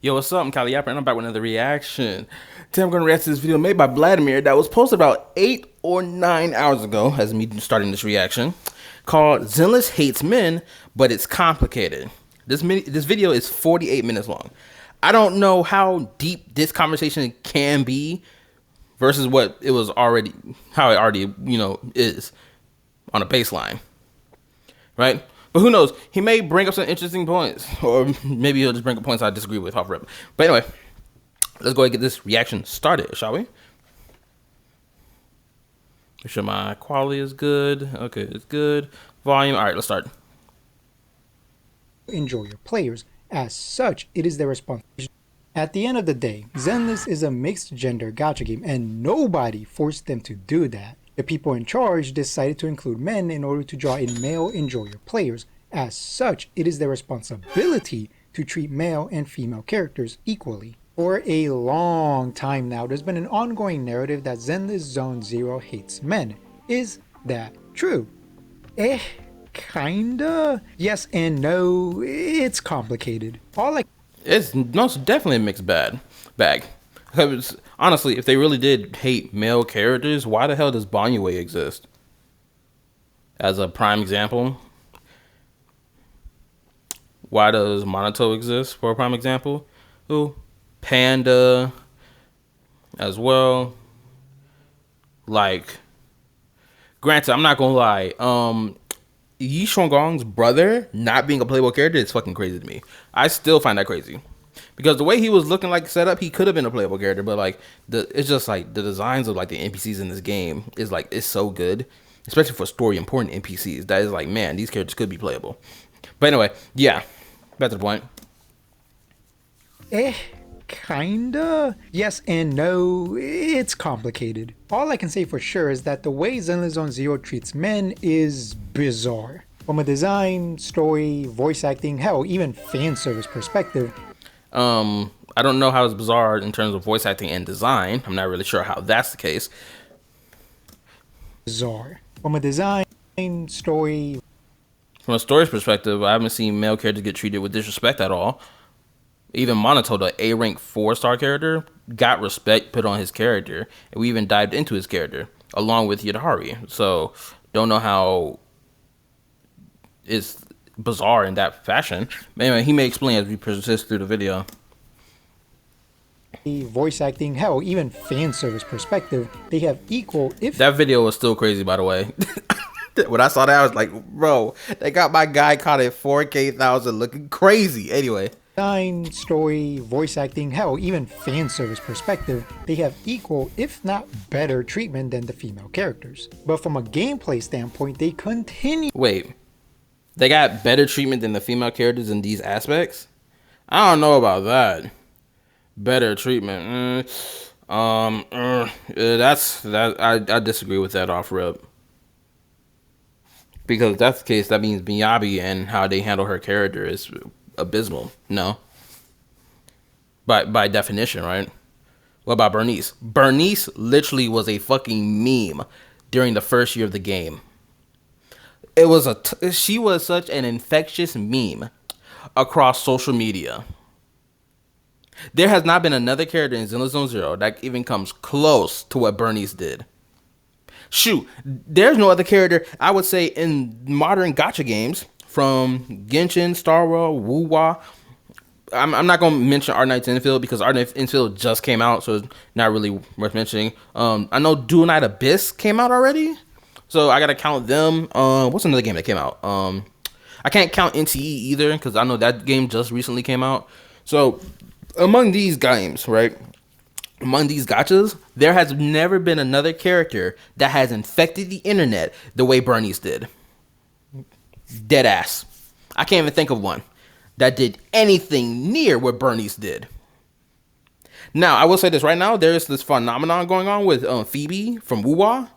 Yo, what's up? I'm KallaTheYapper, and I'm back with another reaction. Today I'm going to react to this video made by Vladimir that was posted about 8 or 9 hours ago, as me starting this reaction, called Zenless Hates Men, but It's Complicated. This video is 48 minutes long. I don't know how deep this conversation can be versus what it was already, how it already, is on a baseline, right? But who knows? He may bring up some interesting points, or maybe he'll just bring up points I disagree with off rip. But anyway, let's go ahead and get this reaction started, shall we? Make sure my quality is good. Okay, it's good. Volume. All right, let's start. Enjoy your players. As such, it is their responsibility. At the end of the day, Zenless is a mixed gender gacha game, and nobody forced them to do that. The people in charge decided to include men in order to draw in male enjoyer players. As such, it is their responsibility to treat male and female characters equally. For a long time now, there's been an ongoing narrative that Zenless Zone Zero hates men. Is that true? Kinda? Yes and no. It's complicated. It's most definitely a mixed bag. Because honestly, if they really did hate male characters, why the hell does Banyue exist? As a prime example. Why does Monoto exist for a prime example? Who? Panda as well. Like, granted, I'm not gonna lie. Yi Shongong's brother not being a playable character is fucking crazy to me. I still find that crazy. Because the way he was looking like set up, he could have been a playable character, but like it's just like the designs of like the NPCs in this game is like it's so good, especially for story important NPCs. That is like, man, these characters could be playable. But anyway, yeah, back to the point. Kinda? Yes and no. It's complicated. All I can say for sure is that the way Zenless Zone Zero treats men is bizarre. From a design, story, voice acting, hell, even fan service perspective. I don't know how it's bizarre in terms of voice acting and design. I'm not really sure how that's the case. Bizarre. From a design, story. From a story's perspective, I haven't seen male characters get treated with disrespect at all. Even Monoto, the A-rank 4-star character, got respect put on his character, and we even dived into his character, along with Yadahari. So, don't know how it's bizarre in that fashion. But anyway, he may explain as we persist through the video. Voice acting, hell, even fan service perspective, they have equal, if that video was still crazy, by the way. When I saw that, I was like, bro, they got my guy caught at 4K 1000 looking crazy. Anyway. Design, story, voice acting, hell, even fan service perspective, they have equal, if not better, treatment than the female characters. But from a gameplay standpoint, they continue. Wait, they got better treatment than the female characters in these aspects? I don't know about that. Better treatment. That's that. I disagree with that off rip. Because if that's the case, that means Miyabi and how they handle her character is abysmal. No. By definition, right? What about Bernice? Bernice literally was a fucking meme during the first year of the game. She was such an infectious meme across social media. There has not been another character in Zenless Zone Zero that even comes close to what Bernice did. Shoot, there's no other character, I would say, in modern gacha games, from Genshin, Star Wars, Wuwa. I'm not going to mention Art Knights Infield because Art Knights Infield just came out, so it's not really worth mentioning. I know Dual Knight Abyss came out already, so I got to count them. What's another game that came out? I can't count NTE either because I know that game just recently came out. So among these games, right? Among these gachas, there has never been another character that has infected the internet the way Bernice did. Dead ass. I can't even think of one that did anything near what Bernice did. Now, I will say this right now. There's this phenomenon going on with Phoebe from Wuwa.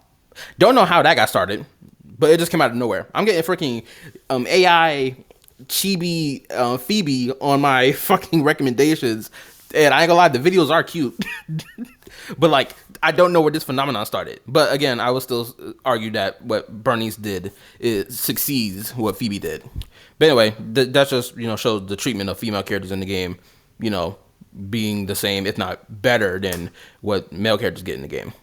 Don't know how that got started, but it just came out of nowhere. I'm getting freaking AI chibi Phoebe on my fucking recommendations. And I ain't gonna lie, the videos are cute. But like, I don't know where this phenomenon started. But again, I will still argue that what Bernice did succeeds what Phoebe did. But anyway, that just, shows the treatment of female characters in the game, being the same, if not better, than what male characters get in the game.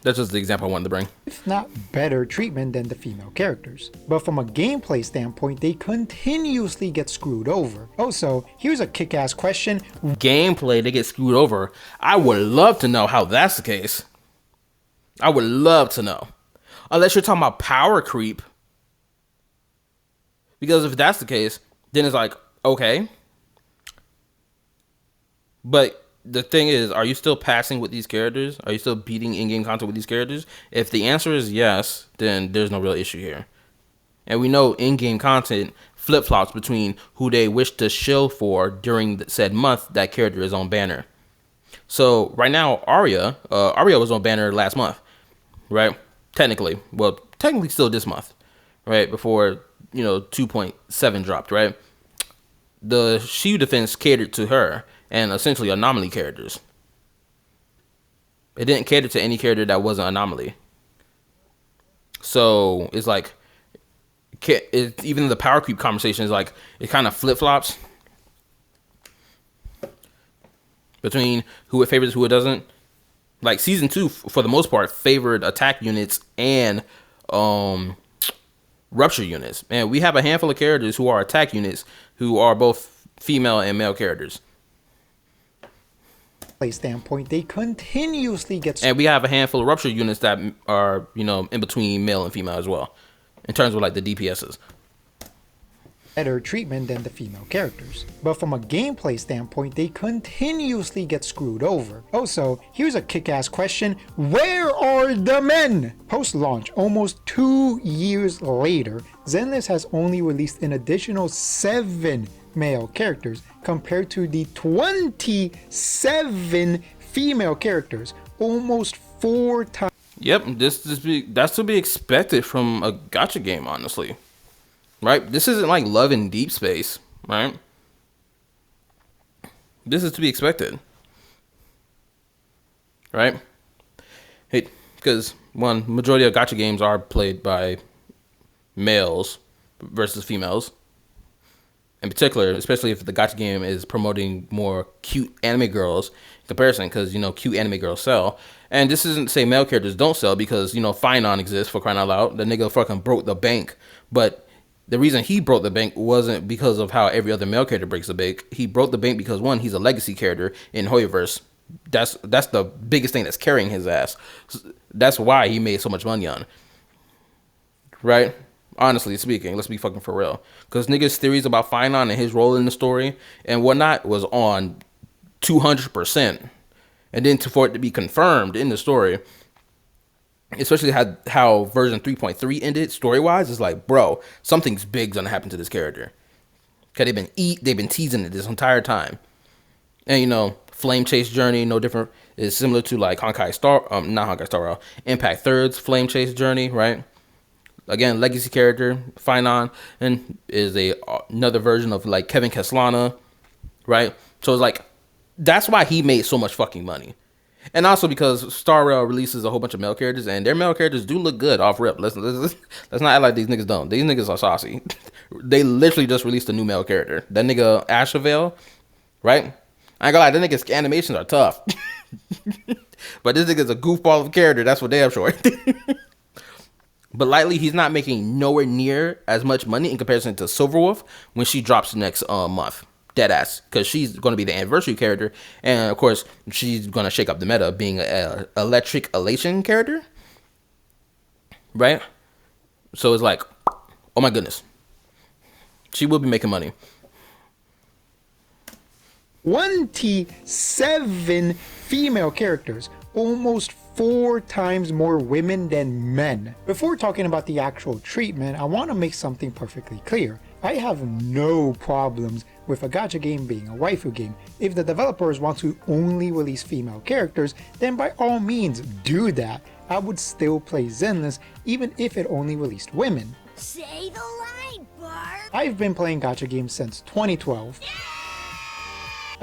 That's just the example I wanted to bring. If not better treatment than the female characters. But from a gameplay standpoint, they continuously get screwed over. Also, here's a kick-ass question. Gameplay, they get screwed over. I would love to know how that's the case. I would love to know. Unless you're talking about power creep. Because if that's the case, then it's like, okay. But the thing is, are you still passing with these characters? Are you still beating in-game content with these characters? If the answer is yes, then there's no real issue here. And we know in-game content flip-flops between who they wish to shill for during said month that character is on banner. So right now, Arya was on banner last month, right? Technically still this month, right? Before 2.7 dropped, right? The shield defense catered to her and essentially anomaly characters. It didn't cater to any character that wasn't anomaly. So it's like, even the power creep conversation is like, it kind of flip flops between who it favors, who it doesn't. Like season 2, for the most part, favored attack units and rupture units. And we have a handful of characters who are attack units who are both female and male characters. Standpoint, they continuously get, and we have a handful of rupture units that are in between male and female as well, in terms of like the DPSs. Better treatment than the female characters. But from a gameplay standpoint, they continuously get screwed over. Also, here's a kick-ass question. Where are the men? Post-launch, almost 2 years later, Zenless has only released an additional 7 male characters compared to the 27 female characters, almost 4 times. Yep, that's to be expected from a gacha game, honestly. Right? This isn't like Love in Deep Space, right? This is to be expected. Right? Hey, because majority of gacha games are played by males versus females. In particular, especially if the gacha game is promoting more cute anime girls in comparison, because, cute anime girls sell. And this isn't to say male characters don't sell, because, Finon exists, for crying out loud. The nigga fucking broke the bank. But the reason he broke the bank wasn't because of how every other male character breaks the bank. He broke the bank because, one, he's a legacy character in Hoyoverse. That's the biggest thing that's carrying his ass. That's why he made so much money on. Right? Honestly speaking, let's be fucking for real. Because niggas' theories about Finon and his role in the story and whatnot was on 200%. And then for it to be confirmed in the story, especially how version 3.3 ended story-wise, is like, bro, something's big gonna happen to this character. Because they've been teasing it this entire time. And, Flame Chase journey, no different, is similar to like not Honkai Star Rail, Impact Third's Flame Chase journey, right? Again, legacy character, Finon, and is another version of like Kevin Keslana, right? So it's like, that's why he made so much fucking money. And also because Star Rail releases a whole bunch of male characters, and their male characters do look good off rip. Let's not act like these niggas don't. These niggas are saucy. They literally just released a new male character. That nigga Ashervale, right? I ain't gonna lie, that nigga's animations are tough. But this nigga's a goofball of a character, that's what damn sure. But lightly, he's not making nowhere near as much money in comparison to Silverwolf when she drops next month. Deadass. Because she's going to be the anniversary character. And, of course, she's going to shake up the meta being an electric elation character. Right? So it's like, oh my goodness. She will be making money. 27 female characters. Almost 4 times more women than men. Before talking about the actual treatment, I want to make something perfectly clear. I have no problems with a gacha game being a waifu game. If the developers want to only release female characters, then by all means do that. I would still play Zenless even if it only released women. Say the line, Bart! I've been playing gacha games since 2012.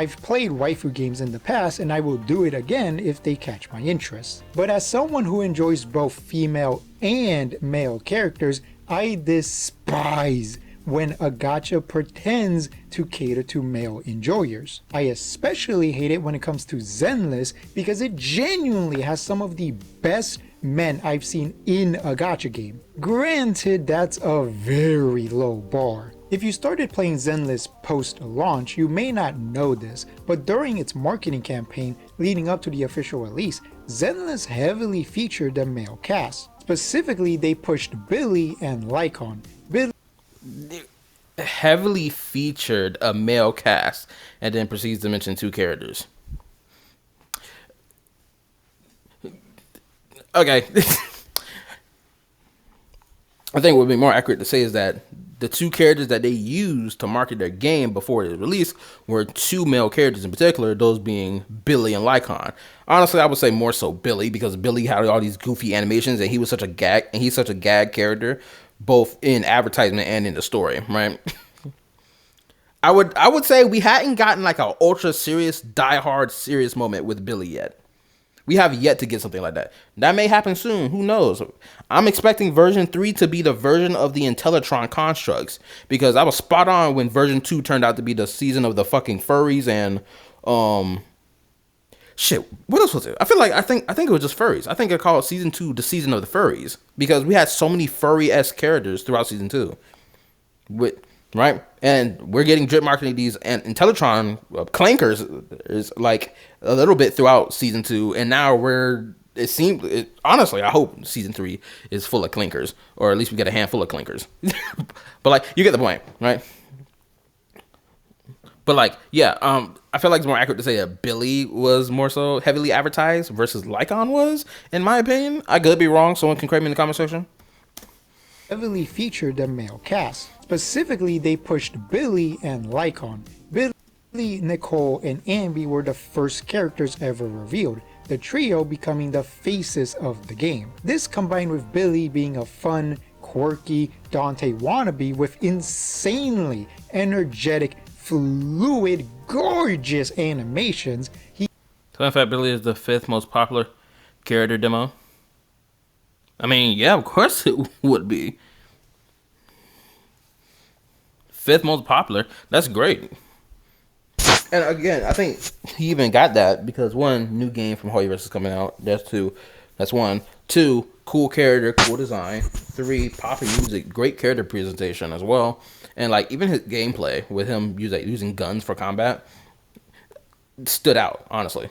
I've played waifu games in the past, and I will do it again if they catch my interest. But as someone who enjoys both female and male characters, I despise when a gacha pretends to cater to male enjoyers. I especially hate it when it comes to Zenless because it genuinely has some of the best men I've seen in a gacha game. Granted, that's a very low bar. If you started playing Zenless post-launch, you may not know this, but during its marketing campaign leading up to the official release, Zenless heavily featured the male cast. Specifically, they pushed Billy and Lycon. Billy Heavily featured a male cast and then proceeds to mention 2 characters. Okay. I think what would be more accurate to say is that the 2 characters that they used to market their game before it was released were 2 male characters in particular, those being Billy and Lycon. Honestly, I would say more so Billy, because Billy had all these goofy animations and he's such a gag character, both in advertisement and in the story, right? I would say we hadn't gotten like an ultra serious, die-hard serious moment with Billy yet. We have yet to get something like that. That may happen soon. Who knows? I'm expecting version 3 to be the version of the Intellitron constructs, because I was spot on when version 2 turned out to be the season of the fucking furries and shit. What else was it? I think it was just furries. I think I called season 2 the season of the furries, because we had so many furry-esque characters throughout season 2. Right? And we're getting drip marketing these and Intellitron clankers is like a little bit throughout season 2, and now honestly, I hope season 3 is full of clinkers, or at least we get a handful of clinkers. But like, you get the point, right? But like, yeah, I feel like it's more accurate to say that Billy was more so heavily advertised versus Lycon was, in my opinion. I could be wrong. Someone can correct me in the comment section. heavily featured the male cast. Specifically, they pushed Billy and Lycon. Billy, Nicole, and Ambi were the first characters ever revealed, the trio becoming the faces of the game. This combined with Billy being a fun, quirky Dante wannabe with insanely energetic, fluid, gorgeous animations. So in fact, Billy is the 5th most popular character demo. I mean, yeah, of course it would be. 5th most popular. That's great. And again, I think he even got that because 1, new game from Hoyoverse is coming out. That's 2. That's 1. 2, cool character, cool design. 3, popping music, great character presentation as well. And like even his gameplay with him using guns for combat stood out, honestly.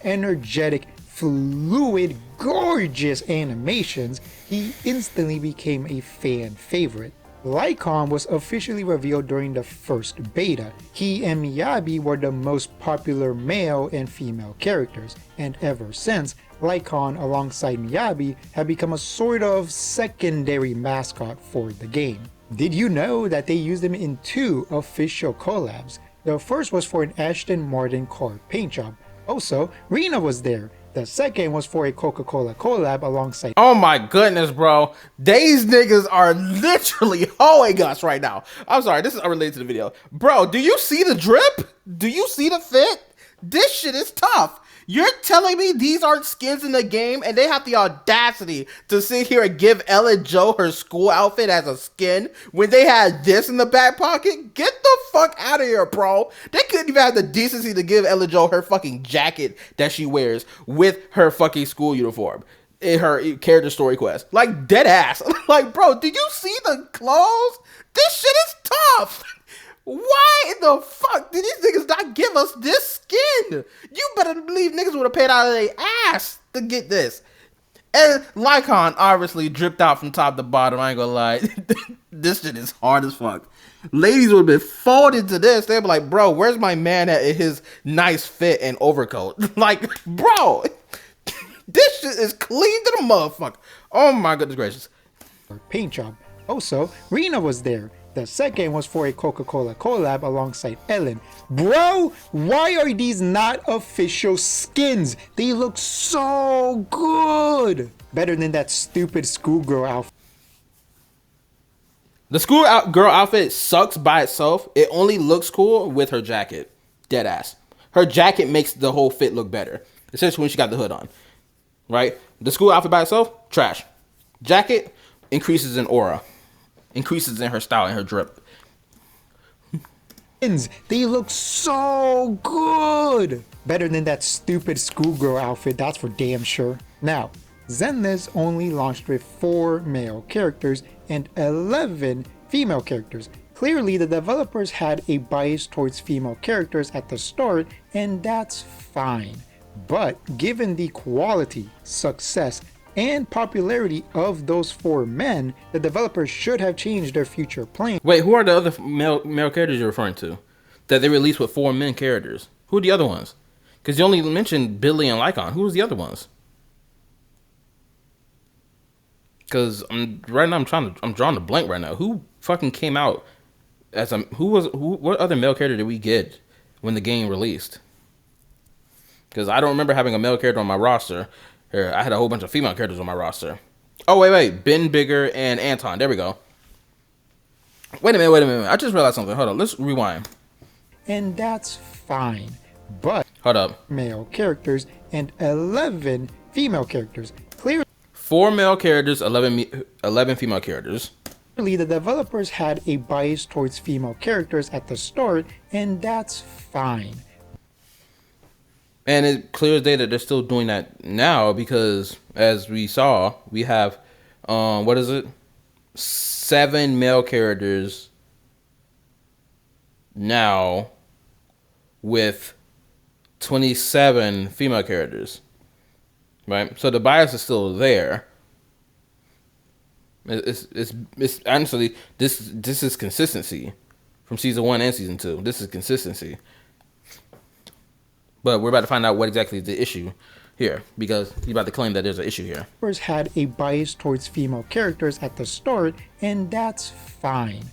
Energetic, fluid, gorgeous animations, he instantly became a fan favorite. Lycon was officially revealed during the first beta. He and Miyabi were the most popular male and female characters, and ever since, Lycon alongside Miyabi have become a sort of secondary mascot for the game. Did you know that they used him in 2 official collabs? The first was for an Ashton Martin car paint job. Also, Rena was there. The second was for a Coca-Cola collab alongside. Oh my goodness, bro. These niggas are literally hoeing us right now. I'm sorry, this is unrelated to the video. Bro, do you see the drip? Do you see the fit? This shit is tough. You're telling me these aren't skins in the game and they have the audacity to sit here and give Ella Jo her school outfit as a skin when they had this in the back pocket? Get the fuck out of here, bro. They couldn't even have the decency to give Ella Jo her fucking jacket that she wears with her fucking school uniform in her character story quest. Like, dead ass. Like, bro, did you see the clothes? This shit is tough. Why in the fuck did these niggas not give us this skin? You better believe niggas would have paid out of their ass to get this. And Lycon obviously dripped out from top to bottom. I ain't gonna lie. This shit is hard as fuck. Ladies would have been folded to this. They'd be like, bro, where's my man at in his nice fit and overcoat? Like, bro, this shit is clean to the motherfucker. Oh my goodness gracious. Paint job. Also, Rena was there. The second was for a Coca-Cola collab alongside Ellen. Bro, why are these not official skins? They look so good. Better than that stupid schoolgirl outfit. The girl outfit sucks by itself. It only looks cool with her jacket. Dead ass. Her jacket makes the whole fit look better. Especially when she got the hood on. Right? The school outfit by itself, trash. Jacket increases in aura, increases in her style and her drip. They look so good! Better than that stupid schoolgirl outfit, that's for damn sure. Now, Zenless only launched with 4 male characters and 11 female characters. Clearly, the developers had a bias towards female characters at the start, and that's fine. But given the quality, success, and popularity of those 4 men, the developers should have changed their future plans. Wait, who are the other male characters you're referring to? That they released with 4 men characters. Who are the other ones? Because you only mentioned Billy and Lycon. Who was the other ones? Because right now I'm drawing a blank right now. Who fucking came out as a what other male character did we get when the game released? Because I don't remember having a male character on my roster. Here, I had a whole bunch of female characters on my roster. Oh wait, Ben Bigger and Anton. There we go. Wait a minute. I just realized something. Hold on, let's rewind. And that's fine. But Hold up. male characters and 11 female characters. Clearly, 4 male characters, 11 female characters. the developers had a bias towards female characters at the start, and that's fine. And it clear as day that they're still doing that now because, as we saw, we have, 7 male characters now with 27 female characters. Right? So the bias is still there. It's honestly, this is consistency from season 1 and season 2. This is consistency. But we're about to find out what exactly is the issue here, because he's about to claim that there's an issue here. Had a bias towards female characters at the start, and that's fine.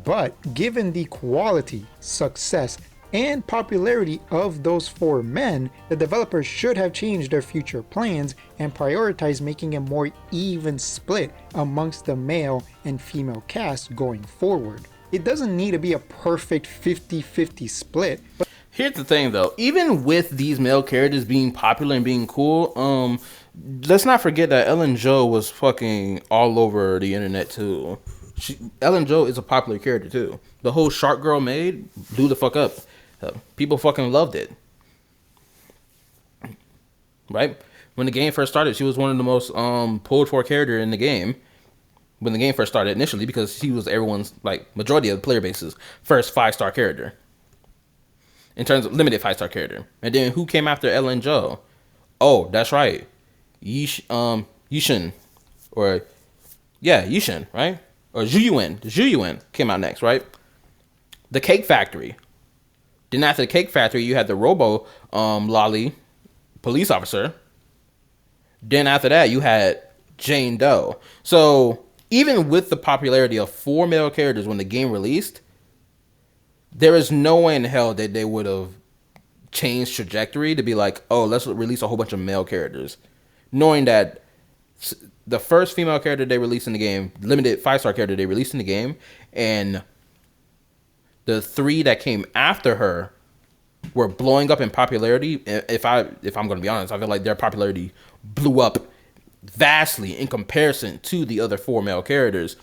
But given the quality, success, and popularity of those 4 men, the developers should have changed their future plans and prioritized making a more even split amongst the male and female cast going forward. It doesn't need to be a perfect 50-50 split, but Here's the thing, though. Even with these male characters being popular and being cool, let's not forget that Ellen Jo was fucking all over the internet, too. Ellen Jo is a popular character, too. The whole Shark Girl maid blew the fuck up. People fucking loved it. Right? When the game first started, she was one of the most pulled for character in the game. When the game first started initially, because she was everyone's, like, majority of the player base's first 5-star character. In terms of limited 5-star character. And then who came after Ellen Jo? Oh, that's right. Yushin. Or, yeah, Yushin, right? Or Zhuyuan. Zhuyuan came out next, right? The Cake Factory. Then after the Cake Factory, you had the Robo Lolly police officer. Then after that, you had Jane Doe. So, even with the popularity of 4 male characters when the game released, there is no way in hell that they would have changed trajectory to be like, oh, let's release a whole bunch of male characters. Knowing that the first female character they released in the game, limited 5-star character they released in the game, and the 3 that came after her were blowing up in popularity. If I'm going to be honest, I feel like their popularity blew up vastly in comparison to the other 4 male characters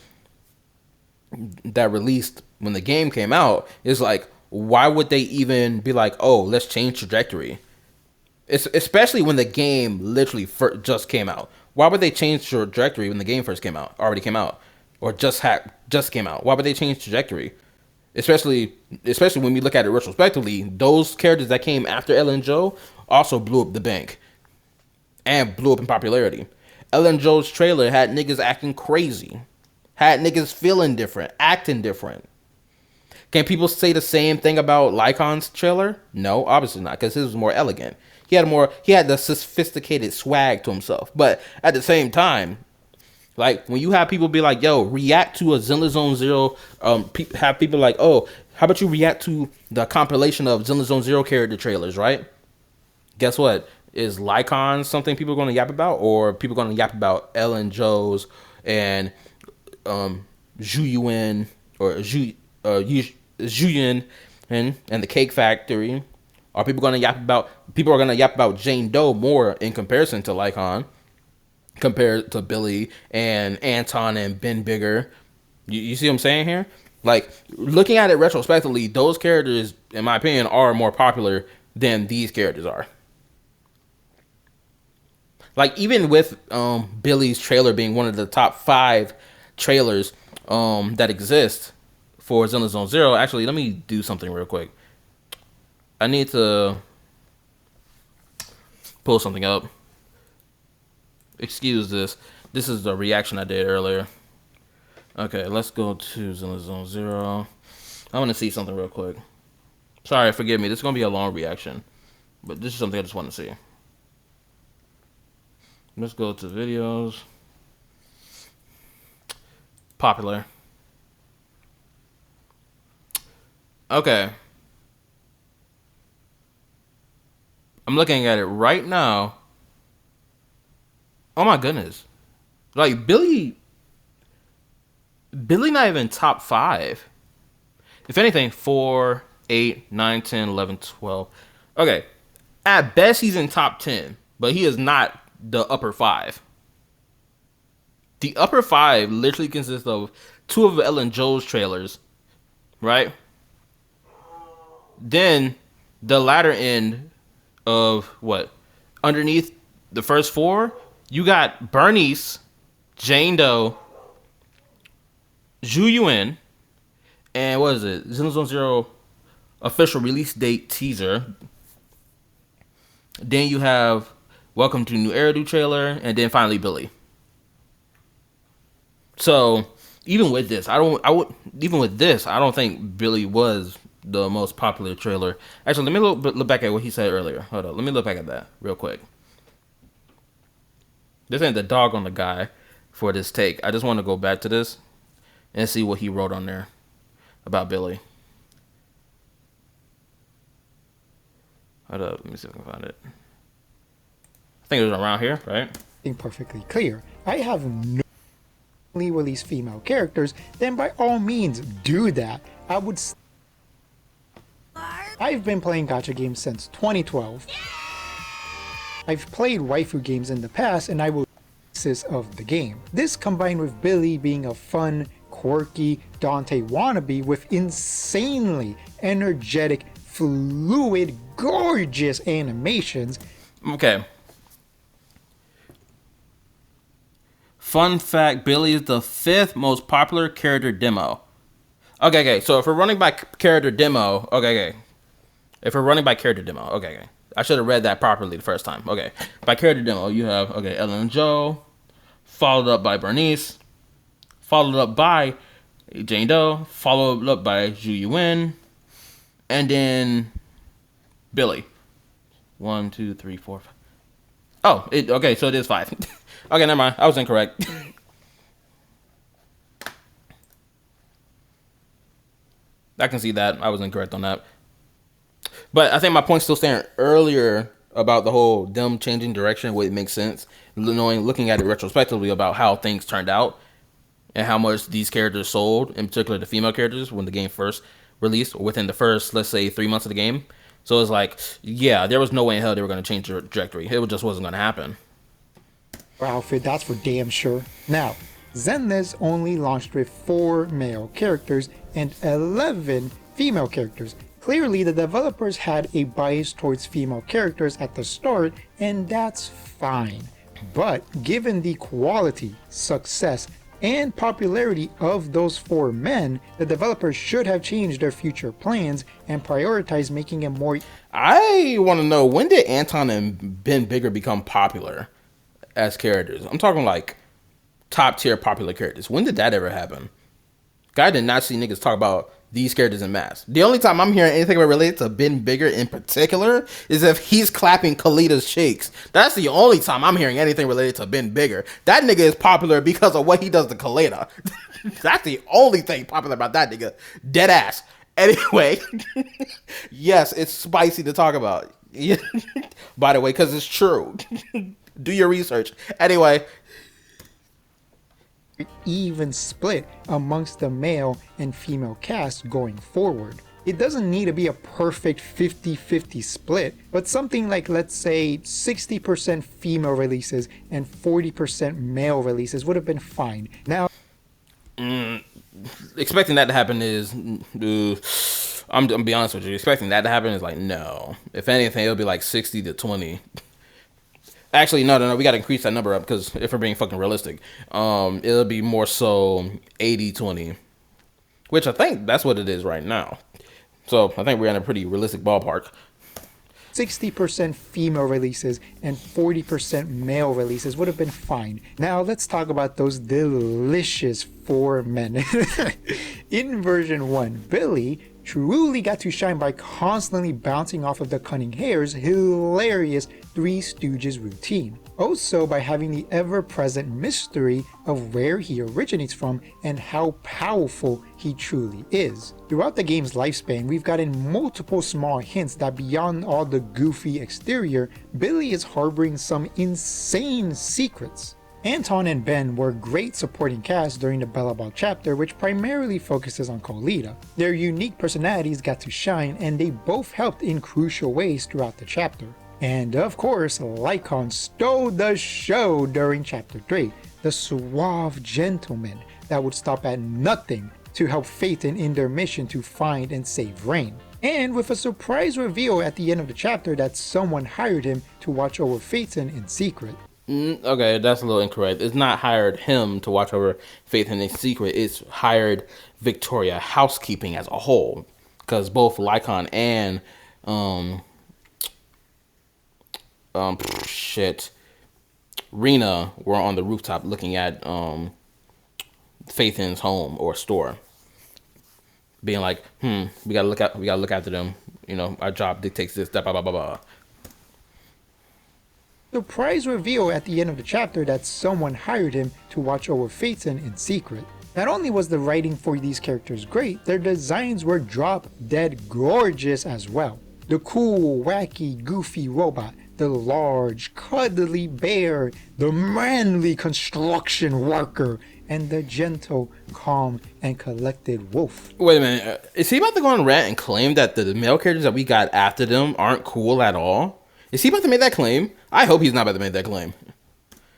that released when the game came out. Is like, why would they even be like, oh, let's change trajectory? Especially when the game literally just came out. Why would they change trajectory when the game already came out, or just came out? Why would they change trajectory? Especially when we look at it retrospectively, those characters that came after Ellen Jo also blew up the bank and blew up in popularity. Ellen Jo's trailer had niggas acting crazy. Had niggas feeling different, acting different. Can people say the same thing about Lycon's trailer? No, obviously not, because his was more elegant. He had the sophisticated swag to himself. But at the same time, like, when you have people be like, yo, react to a Zenless Zone Zero, have people like, oh, how about you react to the compilation of Zenless Zone Zero character trailers, right? Guess what? Is Lycon something people are going to yap about, or people going to yap about Ellen Jo's and Zhuyuan or Zhuyin and the Cake Factory? Are people going to yap about Jane Doe more in comparison to Lycon? compared to Billy and Anton and Ben Bigger. You see what I'm saying here? Like, looking at it retrospectively, those characters, in my opinion, are more popular than these characters are. Like, even with Billy's trailer being one of the top 5 trailers that exist for Zenless Zone Zero. Actually, let me do something real quick. I need to pull something up. Excuse this. This is the reaction I did earlier. Okay, let's go to Zenless Zone Zero. I want to see something real quick. Sorry, forgive me. This is going to be a long reaction. But this is something I just want to see. Let's go to videos. Popular. Okay. I'm looking at it right now. Oh my goodness. Like, Billy not even top 5. If anything, 4, 8, 9, 10, 11, 12. Okay. At best, he's in top 10. But he is not the upper 5. The upper 5 literally consists of 2 of Ellen Joe's trailers, right? Then the latter end of what? Underneath the first 4, you got Bernice, Jane Doe, Zhu Yun, and what is it? Zenless Zone Zero official release date teaser. Then you have Welcome to New Eridu trailer, and then finally Billy. So even with this, I don't think Billy was the most popular trailer. Actually, let me look back at what he said earlier. Hold on, let me look back at that real quick. This ain't the dog on the guy for this take. I just want to go back to this and see what he wrote on there about Billy. Hold up, let me see if I can find it. I think it was around here, right? Being perfectly clear, I have no release female characters, then by all means do that. I've been playing gacha games since 2012. I've played waifu games in the past, and I will of the game. This combined with Billy being a fun, quirky Dante wannabe with insanely energetic, fluid, gorgeous animations. Okay. Fun fact, Billy is the 5th most popular character demo. Okay. So if we're running by character demo, okay. I should have read that properly the first time. Okay. By character demo, you have, Ellen and Joe, followed up by Bernice, followed up by Jane Doe, followed up by Zhu Yun, and then Billy. 1, 2, 3, 4, 5. Oh, okay, so it is 5. Okay, never mind. I was incorrect. I can see that. I was incorrect on that. But I think my point still stands earlier about the whole them changing direction would make sense. Looking at it retrospectively about how things turned out and how much these characters sold, in particular the female characters, when the game first released, or within the first, let's say, 3 months of the game. So it's like, yeah, there was no way in hell they were going to change the trajectory. It just wasn't going to happen. Outfit, that's for damn sure. Now, Zenless only launched with 4 male characters and 11 female characters. Clearly, the developers had a bias towards female characters at the start, and that's fine. But given the quality, success, and popularity of those 4 men, the developers should have changed their future plans and prioritized making it more... I want to know, when did Anton and Ben Bigger become popular as characters? I'm talking like top tier popular characters. When did that ever happen? I did not see niggas talk about these characters in mass. The only time I'm hearing anything related to Ben Bigger in particular is if he's clapping Kalita's cheeks. That's the only time I'm hearing anything related to Ben Bigger. That nigga is popular because of what he does to Kalita. That's the only thing popular about that nigga. Dead ass. Anyway, yes, it's spicy to talk about. By the way, because it's true. Do your research. Anyway. Even split amongst the male and female cast going forward. It doesn't need to be a perfect 50-50 split, but something like, let's say, 60% female releases and 40% male releases would have been fine. Now, Expecting that to happen is, I'm gonna be honest with you. Expecting that to happen is like no. If anything, it'll be like 60-20. Actually, no. We got to increase that number up because if we're being fucking realistic, it'll be more so 80-20, which I think that's what it is right now. So I think we're in a pretty realistic ballpark. 60% female releases and 40% male releases would have been fine. Now let's talk about those delicious 4 men. In version 1, Billy truly got to shine by constantly bouncing off of the Cunning Hare's hilarious Three Stooges routine. Also by having the ever-present mystery of where he originates from and how powerful he truly is. Throughout the game's lifespan, we've gotten multiple small hints that beyond all the goofy exterior, Billy is harboring some insane secrets. Anton and Ben were great supporting cast during the Bellabal chapter, which primarily focuses on Colita. Their unique personalities got to shine, and they both helped in crucial ways throughout the chapter. And of course, Lycon stole the show during chapter 3, the suave gentleman that would stop at nothing to help Phaeton in their mission to find and save Rain. And with a surprise reveal at the end of the chapter that someone hired him to watch over Phaeton in secret. Okay, that's a little incorrect. It's not hired him to watch over Phaeton in secret. It's hired Victoria housekeeping as a whole, because both Lycon and Rena were on the rooftop looking at Phaeton's home or store, being like, we gotta look after them. You know, our job dictates this. Blah blah blah blah. Surprise reveal at the end of the chapter that someone hired him to watch over Phaeton in secret. Not only was the writing for these characters great, their designs were drop dead gorgeous as well. The cool, wacky, goofy robot, the large, cuddly bear, the manly construction worker, and the gentle, calm, and collected wolf. Wait a minute, is he about to go on rant and claim that the male characters that we got after them aren't cool at all? Is he about to make that claim? I hope he's not about to make that claim.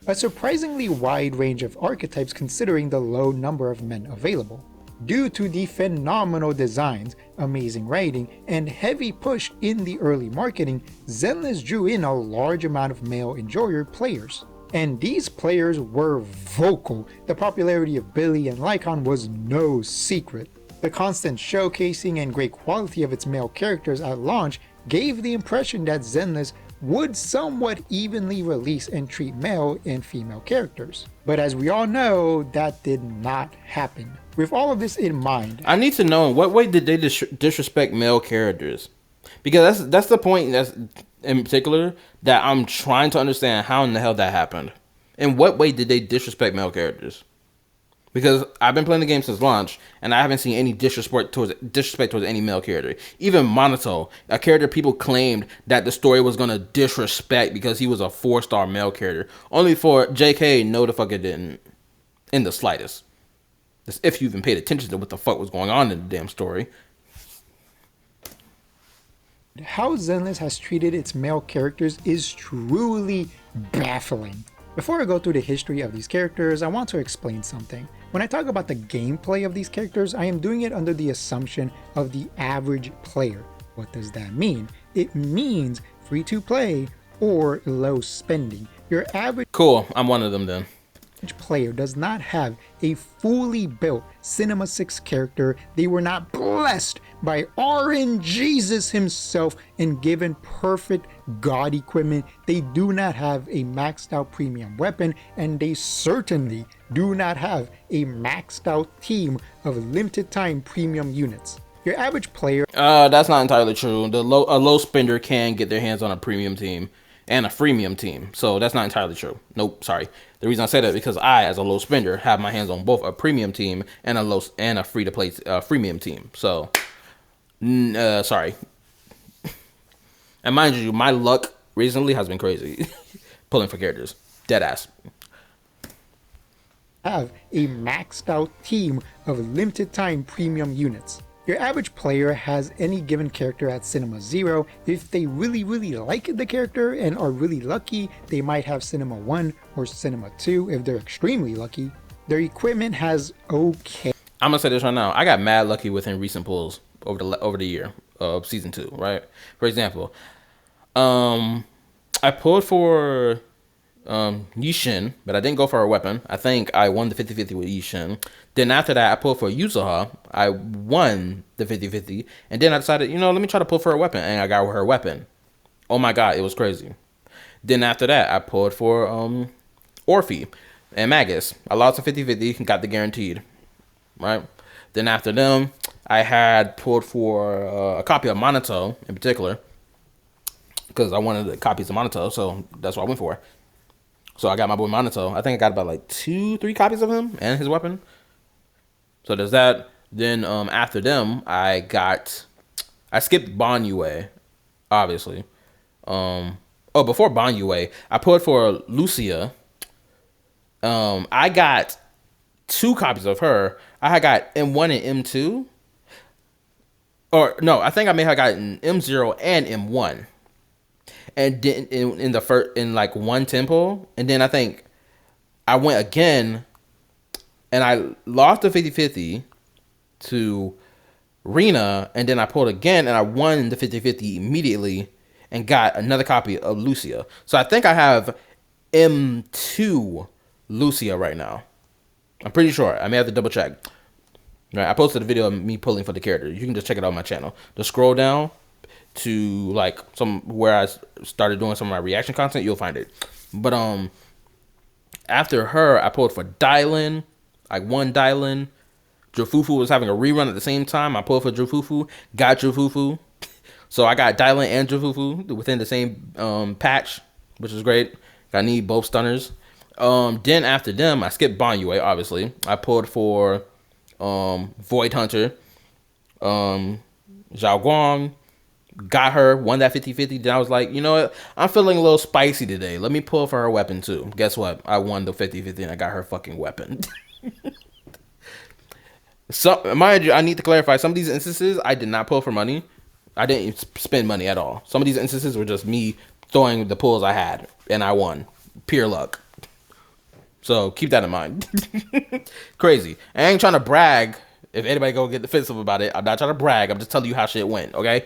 A surprisingly wide range of archetypes considering the low number of men available. Due to the phenomenal designs, amazing writing, and heavy push in the early marketing, Zenless drew in a large amount of male enjoyer players. And these players were vocal. The popularity of Billy and Lycon was no secret. The constant showcasing and great quality of its male characters at launch gave the impression that Zenless would somewhat evenly release and treat male and female characters. But as we all know, that did not happen. With all of this in mind, I need to know in what way did they disrespect male characters? Because that's the point that's in particular that I'm trying to understand how in the hell that happened. In what way did they disrespect male characters? Because I've been playing the game since launch, and I haven't seen any disrespect towards any male character. Even Monoto, a character people claimed that the story was going to disrespect because he was a 4-star male character. Only for JK, no the fuck it didn't. In the slightest. That's if you even paid attention to what the fuck was going on in the damn story. how Zenless has treated its male characters is truly baffling. Before I go through the history of these characters, I want to explain something. When I talk about the gameplay of these characters, I am doing it under the assumption of the average player. What does that mean? It means free to play or low spending. Your average Cool, I'm one of them then. player does not have a fully built Cinema 6 character. They were not blessed by RN Jesus himself and given perfect god equipment. They do not have a maxed out premium weapon, and they certainly do not have a maxed out team of limited time premium units. Your average player That's not entirely true. A low spender can get their hands on a premium team and a freemium team, so that's not entirely true. Nope, sorry. The reason I say that is because I, as a low spender, have my hands on both a premium team and a free to play freemium team. So, sorry. And mind you, my luck recently has been crazy, pulling for characters, dead ass. have a maxed out team of limited time premium units. Your average player has any given character at Cinema 0. If they really like the character and are really lucky, they might have Cinema 1 or Cinema 2 if they're extremely lucky. Their equipment has okay. I'm gonna say this right now. I got mad lucky within recent pulls over the year of season 2, right? For example, I pulled for Yishin, but I didn't go for a weapon. I think I won the 50-50 with Yishin. Then after that, I pulled for Yuzuha. I won the 50-50. And then I decided, let me try to pull for a weapon. And I got her weapon. Oh my god, it was crazy. Then after that, I pulled for Orphe and Magus. I lost the 50-50 and got the guaranteed. Right? Then after them, I had pulled for a copy of Monoto in particular. Because I wanted the copies of Monoto, so that's what I went for. So I got my boy Monoto. I think I got about like 2-3 copies of him and his weapon. So there's that. Then after them, I skipped Banyue, obviously. Before Banyue, I pulled for Lucia. I got 2 copies of her. I had got M1 and M2. Or no, I think I may have gotten M0 and M1. And then in like one temple, and then I think I went again, and I lost the 50-50 to Rena, and then I pulled again, and I won the 50-50 immediately, and got another copy of Lucia. So I think I have M2 Lucia right now. I'm pretty sure. I may have to double check. Right, I posted a video of me pulling for the character. You can just check it out on my channel. Just scroll down to like where I started doing some of my reaction content, you'll find it. But after her, I pulled for Dylan. I won Dylan. Jufufu was having a rerun at the same time. I pulled for Jufufu, got Jufufu. So I got Dylan and Jufufu within the same patch, which is great. I need both stunners. Then after them, I skipped Banyue, obviously. I pulled for Void Hunter, Zhao Guang. Got her, won that 50-50. Then I was like, you know what? I'm feeling a little spicy today. Let me pull for her weapon too. Guess what? I won the 50-50 and I got her fucking weapon. So, mind you, I need to clarify. Some of these instances, I did not pull for money. I didn't spend money at all. Some of these instances were just me throwing the pulls I had, and I won. Pure luck. So keep that in mind. Crazy. I ain't trying to brag. If anybody go get defensive about it, I'm not trying to brag. I'm just telling you how shit went, okay?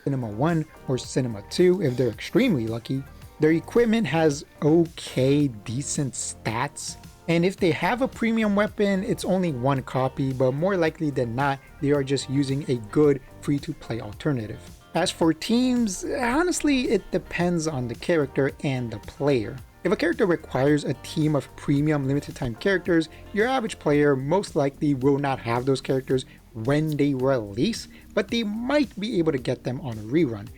Cinema 1 or Cinema 2 if they're extremely lucky. Their equipment has okay, decent stats. And if they have a premium weapon, it's only 1 copy, but more likely than not, they are just using a good free-to-play alternative. As for teams, honestly, it depends on the character and the player. If a character requires a team of premium limited time characters, your average player most likely will not have those characters when they release, but they might be able to get them on a rerun.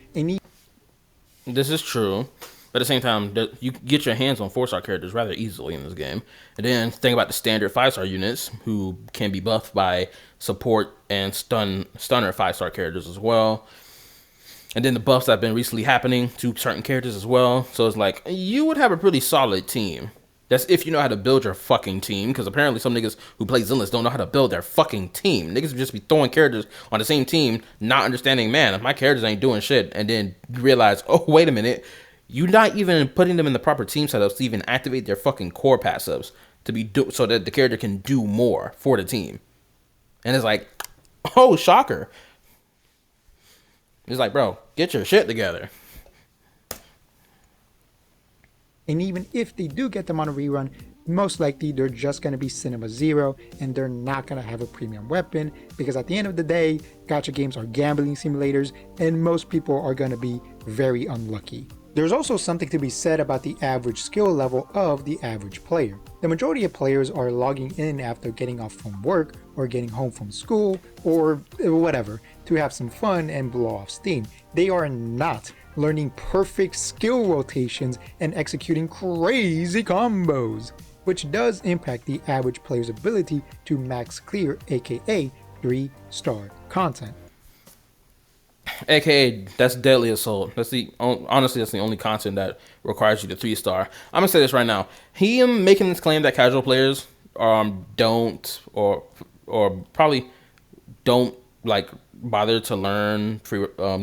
This is true. But at the same time, you get your hands on 4-star characters rather easily in this game. And then think about the standard 5-star units who can be buffed by support and stunner 5-star characters as well. And then the buffs that have been recently happening to certain characters as well. So it's like, you would have a pretty solid team. That's if you know how to build your fucking team. Because apparently some niggas who play Zenless don't know how to build their fucking team. Niggas would just be throwing characters on the same team, not understanding, man, if my characters ain't doing shit. And then realize, oh, wait a minute. You're not even putting them in the proper team setups to even activate their fucking core passives. So that the character can do more for the team. And it's like, oh, shocker. It's like, bro, get your shit together. And even if they do get them on a rerun, most likely they're just going to be Cinema 0 and they're not going to have a premium weapon because at the end of the day, gacha games are gambling simulators and most people are going to be very unlucky. There's also something to be said about the average skill level of the average player. The majority of players are logging in after getting off from work or getting home from school or whatever to have some fun and blow off steam. They are not learning perfect skill rotations and executing crazy combos, which does impact the average player's ability to max clear, aka 3-star content. AKA, that's Deadly Assault. Honestly, that's the only content that requires you to 3-star. I'm gonna say this right now. Him making this claim that casual players don't or or probably don't like bother to learn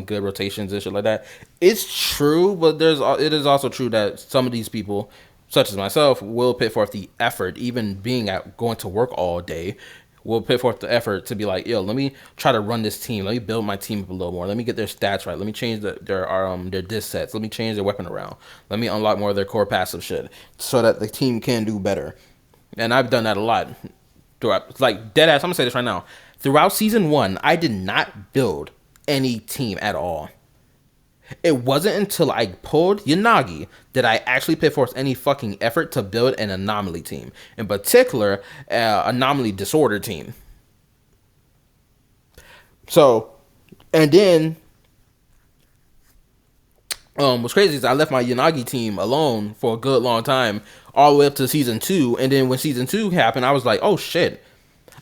good rotations and shit like that. It's true, but it is also true that some of these people, such as myself, will put forth the effort, even being at going to work all day, will put forth the effort to be like, yo, let me try to run this team. Let me build my team up a little more. Let me get their stats right. Let me change their disc sets. Let me change their weapon around. Let me unlock more of their core passive shit so that the team can do better. And I've done that a lot throughout. Like, dead ass, I'm gonna say this right now. Throughout season 1, I did not build any team at all. It wasn't until I pulled Yanagi that I actually put forth any fucking effort to build an anomaly team. In particular, anomaly disorder team. So, and then, what's crazy is I left my Yanagi team alone for a good long time, all the way up to season 2. And then when season 2 happened, I was like, oh shit,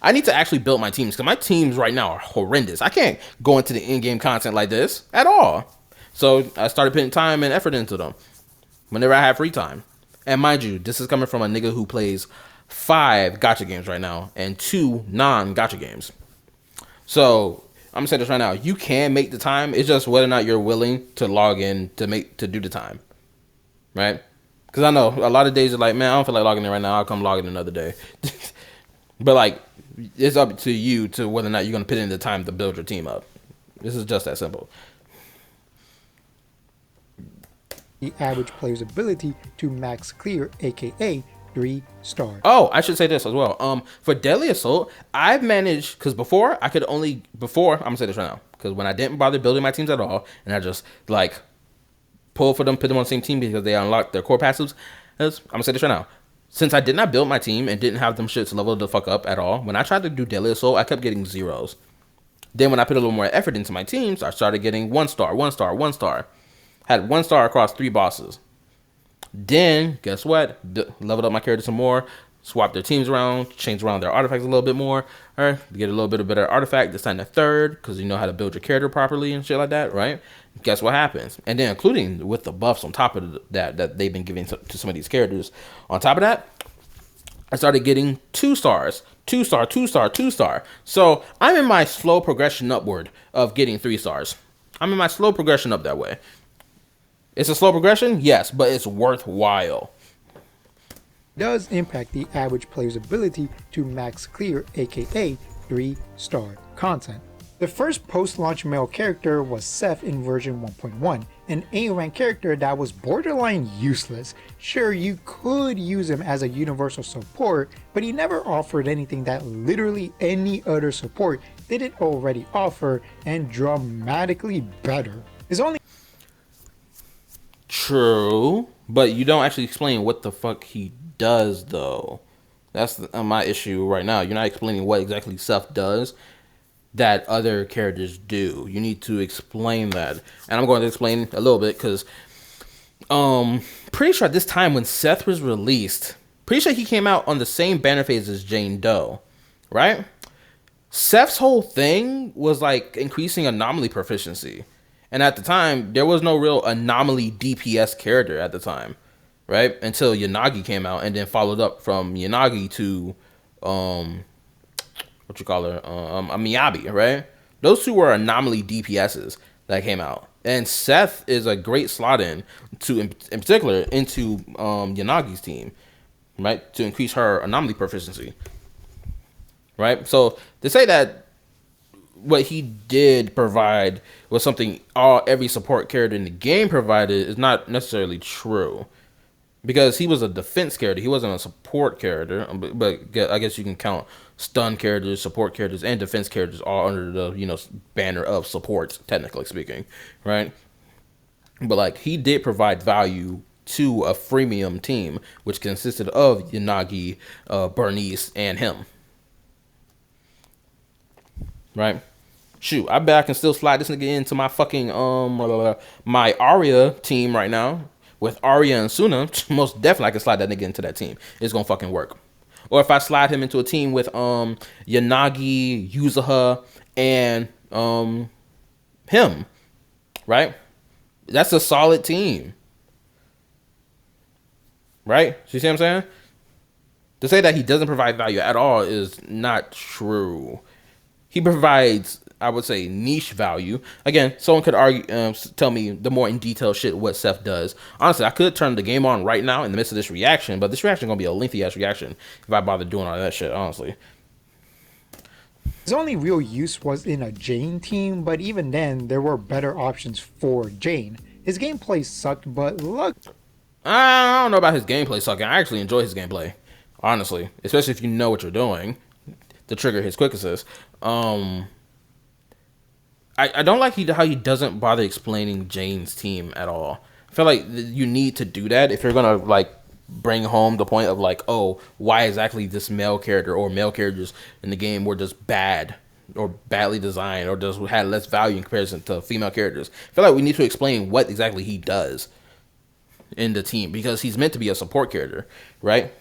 I need to actually build my teams, because my teams right now are horrendous. I can't go into the in-game content like this at all. So I started putting time and effort into them whenever I have free time. And mind you, this is coming from a nigga who plays 5 gacha games right now and 2 non-gacha games. So I'm gonna say this right now: you can make the time. It's just whether or not you're willing to log in to do the time, right? Because I know a lot of days are like, man, I don't feel like logging in right now. I'll come log in another day. But like, it's up to you to whether or not you're gonna put in the time to build your team up. This is just that simple. The average player's ability to max clear, aka 3 stars. Oh, I should say this as well. For Deadly Assault, I've managed, because before I'm gonna say this right now, because when I didn't bother building my teams at all, and I just like pull for them, put them on the same team because they unlocked their core passives. I'm gonna say this right now. Since I did not build my team and didn't have them shits leveled the fuck up at all, when I tried to do Deadly Assault, I kept getting zeros. Then when I put a little more effort into my teams, I started getting 1 star, 1 star, 1 star. Had 1 star across 3 bosses. Then, guess what? Leveled up my character some more, swapped their teams around, changed around their artifacts a little bit more, or get a little bit of better artifact, this time the 3rd, because you know how to build your character properly and shit like that, right? Guess what happens? And then including with the buffs on top of that they've been giving to some of these characters, on top of that, I started getting 2 stars, 2 star, 2 star, 2 star. So I'm in my slow progression upward of getting 3 stars. I'm in my slow progression up that way. It's a slow progression, yes, but it's worthwhile. Does impact the average player's ability to max clear, aka 3 star content. The first post-launch male character was Seth in version 1.1, an A-rank character that was borderline useless. Sure, you could use him as a universal support, but he never offered anything that literally any other support didn't already offer, and dramatically better. His only True, but you don't actually explain what the fuck he does, though. That's my issue right now. You're not explaining what exactly Seth does that other characters do. You need to explain that. And I'm going to explain a little bit because pretty sure at this time when Seth was released, pretty sure he came out on the same banner phase as Jane Doe, right? Seth's whole thing was like increasing anomaly proficiency. And at the time, there was no real anomaly DPS character at the time, right? Until Yanagi came out and then followed up from Yanagi to, what you call her, a Miyabi, right? Those 2 were anomaly DPSs that came out. And Seth is a great slot in particular into Yanagi's team, right? To increase her anomaly proficiency, right? So to say that what he did provide was something every support character in the game provided is not necessarily true, because he was a defense character. He wasn't a support character, but I guess you can count stun characters, support characters, and defense characters all under the banner of support, technically speaking, right? But like, he did provide value to a freemium team, which consisted of Yanagi, Bernice, and him. Right? Shoot, I bet I can still slide this nigga into my fucking my Arya team right now with Arya and Suna. Most definitely I can slide that nigga into that team. It's gonna fucking work. Or if I slide him into a team with Yanagi, Yuzuha, and him, right? That's a solid team. Right? You see what I'm saying? To say that he doesn't provide value at all is not true. He provides, I would say, niche value. Again, someone could argue, tell me the more in detail shit what Seth does. Honestly, I could turn the game on right now in the midst of this reaction, but this reaction is gonna be a lengthy ass reaction if I bother doing all that shit. Honestly, His only real use was in a Jane team, but even then, there were better options for Jane. His gameplay sucked, but look. I don't know about his gameplay sucking. I actually enjoy his gameplay, honestly, especially if you know what you're doing to trigger his quick assist. I don't like how he doesn't bother explaining Jane's team at all. I feel like you need to do that if you're gonna like bring home the point of like, oh, why exactly this male character or male characters in the game were just bad or badly designed or just had less value in comparison to female characters. I feel like we need to explain what exactly he does in the team because he's meant to be a support character, right?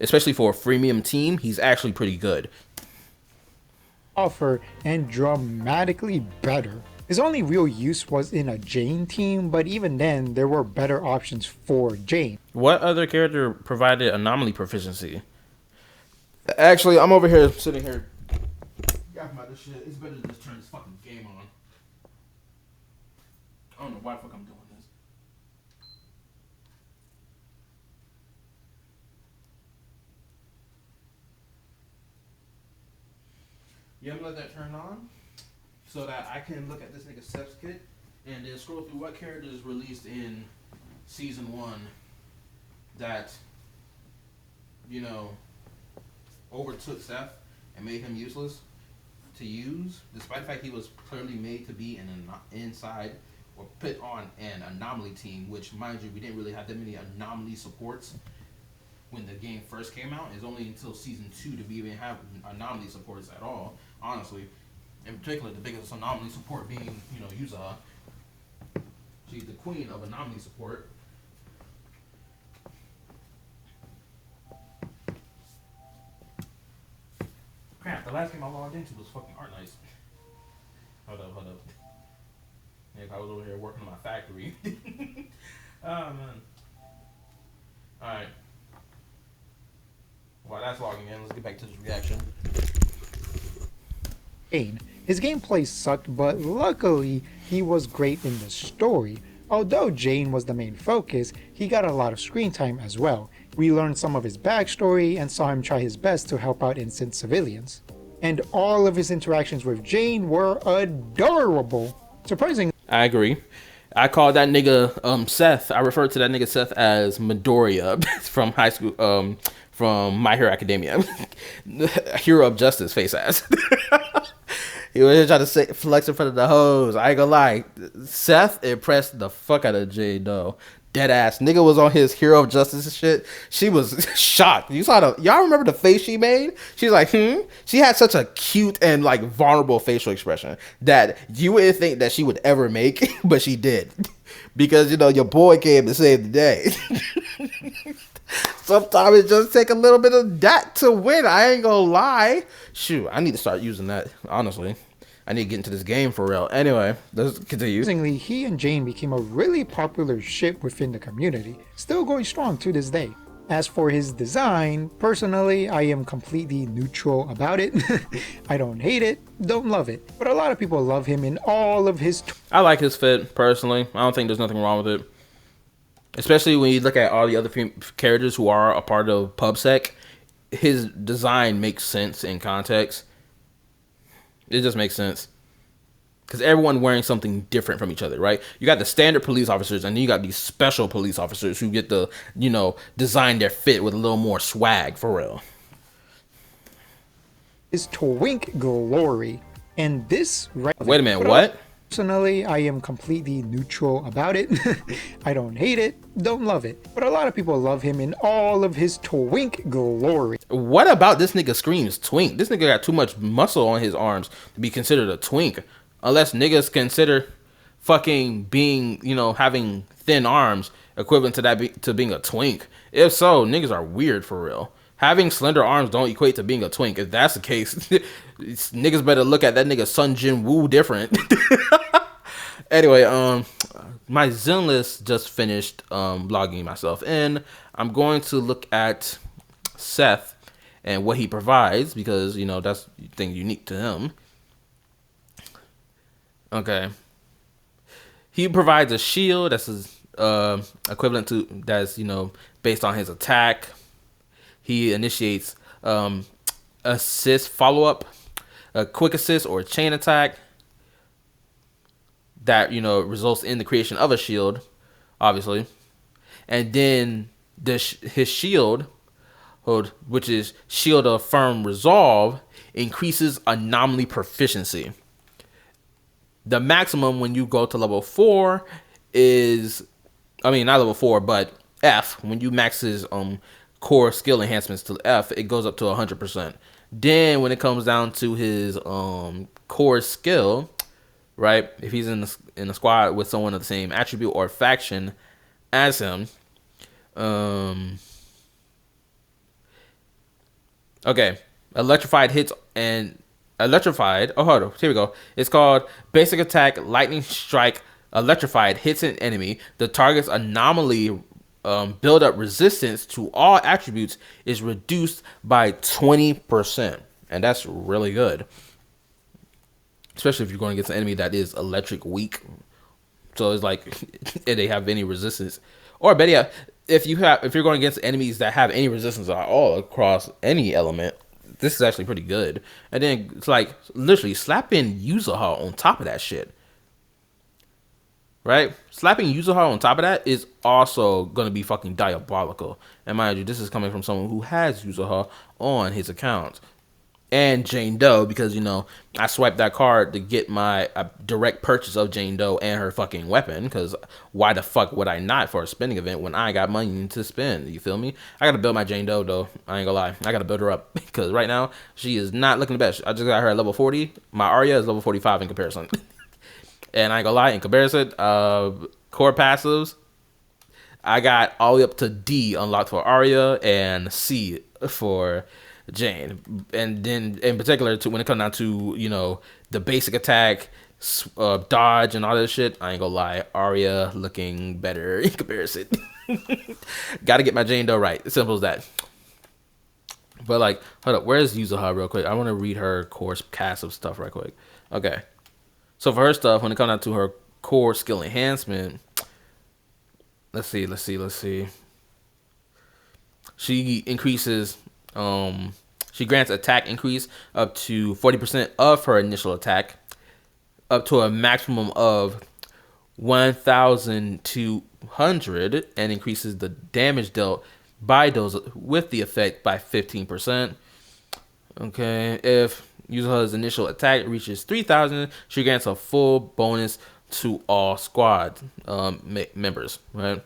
Especially for a freemium team, he's actually pretty good. Offer and dramatically better. His only real use was in a Jane team, but even then, there were better options for Jane. What other character provided anomaly proficiency? Actually, I'm over here sitting here. About this shit. It's better to just turn this fucking game on. I don't know why the fuck I'm doing this. Yeah, I'm gonna let that turn on so that I can look at this nigga Seth's kit and then scroll through what characters released in season 1 that, you know, overtook Seth and made him useless to use, despite the fact he was clearly made to be inside or put on an anomaly team, which, mind you, we didn't really have that many anomaly supports when the game first came out. It's only until season 2 to we even have anomaly supports at all, honestly. In particular, the biggest anomaly support being, you know, Yuza. She's the queen of anomaly support. Crap, the last game I logged into was fucking Art Nights. Hold up. Yeah, I was over here working on my factory. Oh, man. Alright. While that's logging in, let's get back to this reaction. Jane. His gameplay sucked, but luckily, he was great in the story. Although Jane was the main focus, he got a lot of screen time as well. We learned some of his backstory and saw him try his best to help out innocent civilians. And all of his interactions with Jane were adorable. Surprisingly, I agree. I call that nigga Seth. I refer to that nigga Seth as Midoriya from high school, from My Hero Academia. Hero of Justice, face ass. He was just trying to say flex in front of the hoes. I ain't gonna lie. Seth impressed the fuck out of Jade though. Dead ass. Nigga was on his Hero of Justice and shit. She was shocked. Y'all remember the face she made? She's like, She had such a cute and like vulnerable facial expression that you wouldn't think that she would ever make, but she did. Because, you know, your boy came to save the day. Sometimes it just take a little bit of that to win. I ain't gonna lie. Shoot, I need to start using that, honestly. I need to get into this game for real. Anyway, let's continue. surprisingly, he and Jane became a really popular ship within the community, still going strong to this day. As for his design, personally, I am completely neutral about it. I don't hate it, don't love it, but a lot of people love him in all of his... I like his fit, personally. I don't think there's nothing wrong with it. Especially when you look at all the other characters who are a part of PubSec, his design makes sense in context. It just makes sense. Because everyone wearing something different from each other, right? You got the standard police officers, and then you got these special police officers who get to, you know, design their fit with a little more swag, for real. His twink glory. And this... Wait a minute, what? Personally, I am completely neutral about it. I don't hate it, don't love it, but a lot of people love him in all of his twink glory. What about this nigga screams twink? This nigga got too much muscle on his arms to be considered a twink. Unless niggas consider fucking being, you know, having thin arms equivalent to that to being a twink. If so, niggas are weird for real. Having slender arms don't equate to being a twink. If that's the case, niggas better look at that nigga Sun Jin Woo different. Anyway, my Zenless just finished logging myself in. I'm going to look at Seth and what he provides, because that's the thing unique to him. Okay, he provides a shield that's his, equivalent to that's based on his attack. He initiates assist follow up, a quick assist or a chain attack that results in the creation of a shield, obviously, and then his shield, which is Shield of Firm Resolve, increases anomaly proficiency. The maximum when you go to level 4 is, I mean, not level 4, but F. When you max his core skill enhancements to F, it goes up to 100%. Then when it comes down to his core skill, right? If he's in the squad with someone of the same attribute or faction as him, okay, electrified hits and electrified. Oh, hold on. Here we go. It's called Basic Attack Lightning Strike. Electrified hits an enemy. The target's anomaly build up resistance to all attributes is reduced by 20%, and that's really good, especially if you're going against an enemy that is electric weak. So it's like if they have any resistance, or better yet, if you're going against enemies that have any resistance at all across any element, this is actually pretty good. And then it's like literally slapping Yuzuha on top of that shit. Right? Slapping Yuzuha on top of that is also going to be fucking diabolical. And mind you, this is coming from someone who has Yuzuha on his account. And Jane Doe, because, I swiped that card to get my direct purchase of Jane Doe and her fucking weapon. Because why the fuck would I not for a spending event when I got money to spend? You feel me? I got to build my Jane Doe, though. I ain't gonna lie. I got to build her up. Because right now, she is not looking the best. I just got her at level 40. My Arya is level 45 in comparison. And I ain't gonna lie, in comparison, core passives, I got all the way up to D unlocked for Arya and C for Jane. And then in particular, when it comes down to, the basic attack, dodge and all that shit, I ain't gonna lie, Arya looking better in comparison. Gotta get my Jane Doe right. Simple as that. But like, hold up, where's Yuzuha real quick? I want to read her core cast of stuff right quick. Okay. So for her stuff, when it comes down to her core skill enhancement, let's see. She increases, she grants attack increase up to 40% of her initial attack, up to a maximum of 1,200, and increases the damage dealt by those with the effect by 15%. Okay, if Yuzuha's initial attack reaches 3,000, she grants a full bonus to all squad members, right?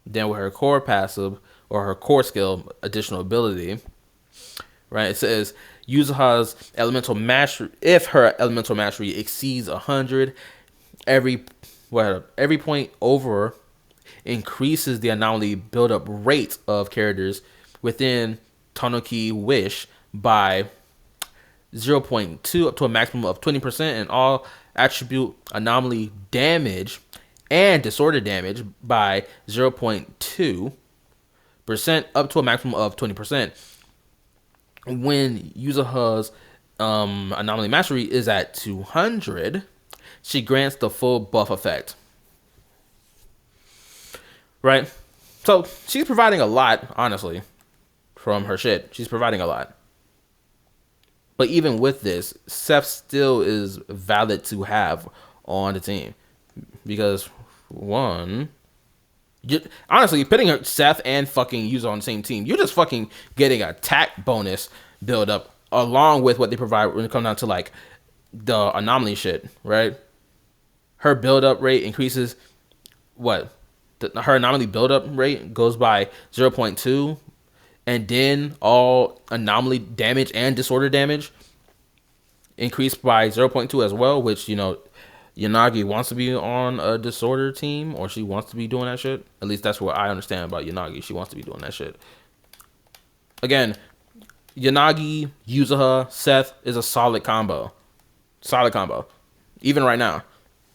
Then with her core passive or her core skill additional ability, right? It says Yuzuha's elemental mastery, if her elemental mastery exceeds 100, every point over increases the anomaly build-up rate of characters within Tanuki Wish by 0.2 up to a maximum of 20%, and all attribute anomaly damage and disorder damage by 0.2% up to a maximum of 20%. When Yuzuha's anomaly mastery is at 200, she grants the full buff effect. Right? So she's providing a lot, honestly, from her shit. She's providing a lot. But even with this, Seth still is valid to have on the team. Because, one, honestly, putting Seth and fucking Yuzo on the same team, you're just fucking getting a attack bonus build up along with what they provide when it comes down to like the anomaly shit, right? Her build up rate increases, her anomaly build up rate goes by 0.2. And then all anomaly damage and disorder damage increased by 0.2 as well, which, Yanagi wants to be on a disorder team, or she wants to be doing that shit. At least that's what I understand about Yanagi. She wants to be doing that shit. Again, Yanagi, Yuzuha, Seth is a solid combo. Solid combo. Even right now.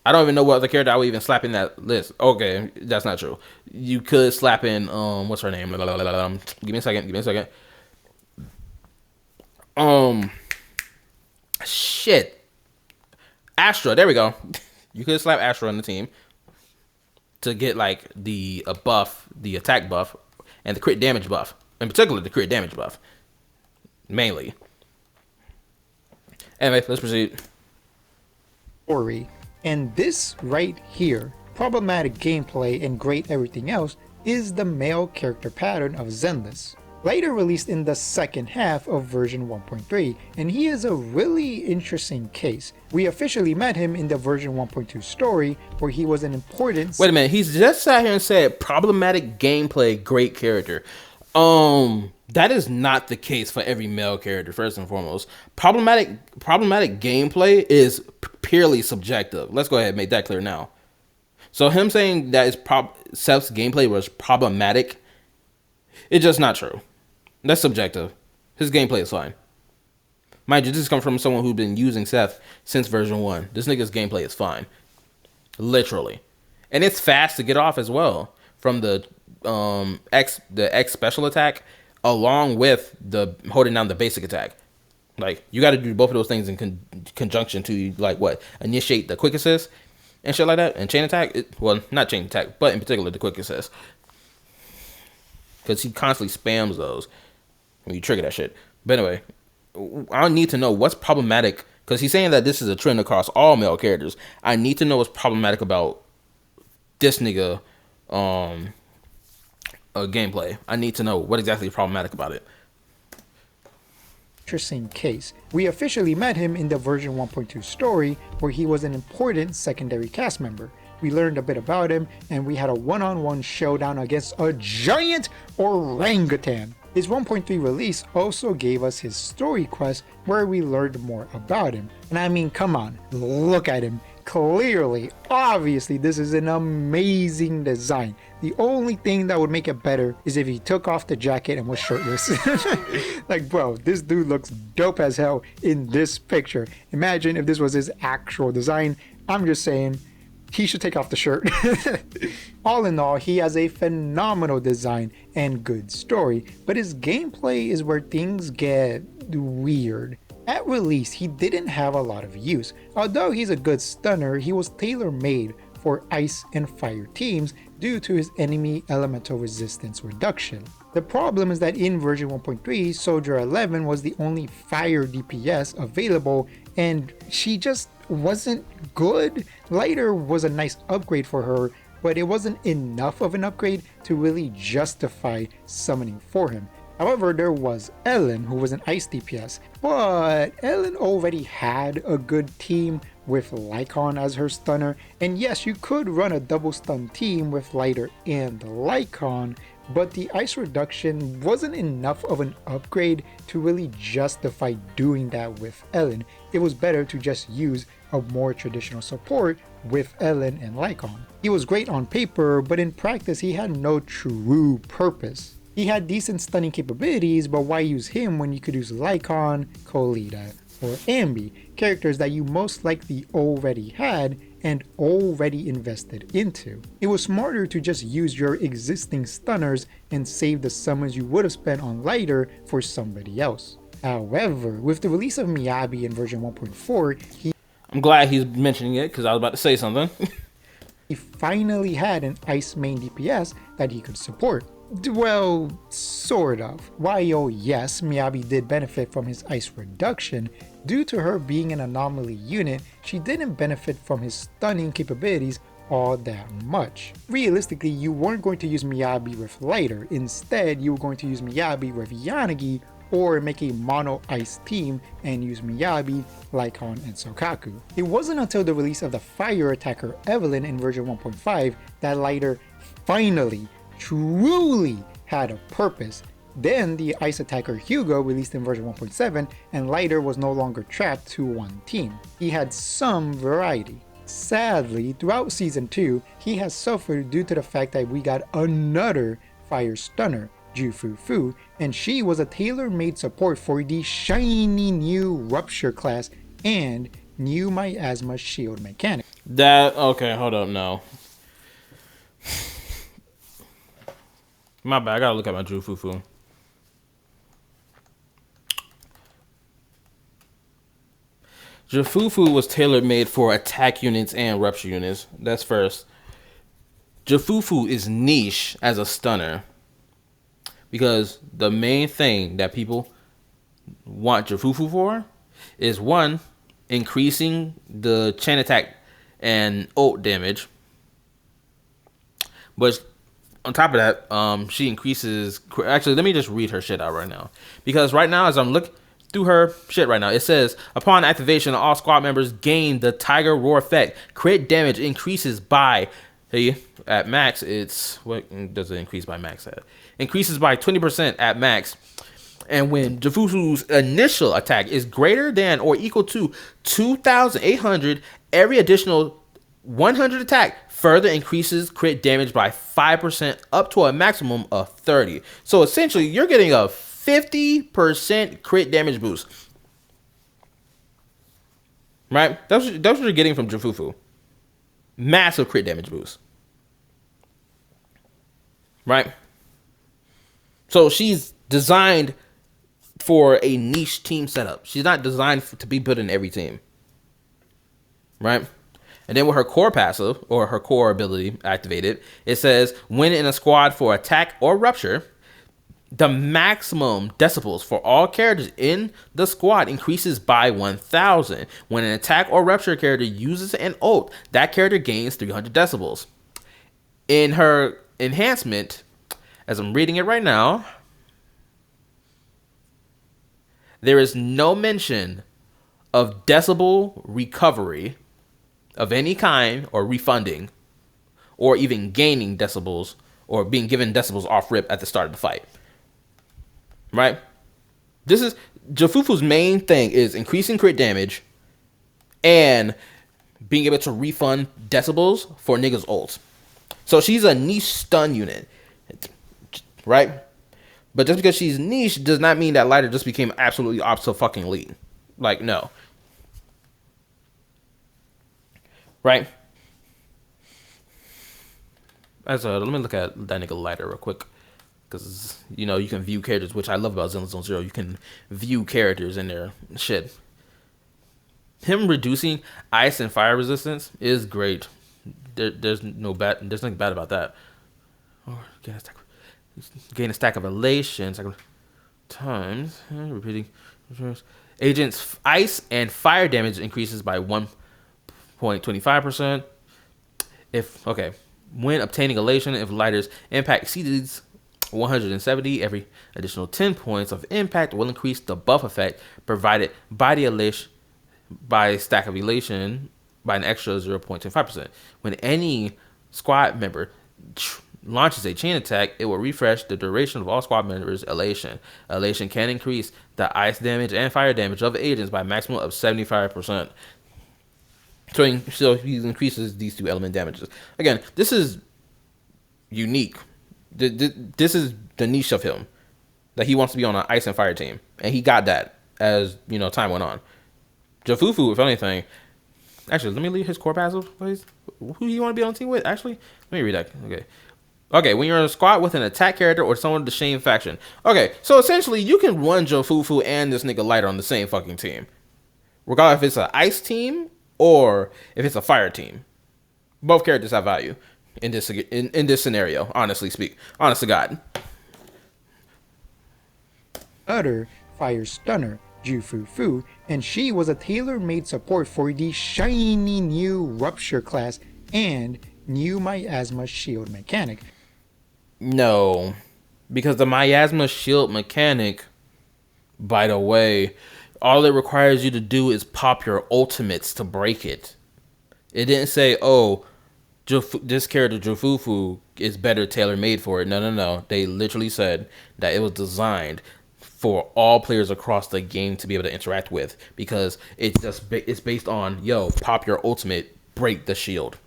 I don't even know what other character I would even slap in that list. Okay, that's not true. You could slap in, what's her name? Give me a second. Um, shit. Astra, there we go. You could slap Astra on the team to get like the buff, the attack buff, and the crit damage buff. In particular, the crit damage buff, mainly. Anyway, let's proceed. Story. And this right here, problematic gameplay and great everything else, is the male character pattern of Zenless. Later released in the second half of version 1.3, and he is a really interesting case. We officially met him in the version 1.2 story, where he was an important... Wait a minute, he's just sat here and said problematic gameplay, great character. That is not the case for every male character, first and foremost. Problematic gameplay is purely subjective. Let's go ahead and make that clear now. So him saying that Seth's gameplay was problematic, it's just not true. That's subjective. His gameplay is fine. Mind you, this is coming from someone who's been using Seth since version 1. This nigga's gameplay is fine. Literally. And it's fast to get off as well. From the X special attack, along with the holding down the basic attack. Like, you got to do both of those things in conjunction to, like, what? Initiate the quick assist and shit like that. And chain attack. Well, not chain attack, but in particular the quick assist. Because he constantly spams those when you trigger that shit. But anyway, I need to know what's problematic. Because he's saying that this is a trend across all male characters. I need to know what's problematic about this nigga gameplay. I need to know what exactly is problematic about it. Interesting case. We officially met him in the version 1.2 story, where he was an important secondary cast member. We learned a bit about him, and we had a one-on-one showdown against a giant orangutan. His 1.3 release also gave us his story quest, where we learned more about him. And I mean, come on, look at him. Clearly, obviously, this is an amazing design. The only thing that would make it better is if he took off the jacket and was shirtless. Like, bro, this dude looks dope as hell in this picture. Imagine if this was his actual design. I'm just saying, he should take off the shirt. All in all, he has a phenomenal design and good story, but his gameplay is where things get weird. At release, he didn't have a lot of use. Although he's a good stunner, he was tailor-made for ice and fire teams due to his enemy elemental resistance reduction. The problem is that in version 1.3, Soldier 11 was the only fire DPS available, and she just wasn't good. Lighter was a nice upgrade for her, but it wasn't enough of an upgrade to really justify summoning for him. However, there was Ellen, who was an ice DPS, but Ellen already had a good team with Lycon as her stunner, and yes, you could run a double stun team with Lighter and Lycon, but the ice reduction wasn't enough of an upgrade to really justify doing that with Ellen. It was better to just use a more traditional support with Ellen and Lycon. He was great on paper, but in practice he had no true purpose. He had decent stunning capabilities, but why use him when you could use Lycon, Colita, or Ambi, characters that you most likely already had and already invested into. It was smarter to just use your existing stunners and save the summons you would have spent on Lighter for somebody else. However, with the release of Miyabi in version 1.4, I'm glad he's mentioning it because I was about to say something. he finally had an ice main DPS that he could support. Well, sort of. While yes, Miyabi did benefit from his ice reduction, due to her being an anomaly unit, she didn't benefit from his stunning capabilities all that much. Realistically, you weren't going to use Miyabi with Lighter. Instead, you were going to use Miyabi with Yanagi, or make a mono ice team and use Miyabi, Lycon, and Sokaku. It wasn't until the release of the fire attacker Evelyn in version 1.5 that Lighter finally truly had a purpose. Then the ice attacker Hugo released in version 1.7, and Lighter was no longer trapped to one team. He had some variety. Sadly, throughout season 2, he has suffered due to the fact that we got another fire stunner, Jufu Fu, and she was a tailor-made support for the shiny new Rupture class and new Miasma shield mechanic. Okay, hold up, no. My bad, I gotta look at my Drew Fufu. Jafufu was tailor made for attack units and rupture units. That's first. Jafufu is niche as a stunner because the main thing that people want Jafufu for is one, increasing the chain attack and ult damage. But on top of that, she increases. Actually, let me just read her shit out right now, because right now, as I'm looking through her shit right now, it says upon activation, all squad members gain the Tiger Roar effect. Crit damage increases by at max. It's what does it increase by max at? Increases by 20% at max. And when Jafufu's initial attack is greater than or equal to 2,800, every additional 100 attack further increases crit damage by 5% up to a maximum of 30. So essentially, you're getting a 50% crit damage boost. Right? That's what you're getting from Jafufu. Massive crit damage boost. Right? So she's designed for a niche team setup. She's not designed to be put in every team. Right? And then with her core passive, or her core ability activated, it says, when in a squad for attack or rupture, the maximum decibels for all characters in the squad increases by 1,000. When an attack or rupture character uses an ult, that character gains 300 decibels. In her enhancement, as I'm reading it right now, there is no mention of decibel recovery of any kind, or refunding, or even gaining decibels, or being given decibels off rip at the start of the fight. Right? This is Jafufu's main thing, is increasing crit damage and being able to refund decibels for niggas' ults. So she's a niche stun unit. Right? But just because she's niche does not mean that Lighter just became absolutely obso-fucking-elite. Like, no. Right? Let me look at that nigga Lighter real quick. Because, you know, you can view characters, which I love about Zenless Zone Zero. You can view characters in their shit. Him reducing ice and fire resistance is great. There's nothing bad about that. Gain a stack of elation times repeating agents ice and fire damage increases by 1.25%. When obtaining elation, if Lighter's impact exceeds 170, every additional 10 points of impact will increase the buff effect provided by the elation by stack of elation by an extra 0.25%. When any squad member launches a chain attack, it will refresh the duration of all squad members' elation. Elation can increase the ice damage and fire damage of agents by a maximum of 75%. So he increases these two element damages. Again, this is unique. This is the niche of him, that he wants to be on an ice and fire team, and he got that as time went on. Jafufu, if anything, actually, let me read his core passive, please. Who do you want to be on the team with? Actually, let me read that. Okay, when you're in a squad with an attack character or someone of the Shame faction. Okay, so essentially, you can run Jafufu and this nigga Lighter on the same fucking team, regardless if it's an ice team or if it's a fire team. Both characters have value in this scenario. Honest to God. Utter fire stunner Jufufu, and she was a tailor-made support for the shiny new Rupture class and new Miasma Shield mechanic. No, because the Miasma Shield mechanic, by the way, all it requires you to do is pop your ultimates to break it. It didn't say, oh, this character Jafufu is better tailor-made for it. No. They literally said that it was designed for all players across the game to be able to interact with, because it's based on, pop your ultimate, break the shield.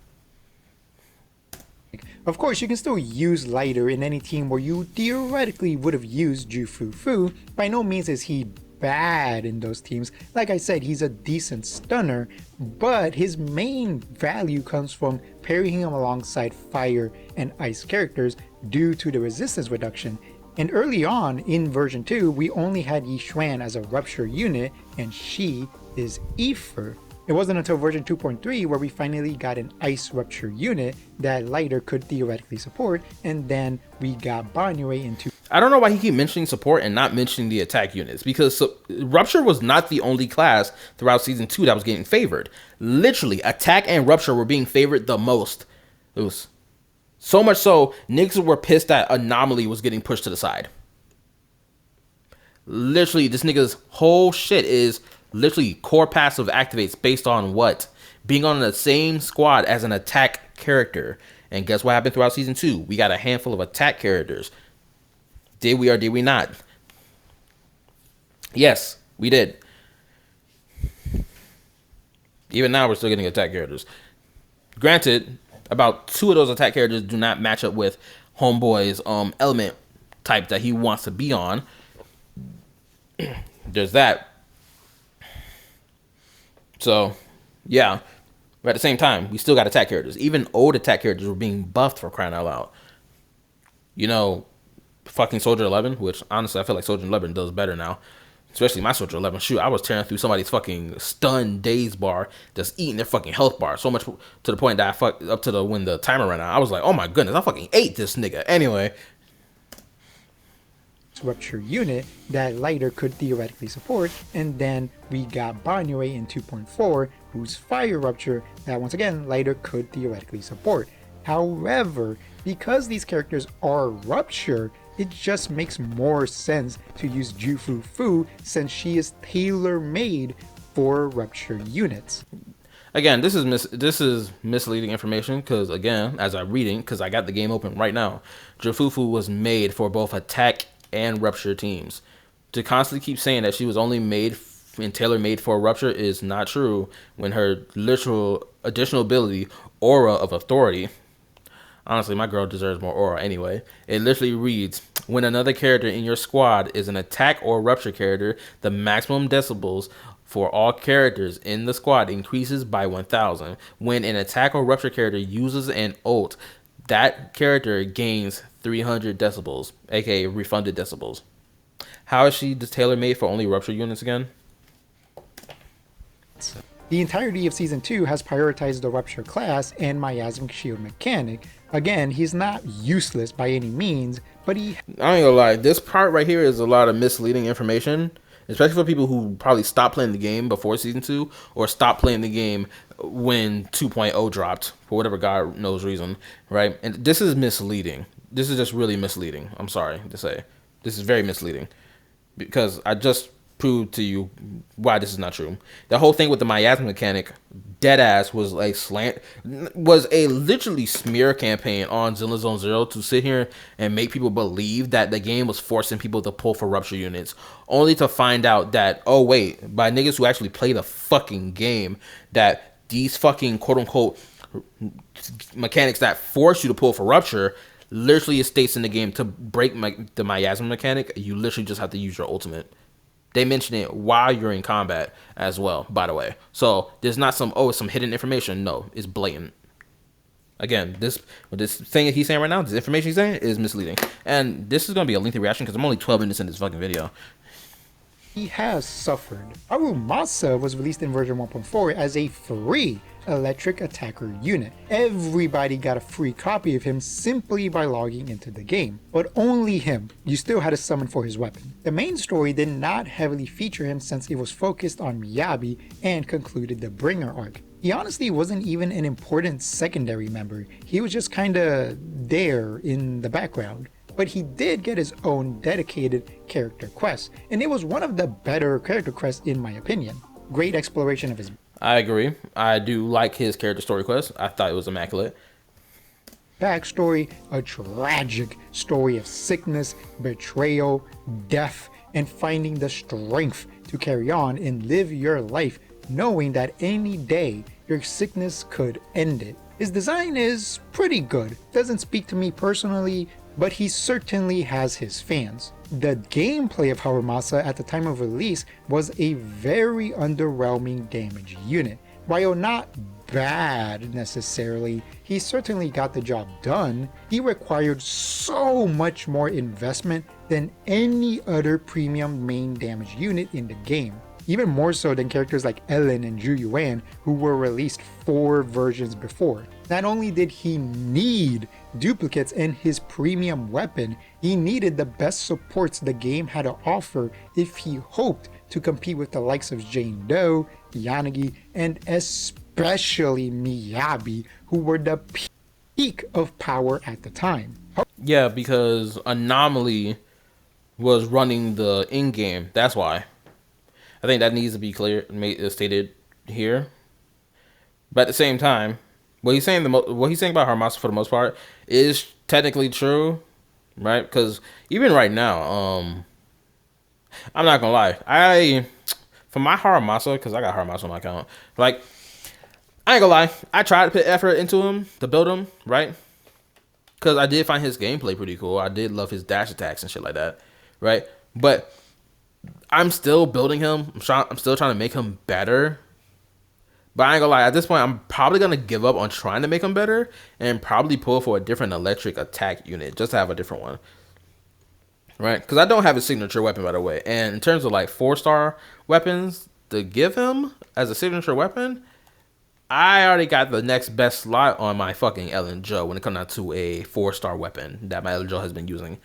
Of course, you can still use Lighter in any team where you theoretically would have used Jufufu. By no means is he bad in those teams. Like I said, he's a decent stunner, but his main value comes from pairing him alongside fire and ice characters due to the resistance reduction And early on in version 2, we only had Yi Xuan as a rupture unit, and she is Ether. It wasn't until version 2.3 where we finally got an ice rupture unit that Lighter could theoretically support, and then we got Banyue into. I don't know why he keep mentioning support and not mentioning the attack units, because Rupture was not the only class throughout Season 2 that was getting favored. Literally, attack and Rupture were being favored the most. It was so much so, niggas were pissed that Anomaly was getting pushed to the side. Literally, this nigga's whole shit is literally core passive activates based on what? Being on the same squad as an attack character. And guess what happened throughout Season 2? We got a handful of attack characters. Did we or did we not? Yes, we did. Even now, we're still getting attack characters. Granted, about 2 of those attack characters do not match up with Homeboy's element type that he wants to be on. There's that. So, yeah. But at the same time, we still got attack characters. Even old attack characters were being buffed, for crying out loud. You know, fucking Soldier 11, which honestly I feel like Soldier 11 does better now. Especially my Soldier 11. Shoot, I was tearing through somebody's fucking stun daze bar, just eating their fucking health bar. So much to the point that I fucked up to when the timer ran out. I was like, oh my goodness, I fucking ate this nigga. Anyway. Rupture unit that Lighter could theoretically support, and then we got Banyue in 2.4, who's Fire Rupture that once again Lighter could theoretically support. However, because these characters are Rupture, it just makes more sense to use Jufu Fu since she is tailor-made for Rupture units. Again, this is misleading information because, again, as I'm reading, because I got the game open right now, Jufufu was made for both attack and Rupture teams. To constantly keep saying that she was only made and tailor-made for Rupture is not true when her literal additional ability, Aura of Authority, honestly, my girl deserves more aura anyway. It literally reads, when another character in your squad is an attack or Rupture character, the maximum decibels for all characters in the squad increases by 1,000. When an attack or Rupture character uses an ult, that character gains 300 decibels, aka refunded decibels. How is she tailor-made for only Rupture units again? The entirety of Season 2 has prioritized the Rupture class and Miasmic Shield mechanic. Again, he's not useless by any means, but I ain't gonna lie, this part right here is a lot of misleading information, especially for people who probably stopped playing the game before Season 2 or stopped playing the game when 2.0 dropped for whatever God knows reason, right? And this is misleading. This is just really misleading. I'm sorry to say. This is very misleading because I just proved to you why this is not true. The whole thing with the miasma mechanic, deadass, was a literally smear campaign on Zenless Zone Zero to sit here and make people believe that the game was forcing people to pull for Rupture units, only to find out that, oh wait, by niggas who actually play the fucking game, that these fucking quote unquote mechanics that force you to pull for Rupture, literally it states in the game to break the miasma mechanic, you literally just have to use your ultimate. They mention it while you're in combat as well, by the way. So there's not some hidden information. No, it's blatant. Again, this thing he's saying right now, this information he's saying is misleading. And this is going to be a lengthy reaction because I'm only 12 minutes in this fucking video. He has suffered. Harumasa was released in version 1.4 as a free electric attacker unit. Everybody got a free copy of him simply by logging into the game, but only him. You still had to summon for his weapon. The main story did not heavily feature him since it was focused on Miyabi and concluded the Bringer arc. He honestly wasn't even an important secondary member. He was just kinda there in the background. But he did get his own dedicated character quest, and it was one of the better character quests in my opinion. Great exploration of his... I agree. I do like his character story quest. I thought it was immaculate. Backstory, a tragic story of sickness, betrayal, death, and finding the strength to carry on and live your life knowing that any day your sickness could end it. His design is pretty good. Doesn't speak to me personally, but he certainly has his fans. The gameplay of Harumasa at the time of release was a very underwhelming damage unit. While not bad necessarily, he certainly got the job done. He required so much more investment than any other premium main damage unit in the game. Even more so than characters like Ellen and Zhu Yuan, who were released 4 versions before. Not only did he need duplicates in his premium weapon, he needed the best supports the game had to offer if he hoped to compete with the likes of Jane Doe, Yanagi, and especially Miyabi, who were the peak of power at the time. Yeah, because Anomaly was running the in-game. That's why. I think that needs to be stated here. But at the same time, what he's saying about Harumasa for the most part is technically true, right? Because even right now, I'm not gonna lie, for my Harumasa, because I got Harumasa on my account, like I ain't gonna lie, I tried to put effort into him to build him, right? Because I did find his gameplay pretty cool. I did love his dash attacks and shit like that, right? But I'm still building him. I'm still trying to make him better. But I ain't gonna lie, at this point, I'm probably gonna give up on trying to make him better and probably pull for a different electric attack unit just to have a different one, right? Because I don't have his signature weapon, by the way. And in terms of like 4-star weapons to give him as a signature weapon, I already got the next best slot on my fucking Ellen Joe when it comes down to a 4-star weapon that my Ellen Joe has been using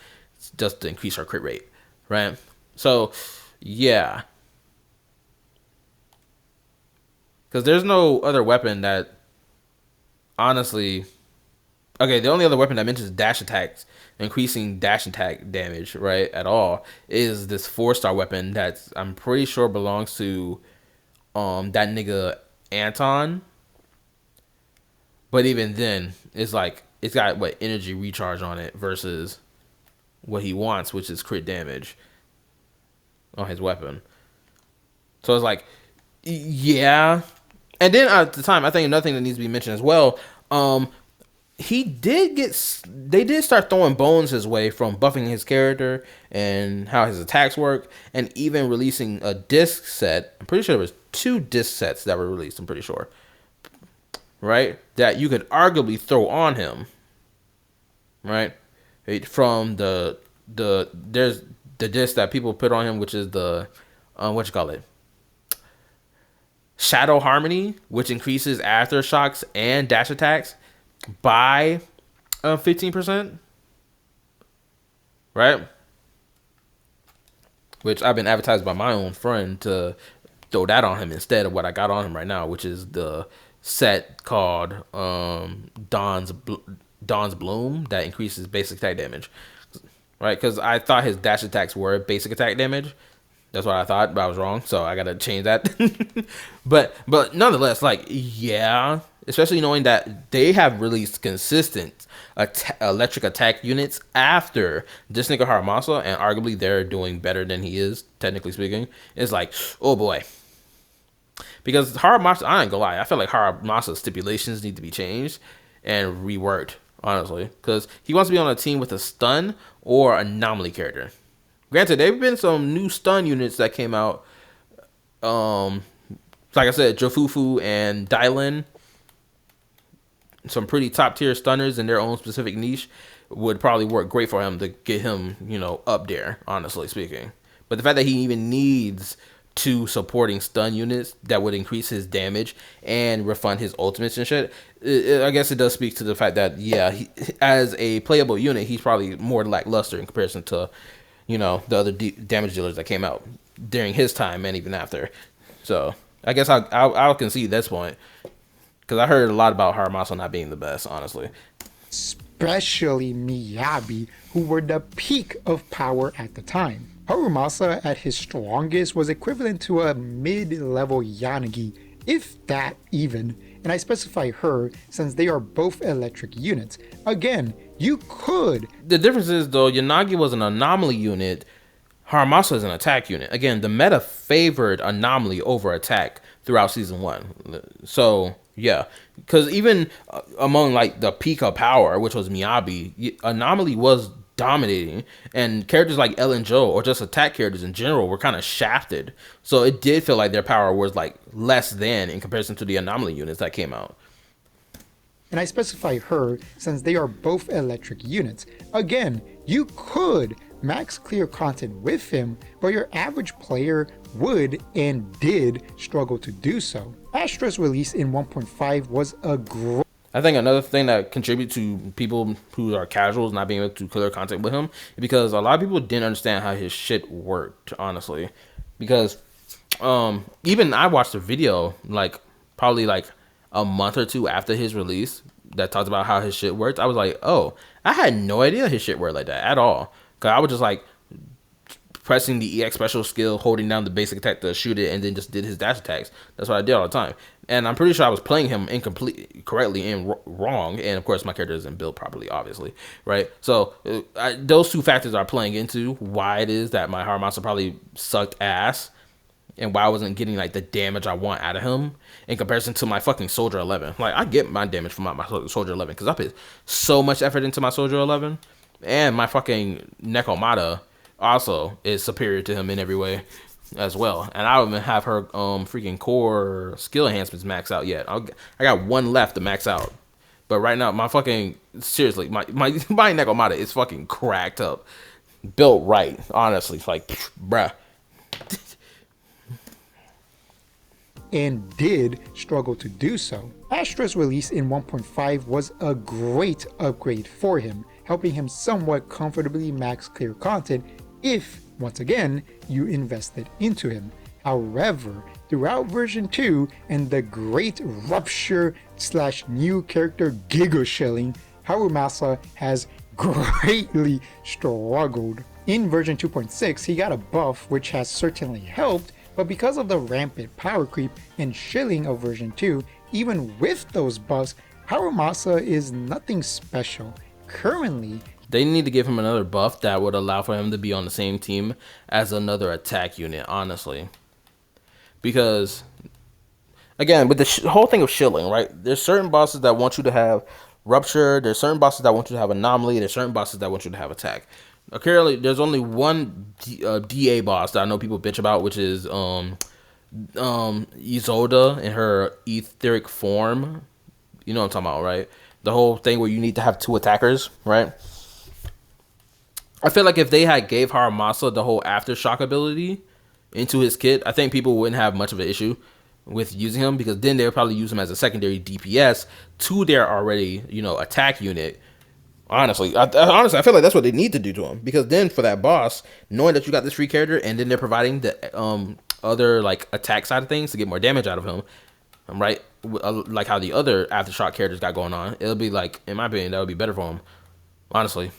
just to increase her crit rate, right? So, yeah. Because there's no other weapon that, honestly... Okay, the only other weapon that mentions dash attacks, increasing dash attack damage, right, at all, is this 4-star weapon that I'm pretty sure belongs to that nigga Anton. But even then, it's like, it's got, what, energy recharge on it versus what he wants, which is crit damage on his weapon. So it's like, yeah. And then at the time, I think another thing that needs to be mentioned as well, they did start throwing bones his way from buffing his character and how his attacks work, and even releasing a disc set. I'm pretty sure there was 2 disc sets that were released, I'm pretty sure. Right? That you could arguably throw on him. Right? From there's the disc that people put on him, which is the Shadow Harmony, which increases aftershocks and dash attacks by 15%. Right? Which I've been advertised by my own friend to throw that on him instead of what I got on him right now, which is the set called Dawn's Bloom that increases basic attack damage. Right? Because I thought his dash attacks were basic attack damage. That's what I thought, but I was wrong, so I gotta change that. but nonetheless, like, yeah, especially knowing that they have released consistent electric attack units after this nigga Harumasa, and arguably they're doing better than he is, technically speaking. It's like, oh boy. Because Harumasa, I ain't gonna lie, I feel like Harumasa's stipulations need to be changed and reworked, honestly. Because he wants to be on a team with a stun or anomaly character. Granted, there have been some new stun units that came out. Like I said, Jofufu and Dylan. Some pretty top tier stunners in their own specific niche would probably work great for him to get him, up there, honestly speaking. But the fact that he even needs 2 supporting stun units that would increase his damage and refund his ultimates and shit, I guess it does speak to the fact that, yeah, as a playable unit, he's probably more lackluster in comparison to the other damage dealers that came out during his time and even after. So I guess I'll concede this point, because I heard a lot about Harumasa not being the best, honestly. Especially Miyabi, who were the peak of power at the time. Harumasa at his strongest was equivalent to a mid-level Yanagi, if that even, and I specify her since they are both electric units. Again, you could. The difference is, though, Yanagi was an anomaly unit, Harumasa is an attack unit. Again, the meta favored anomaly over attack throughout season 1. So, yeah. Because even among, like, the peak of power, which was Miyabi, anomaly was dominating, and characters like Ellen Joe, or just attack characters in general, were kind of shafted. So it did feel like their power was, like, less than in comparison to the anomaly units that came out. And I specify her since they are both electric units. Again, you could max clear content with him, but your average player would and did struggle to do so. Astra's release in 1.5 was a great. I think another thing that contributes to people who are casuals not being able to clear content with him is because a lot of people didn't understand how his shit worked, honestly. Because even I watched a video like probably like a month or two after his release that talked about how his shit worked. I was like, oh, I had no idea his shit worked like that at all. Cause I was just like pressing the EX special skill, holding down the basic attack to shoot it, and then just did his dash attacks. That's what I did all the time. And I'm pretty sure I was playing him correctly and wrong. And of course, my character isn't built properly, obviously, right? So those two factors are playing into why it is that my Harumasa probably sucked ass, and why I wasn't getting like the damage I want out of him in comparison to my fucking Soldier 11. Like I get my damage from my Soldier 11 because I put so much effort into my Soldier 11, and my fucking Nekomata also is superior to him in every way as well. And I don't even have her freaking core skill enhancements maxed out yet. I got one left to max out. But right now, my fucking, seriously, my Nekomata is fucking cracked up. Built right, honestly. Like, bruh. And did struggle to do so. Astra's release in 1.5 was a great upgrade for him, helping him somewhat comfortably max clear content if, once again, you invested into him. However, throughout version 2 and the great rupture / new character Giga Shelling, Harumasa has greatly struggled. In version 2.6, he got a buff which has certainly helped, but because of the rampant power creep and shilling of version 2, even with those buffs, Harumasa is nothing special. Currently, they need to give him another buff that would allow for him to be on the same team as another attack unit, honestly. Because, again, with the whole thing of shilling, right? There's certain bosses that want you to have Rupture. There's certain bosses that want you to have Anomaly. There's certain bosses that want you to have Attack. Currently, there's only one DA boss that I know people bitch about, which is Isolde in her etheric form. You know what I'm talking about, right? The whole thing where you need to have two attackers, right? I feel like if they had gave Harumasa the whole Aftershock ability into his kit, I think people wouldn't have much of an issue with using him, because then they would probably use him as a secondary DPS to their already, attack unit. Honestly, I feel like that's what they need to do to him, because then for that boss, knowing that you got this free character and then they're providing the other like attack side of things to get more damage out of him, right? Like how the other Aftershock characters got going on, it'll be like, in my opinion, that would be better for him. Honestly,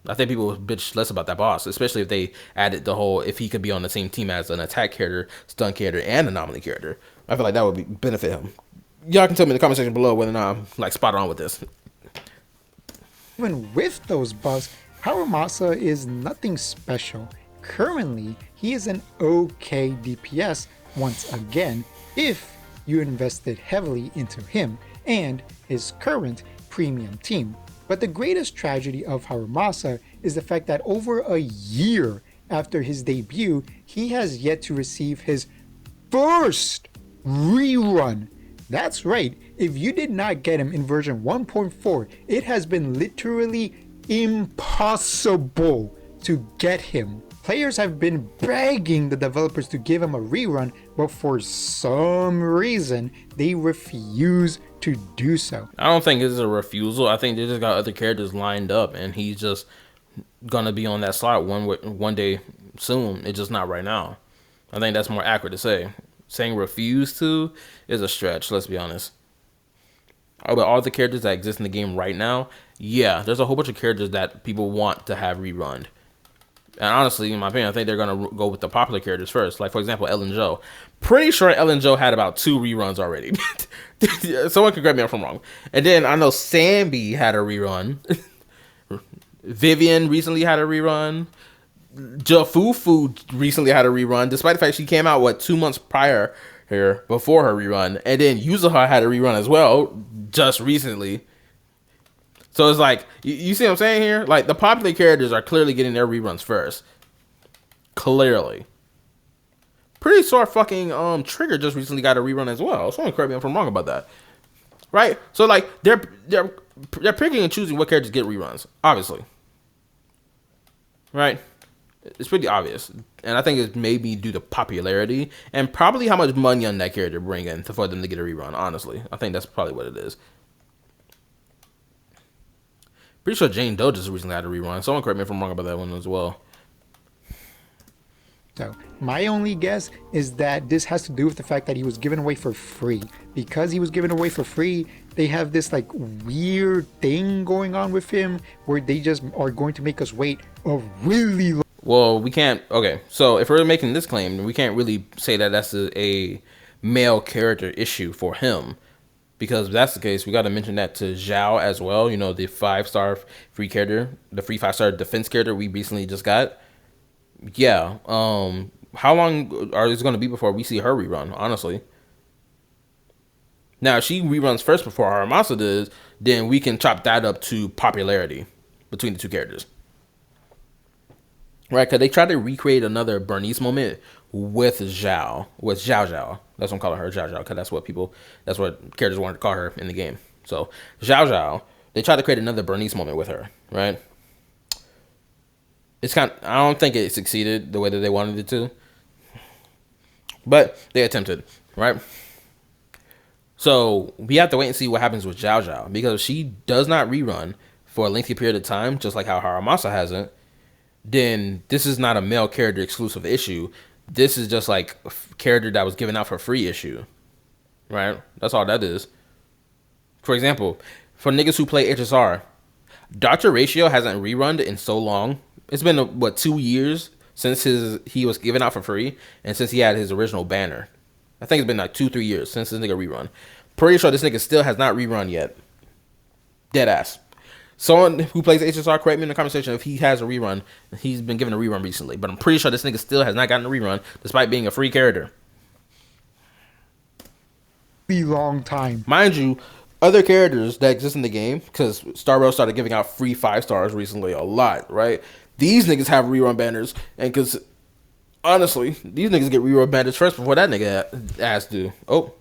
I think people would bitch less about that boss, especially if they added the whole, if he could be on the same team as an attack character, stun character, and anomaly character. I feel like that would benefit him. Y'all can tell me in the comment section below whether or not I'm like spot on with this. Even with those buffs, Harumasa is nothing special. Currently, he is an okay DPS once again if you invested heavily into him and his current premium team. But the greatest tragedy of Harumasa is the fact that over a year after his debut, he has yet to receive his first rerun. That's right, if you did not get him in version 1.4, it has been literally impossible to get him. Players have been begging the developers to give him a rerun, but for some reason, they refuse to do so. I don't think it's a refusal. I think they just got other characters lined up, and he's just gonna be on that slot one day soon. It's just not right now. I think that's more accurate to say. Saying refuse to is a stretch, let's be honest. But all the characters that exist in the game right now, yeah, there's a whole bunch of characters that people want to have rerun. And honestly, in my opinion, I think they're going to go with the popular characters first. Like, for example, Ellen Jo. Pretty sure Ellen Jo had about 2 reruns already. Someone can correct me if I'm wrong. And then I know Sambi had a rerun. Vivian recently had a rerun. Jafufu recently had a rerun, despite the fact she came out, 2 months prior here, before her rerun. And then Yuzuha had a rerun as well, just recently. So it's like, you see what I'm saying here? Like, the popular characters are clearly getting their reruns first. Clearly. Pretty sure fucking Trigger just recently got a rerun as well. Someone correct me if I'm wrong about that. Right? So like, they're picking and choosing what characters get reruns, obviously. Right? It's pretty obvious, and I think it's maybe due to popularity and probably how much money on that character bring in for them to get a rerun. Honestly, I think that's probably what it is. Pretty sure Jane Doe just recently had a rerun. Someone correct me if I'm wrong about that one as well. So my only guess is that this has to do with the fact that he was given away for free. Because he was given away for free, they have this like weird thing going on with him where they just are going to make us wait a really long. Well, we can't. Okay, so if we're making this claim, we can't really say that that's a male character issue for him. Because if that's the case, we got to mention that to Zhao as well. You know, the 5-star free character, the free 5-star defense character we recently just got. Yeah. How long is it going to be before we see her rerun? Honestly. Now, if she reruns first before Harumasa does, then we can chop that up to popularity between the two characters. Right? Because they tried to recreate another Bernice moment with Zhao. With Zhao Zhao. That's what I'm calling her, Zhao Zhao. Because that's what characters wanted to call her in the game. So, Zhao Zhao. They tried to create another Bernice moment with her. Right? I don't think it succeeded the way that they wanted it to. But they attempted, right? So we have to wait and see what happens with Zhao Zhao. Because if she does not rerun for a lengthy period of time, just like how Harumasa hasn't, then this is not a male character exclusive issue. This is just like a character that was given out for free issue. Right? That's all that is. For example, for niggas who play HSR, Dr. Ratio hasn't rerun in so long. It's been, 2 years since he was given out for free, and since he had his original banner. I think it's been like 2-3 years since this nigga rerun. Pretty sure this nigga still has not rerun yet. Dead ass. Someone who plays HSR, correct me in the comment section if he has a rerun. He's been given a rerun recently, but I'm pretty sure this nigga still has not gotten a rerun, despite being a free character. Long time. Mind you, other characters that exist in the game, because Star Rail started giving out free 5-stars recently a lot, right? These niggas have rerun banners, and because honestly, these niggas get rerun banners first before that nigga ass do. Oh,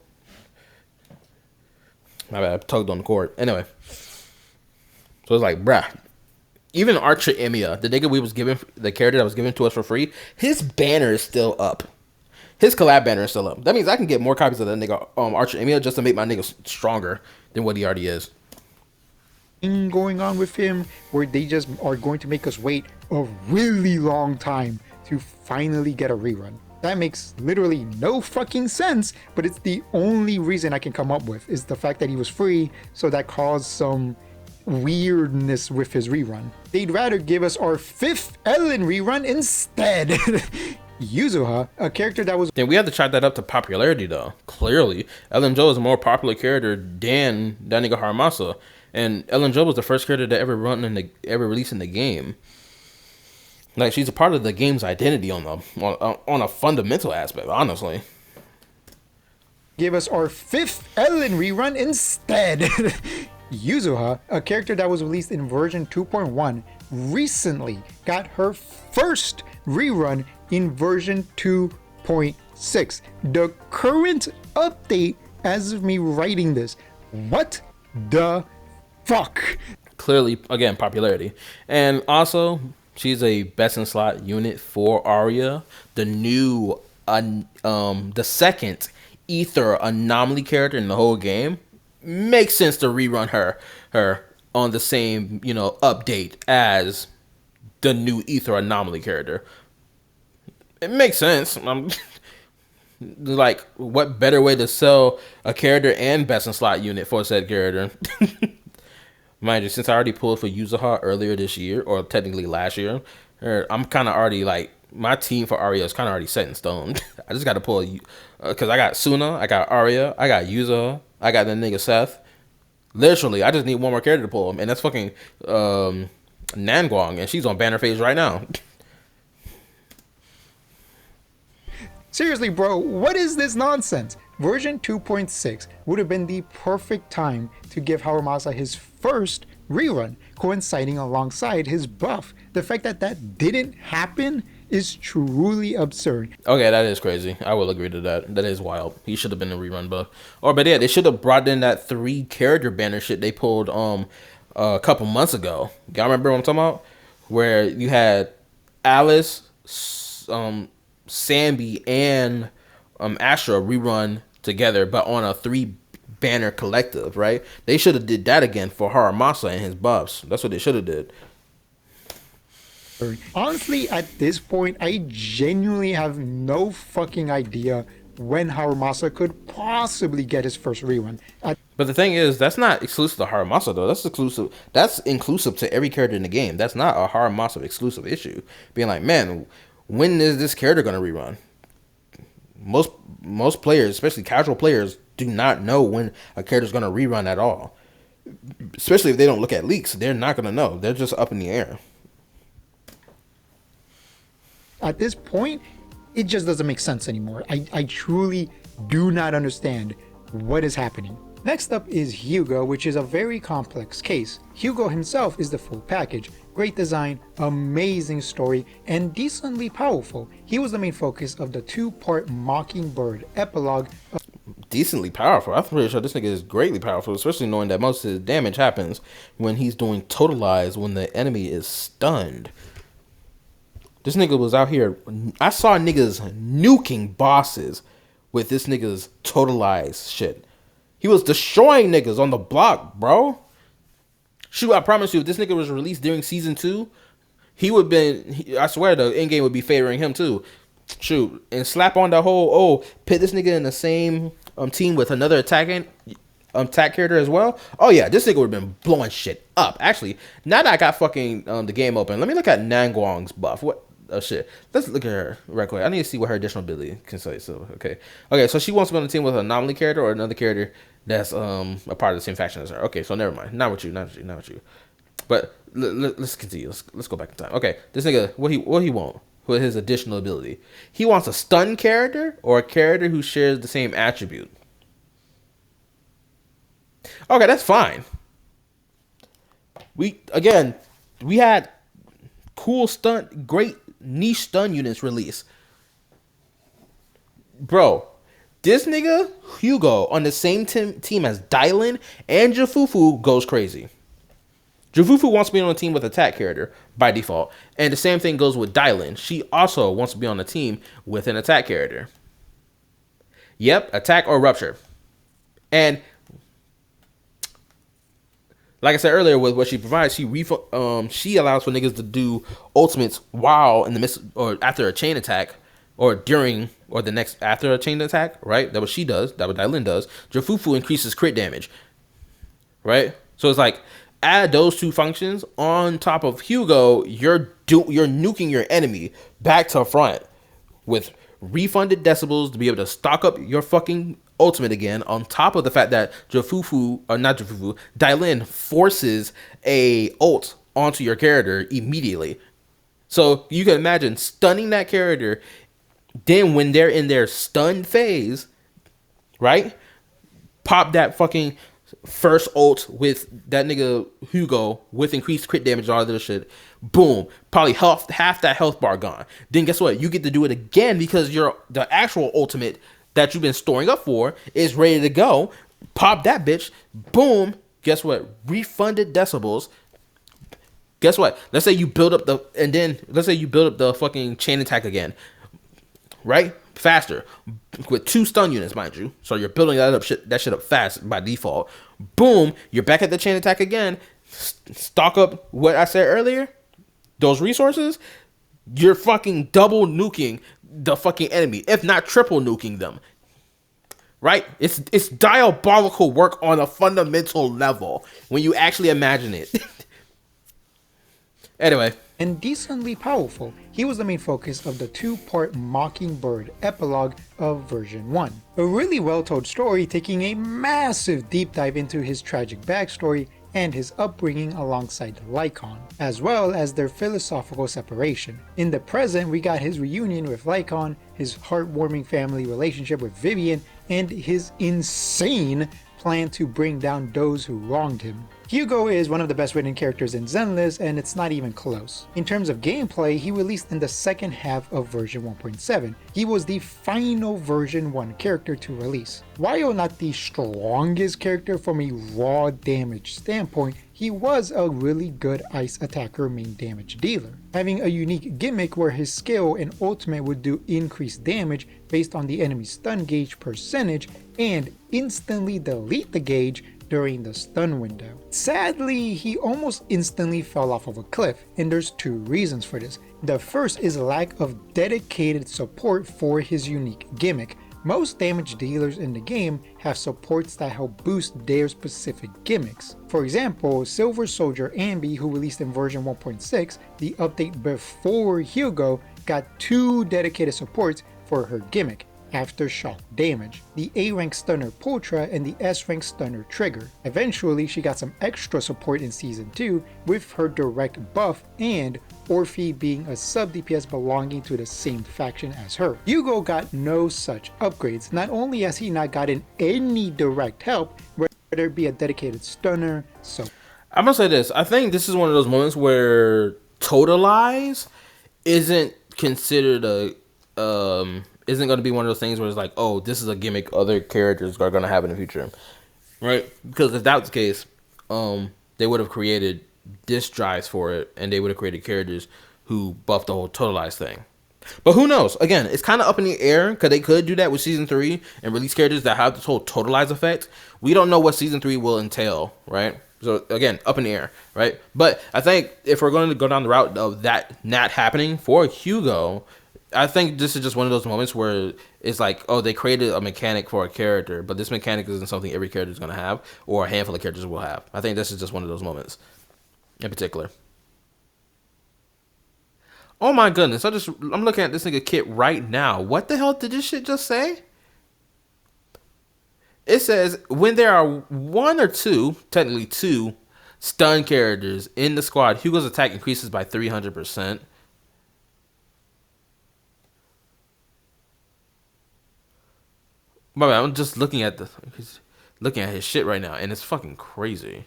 my bad, I tugged on the cord. Anyway, so it's like, bruh, even Archer Emiya, the nigga the character that was given to us for free, his banner is still up. His collab banner is still up. That means I can get more copies of that nigga Archer Emiya just to make my nigga stronger than what he already is. Going on with him where they just are going to make us wait a really long time to finally get a rerun. That makes literally no fucking sense, but it's the only reason I can come up with is the fact that he was free, so that caused some weirdness with his rerun. They'd rather give us our 5th Ellen rerun instead. Yuzuha, a character that was... Then we have to chalk that up to popularity though. Clearly, Ellen Jo is a more popular character than that nigga Harumasa. And Ellen Jo was the first character to ever release in the game. Like, she's a part of the game's identity on a fundamental aspect, honestly. Give us our 5th Ellen rerun instead. Yuzuha, a character that was released in version 2.1, recently got her first rerun in version 2.6. The current update as of me writing this. What the fuck? Clearly, again, popularity. And also, she's a best in slot unit for Arya. The new, the second Ether anomaly character in the whole game. Makes sense to rerun her on the same, update as the new Ether anomaly character. It makes sense. Like, what better way to sell a character and best in slot unit for said character? Mind you, since I already pulled for Yuzuha earlier this year, or technically last year, I'm kind of already like, my team for Arya is kind of already set in stone. I just got to pull, because I got Suna, I got Arya, I got Yuzuha, I got the nigga Seth. Literally, I just need one more character to pull him, and that's fucking Nangguang, and she's on banner phase right now. Seriously, bro, what is this nonsense? Version 2.6 would have been the perfect time to give Harumasa his first rerun, coinciding alongside his buff. The fact that that didn't happen is truly absurd. Okay, that is crazy. I will agree to that. That is wild. He should have been a rerun buff. But yeah, they should have brought in that 3 character banner shit they pulled a couple months ago. Y'all remember what I'm talking about? Where you had Alice, Sambi and Astra rerun together, but on a 3 banner collective, right? They should have did that again for Harumasa and his buffs. That's what they should have did. Honestly, at this point, I genuinely have no fucking idea when Harumasa could possibly get his first rerun. But the thing is, that's not exclusive to Harumasa though. That's exclusive. That's inclusive to every character in the game. That's not a Harumasa exclusive issue. Being like, man, when is this character gonna rerun? Most players, especially casual players, do not know when a character's gonna rerun at all. Especially if they don't look at leaks, they're not gonna know. They're just up in the air. At this point, it just doesn't make sense anymore. I truly do not understand what is happening. Next up is Hugo, which is a very complex case. Hugo himself is the full package. Great design, amazing story, and decently powerful. He was the main focus of the 2-part Mockingbird epilogue. Decently powerful. I'm pretty sure this nigga is greatly powerful, especially knowing that most of his damage happens when he's doing totalize when the enemy is stunned. This nigga was out here. I saw niggas nuking bosses with this nigga's totalize shit. He was destroying niggas on the block, bro. Shoot, I promise you, if this nigga was released during season 2, he would been. I swear the end game would be favoring him too. Shoot, and slap on the whole. Pit this nigga in the same team with another attack character as well. Oh yeah, this nigga would have been blowing shit up. Actually, now that I got fucking the game open, let me look at Nangguang's buff. What? Oh shit. Let's look at her right quick. I need to see what her additional ability can say. So okay. So she wants to be on the team with an anomaly character or another character that's a part of the same faction as her. Okay, so never mind. Not with you. But let's continue. Let's go back in time. Okay, this nigga, what he want with his additional ability? He wants a stun character or a character who shares the same attribute. Okay, that's fine. We had cool great niche stun units release. Bro, this nigga Hugo on the same team as Dylan and Jafufu goes crazy. Jafufu wants to be on a team with attack character by default, and the same thing goes with Dylan. She also wants to be on a team with an attack character. Yep, attack or rupture. And like I said earlier, with what she provides, she allows for niggas to do ultimates while in the midst or after a chain attack, or during or the next after a chain attack. Right, that what she does. That what Dylan does. Jafufu increases crit damage. Right, so it's like add those two functions on top of Hugo. You're nuking your enemy back to front with refunded decibels to be able to stock up your fucking ultimate again, on top of the fact that Dylan forces a ult onto your character immediately. So you can imagine stunning that character, then when they're in their stunned phase, right? Pop that fucking first ult with that nigga Hugo with increased crit damage and all this shit. Boom. Probably half that health bar gone. Then guess what? You get to do it again because the actual ultimate that you've been storing up for is ready to go. Pop that bitch. Boom. Guess what? Refunded decibels. Guess what? Let's say you build up the fucking chain attack again. Right? Faster. With 2 stun units, mind you. So you're building that shit up fast by default. Boom. You're back at the chain attack again. Stock up what I said earlier. Those resources. You're fucking double nuking the fucking enemy, if not triple nuking them. Right? It's diabolical work on a fundamental level when you actually imagine it. Anyway. And decently powerful. He was the main focus of the 2-part Mockingbird epilogue of version 1. A really well told story taking a massive deep dive into his tragic backstory and his upbringing alongside Lycon, as well as their philosophical separation. In the present, we got his reunion with Lycon, his heartwarming family relationship with Vivian, and his insane plan to bring down those who wronged him. Hugo is one of the best written characters in Zenless, and it's not even close. In terms of gameplay, he released in the second half of version 1.7. He was the final version 1 character to release. While not the strongest character from a raw damage standpoint, he was a really good ice attacker main damage dealer, having a unique gimmick where his skill and ultimate would do increased damage based on the enemy's stun gauge percentage and instantly delete the gauge during the stun window. Sadly, he almost instantly fell off of a cliff, and there's two reasons for this. The first is lack of dedicated support for his unique gimmick. Most damage dealers in the game have supports that help boost their specific gimmicks. For example, Silver Soldier Ambi, who released in version 1.6, the update before Hugo, got 2 dedicated supports for her gimmick: Aftershock Damage, the A rank stunner Pultra, and the S rank stunner Trigger. Eventually, she got some extra support in Season 2 with her direct buff and Orphe being a sub DPS belonging to the same faction as her. Hugo got no such upgrades. Not only has he not gotten any direct help, whether it be a dedicated stunner, so I'm gonna say this. I think this is one of those moments where Totalize isn't considered isn't going to be one of those things where it's like, oh, this is a gimmick other characters are going to have in the future, right? Because if that was the case, they would have created disc drives for it, and they would have created characters who buffed the whole Totalize thing. But who knows? Again, it's kind of up in the air, because they could do that with Season 3 and release characters that have this whole Totalize effect. We don't know what Season 3 will entail, right? So, again, up in the air, right? But I think if we're going to go down the route of that not happening for Hugo, I think this is just one of those moments where it's like, oh, they created a mechanic for a character, but this mechanic isn't something every character is going to have, or a handful of characters will have. I think this is just one of those moments in particular. Oh my goodness, I'm looking at this nigga kit right now. What the hell did this shit just say? It says, when there are 1 or 2, technically 2, stun characters in the squad, Hugo's attack increases by 300%. My bad, I'm just looking at his shit right now, and it's fucking crazy.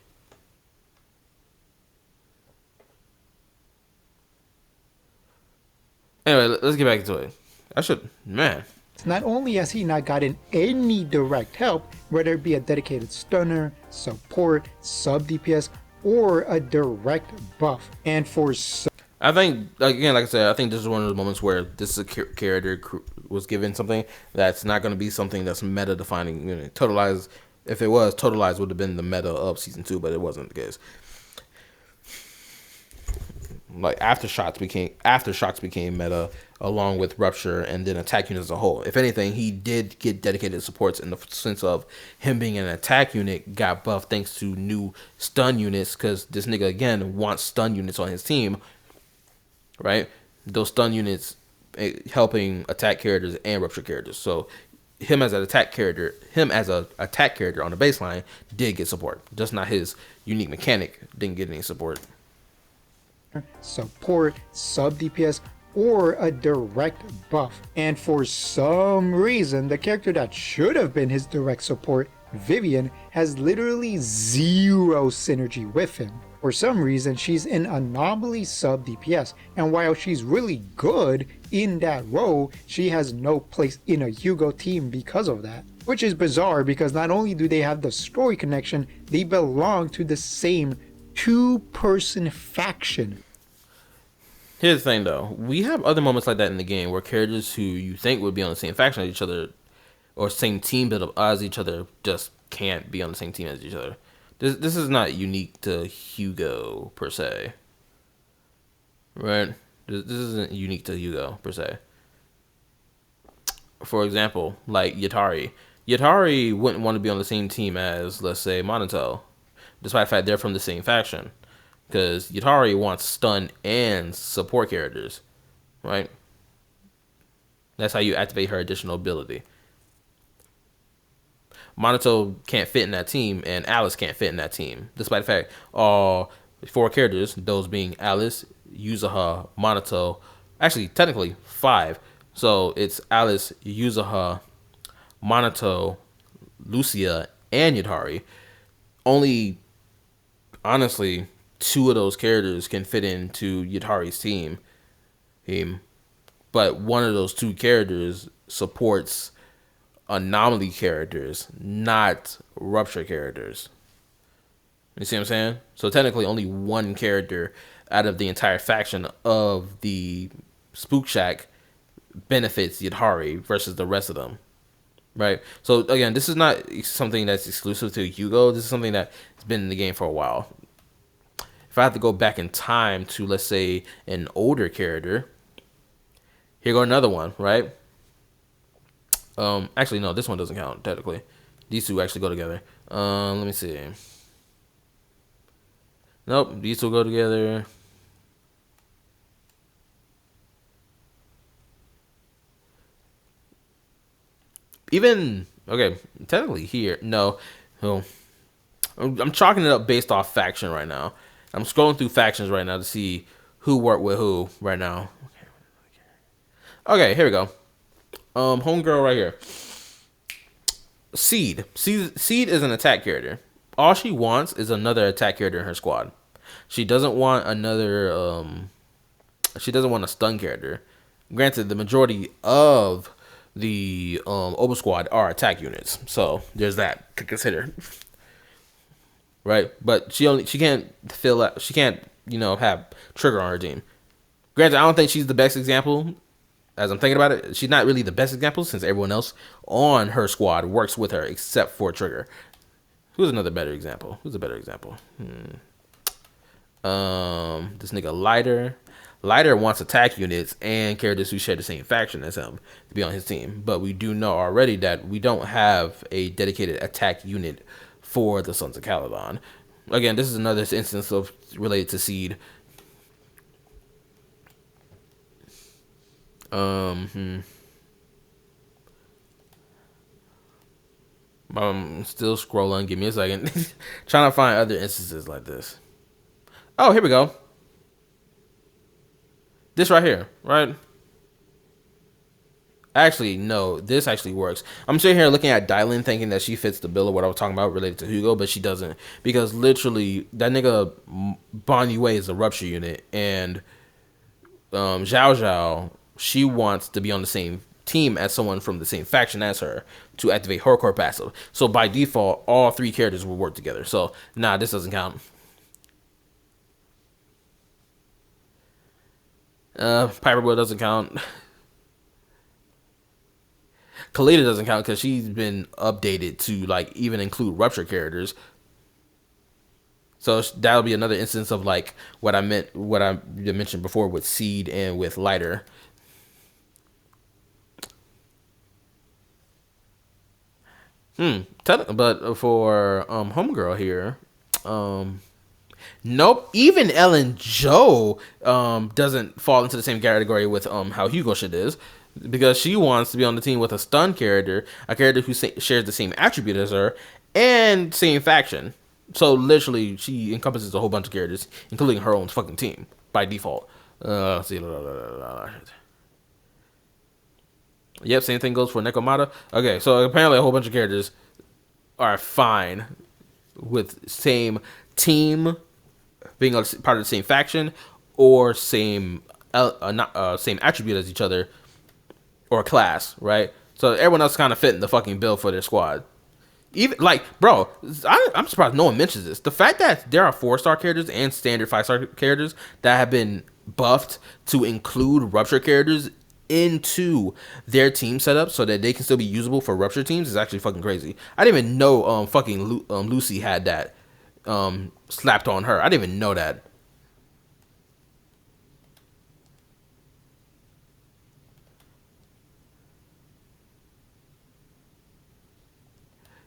Anyway, let's get back into it. Man. Not only has he not gotten any direct help, whether it be a dedicated stunner, support, sub DPS, or a direct buff, and for I think, again, like I said, I think this is one of those moments where this is a character was given something that's not going to be something that's meta defining. You know, Totalize, if it was, Totalize would have been the meta of Season 2, but it wasn't the case. Like Aftershocks became meta along with Rupture and then attack units as a whole. If anything, he did get dedicated supports in the sense of him being an attack unit got buffed thanks to new stun units, because this nigga again wants stun units on his team, right? Those stun units helping attack characters and Rupture characters. So him as an attack character on the baseline did get support, just not his unique mechanic didn't get any support. Support, sub DPS, or a direct buff. And for some reason, the character that should have been his direct support, Vivian, has literally 0 synergy with him. For some reason, she's an anomaly sub DPS, and while she's really good in that role, she has no place in a Hugo team because of that. Which is bizarre, because not only do they have the story connection, they belong to the same 2-person faction. Here's the thing, though. We have other moments like that in the game where characters who you think would be on the same faction as each other or same team build-up as each other just can't be on the same team as each other. This is not unique to Hugo, per se. Right? This isn't unique to Hugo, per se. For example, like Yatari. Yatari wouldn't want to be on the same team as, let's say, Monoto, despite the fact they're from the same faction. Because Yatari wants stun and support characters, right? That's how you activate her additional ability. Monoto can't fit in that team, and Alice can't fit in that team, despite the fact all 4 characters, those being Alice, Yuzuha, Monoto, actually technically 5. So it's Alice, Yuzuha, Monoto, Lucia, and Yatari. Only, honestly, 2 of those characters can fit into Yatari's team. But one of those 2 characters supports anomaly characters, not Rupture characters. You see what I'm saying? So technically, only one character out of the entire faction of the Spook Shack benefits Yadhari versus the rest of them, right? So again, this is not something that's exclusive to Hugo. This is something that's been in the game for a while. If I have to go back in time to, let's say, an older character, here go another one, right? Actually, no, this one doesn't count technically. These two actually go together. Let me see. Nope, these two go together. Even okay, technically here, no. Oh, I'm chalking it up based off faction right now. I'm scrolling through factions right now to see who worked with who right now. Okay, here we go. Homegirl right here. Seed is an attack character. All she wants is another attack character in her squad. She doesn't want another. She doesn't want a stun character. Granted, the majority of the Oba squad are attack units, so there's that to consider. Right, but she can't fill out. She can't have Trigger on her team. Granted, I don't think she's the best example. As I'm thinking about it, she's not really the best example since everyone else on her squad works with her except for Trigger. Who's another better example? Who's a better example? This nigga Lighter. Lighter wants attack units and characters who share the same faction as him to be on his team. But we do know already that we don't have a dedicated attack unit for the Sons of Caladon. Again, this is another instance of related to Seed. I'm still scrolling. Give me a second. Trying to find other instances like this. Oh, here we go. This right here, right? Actually, no, this actually works. I'm sitting here looking at Dylan thinking that she fits the bill of what I was talking about related to Hugo, but she doesn't. Because literally, that nigga Bon Yue is a rupture unit, and Zhao Zhao, she wants to be on the same team as someone from the same faction as her to activate her core passive. So by default, all three characters will work together. So, nah, this doesn't count. Piper Boy doesn't count. Kalita doesn't count because she's been updated to like even include rupture characters. So that'll be another instance of like what I mentioned before with Seed and with Lighter. But for Homegirl here, nope. Even Ellen Joe doesn't fall into the same category with how Hugo shit is. Because she wants to be on the team with a stun character, a character who shares the same attribute as her, and same faction. So literally, she encompasses a whole bunch of characters, including her own fucking team by default. Let's see. Yep, same thing goes for Nekomata. Okay, so apparently a whole bunch of characters are fine with same team, being a part of the same faction, or same same attribute as each other. Or class, right? So everyone else kind of fit in the fucking bill for their squad. Even like, bro, I'm surprised no one mentions this. The fact that there are 4-star characters and standard 5-star characters that have been buffed to include rupture characters into their team setup so that they can still be usable for rupture teams is actually fucking crazy. I didn't even know Lucy had that slapped on her. I didn't even know that.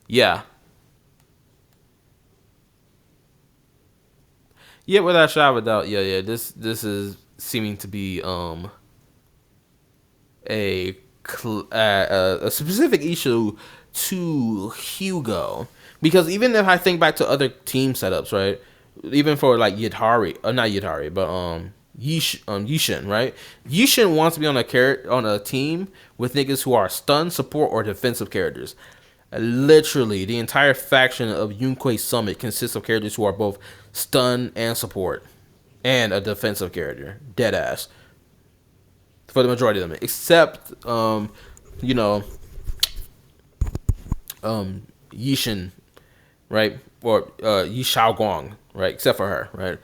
Yeah. Yeah, without a shadow of a doubt. Yeah. This is seeming to be a specific issue to Hugo, because even if I think back to other team setups, right? Even for like Yidhari, not Yidhari, but Yishin, right? Yishin wants to be on a team with niggas who are stun, support, or defensive characters. Literally, the entire faction of Yunquei Summit consists of characters who are both stun and support, and a defensive character. Dead ass. For the majority of them, except Yishin, right? or Yi Xiao Guang, right? Except for her, right?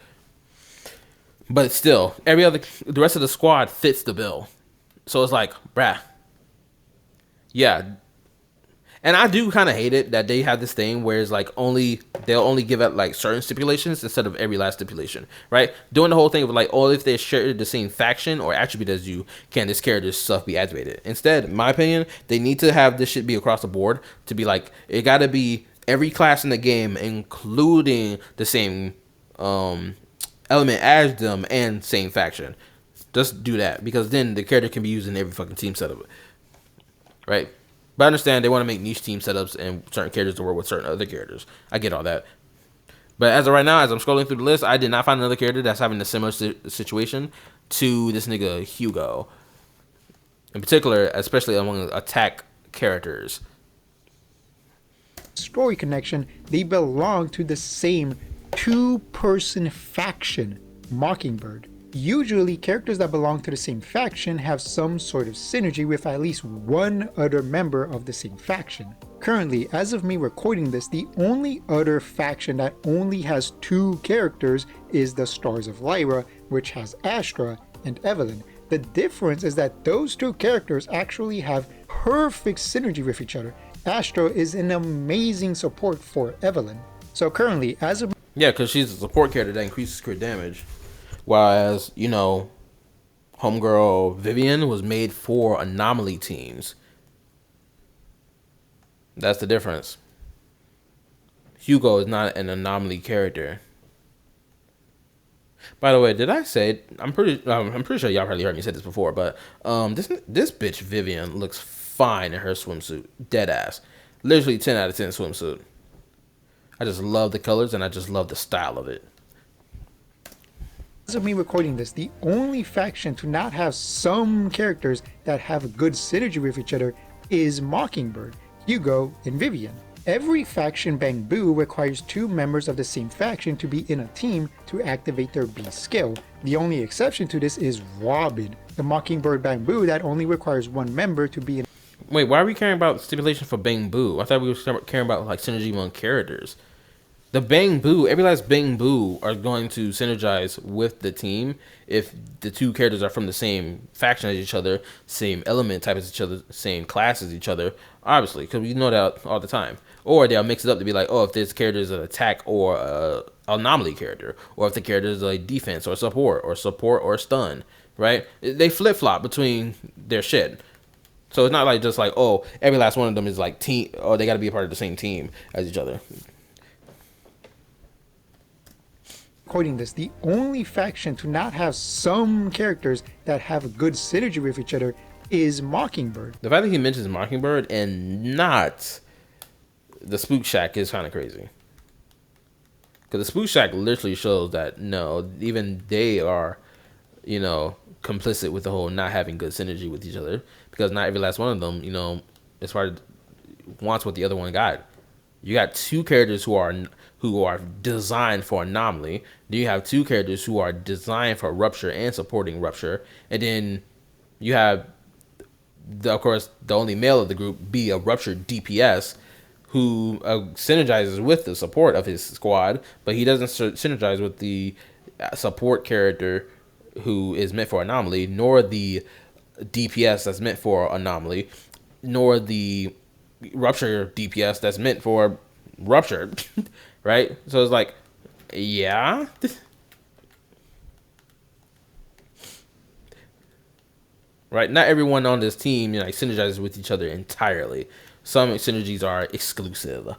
But still, the rest of the squad fits the bill. So it's like, bruh, yeah. And I do kind of hate it that they have this thing where it's like they'll only give out like certain stipulations instead of every last stipulation, right? Doing the whole thing of like, oh, if they're shared the same faction or attribute as you, can this character's stuff be activated? Instead, in my opinion, they need to have this shit be across the board to be like, it got to be every class in the game, including the same element as them and same faction. Just do that, because then the character can be used in every fucking team setup, right? But I understand they want to make niche team setups and certain characters to work with certain other characters. I get all that. But as of right now, as I'm scrolling through the list, I did not find another character that's having a similar situation to this nigga Hugo. In particular, especially among attack characters. Story connection, they belong to the same two-person faction, Mockingbird. Usually, characters that belong to the same faction have some sort of synergy with at least one other member of the same faction. Currently, as of me recording this, the only other faction that only has two characters is the Stars of Lyra, which has Astra and Evelyn. The difference is that those two characters actually have perfect synergy with each other. Astra is an amazing support for Evelyn. So currently, as of... Yeah, because she's a support character that increases crit damage. Whereas, Homegirl Vivian was made for anomaly teams. That's the difference. Hugo is not an anomaly character. By the way, did I say I'm pretty sure y'all probably heard me say this before, but this bitch Vivian looks fine in her swimsuit, dead ass, literally 10 out of 10 swimsuit. I just love the colors and I just love the style of it. As of me recording this, the only faction to not have some characters that have a good synergy with each other is Mockingbird, Hugo, and Vivian. Every faction Bang Boo requires two members of the same faction to be in a team to activate their B skill. The only exception to this is Robin, the Mockingbird Bang Boo that only requires one member to be in. Wait, why are we caring about stipulation for Bang Boo? I thought we were caring about like synergy among characters. The Bang Boo, every last Bang Boo are going to synergize with the team if the two characters are from the same faction as each other, same element type as each other, same class as each other, obviously, because we know that all the time. Or they'll mix it up to be like, oh, if this character is an attack or an anomaly character, or if the character is a defense or support or stun, right? They flip-flop between their shit. So it's not like just like, oh, every last one of them is like team, or they got to be a part of the same team as each other. Recording this, the only faction to not have some characters that have a good synergy with each other is Mockingbird. The fact that he mentions Mockingbird and not the Spook Shack is kind of crazy. Because the Spook Shack literally shows that, no, even they are, complicit with the whole not having good synergy with each other. Because not every last one of them, as far as wants what the other one got. You got two characters who are designed for anomaly. Then you have two characters who are designed for rupture and supporting rupture. And then you have, of course, the only male of the group be a rupture DPS who synergizes with the support of his squad, but he doesn't synergize with the support character who is meant for anomaly, nor the DPS that's meant for anomaly, nor the rupture DPS that's meant for rupture, right? So it's like, yeah. Right? Not everyone on this team synergizes with each other entirely. Some synergies are exclusive.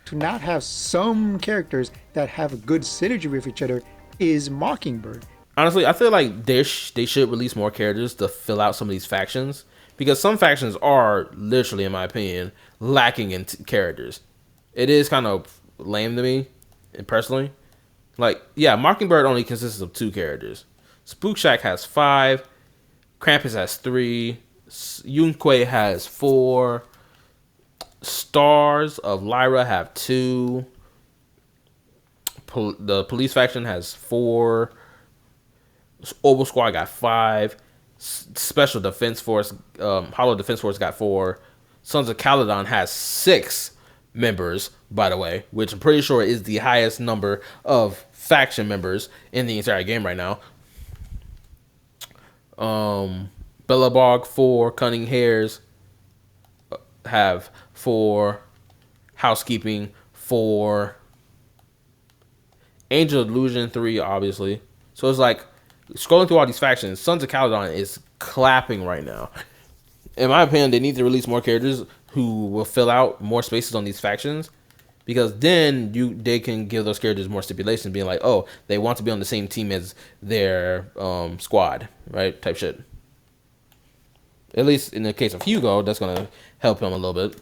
To not have some characters that have a good synergy with each other is Mockingbird. Honestly, I feel like they should release more characters to fill out some of these factions. Because some factions are literally, in my opinion, lacking in characters. It is kind of lame to me, personally. Like, yeah, Mockingbird only consists of 2 characters. Spook Shack has 5. Krampus has 3. Yunque has 4. Stars of Lyra have 2. The police faction has 4. Oval Squad got 5. Special Defense Force, Hollow Defense Force got 4. Sons of Caladon has 6. members, by the way, which I'm pretty sure is the highest number of faction members in the entire game right now. Billabog 4, Cunning Hairs have 4, Housekeeping 4, Angel Illusion 3, obviously. So it's like scrolling through all these factions, Sons of Caledon is clapping right now. In my opinion, they need to release more characters who will fill out more spaces on these factions, because then they can give those characters more stipulations, being like, oh, they want to be on the same team as their squad, right? Type shit. At least in the case of Hugo, that's gonna help him a little bit.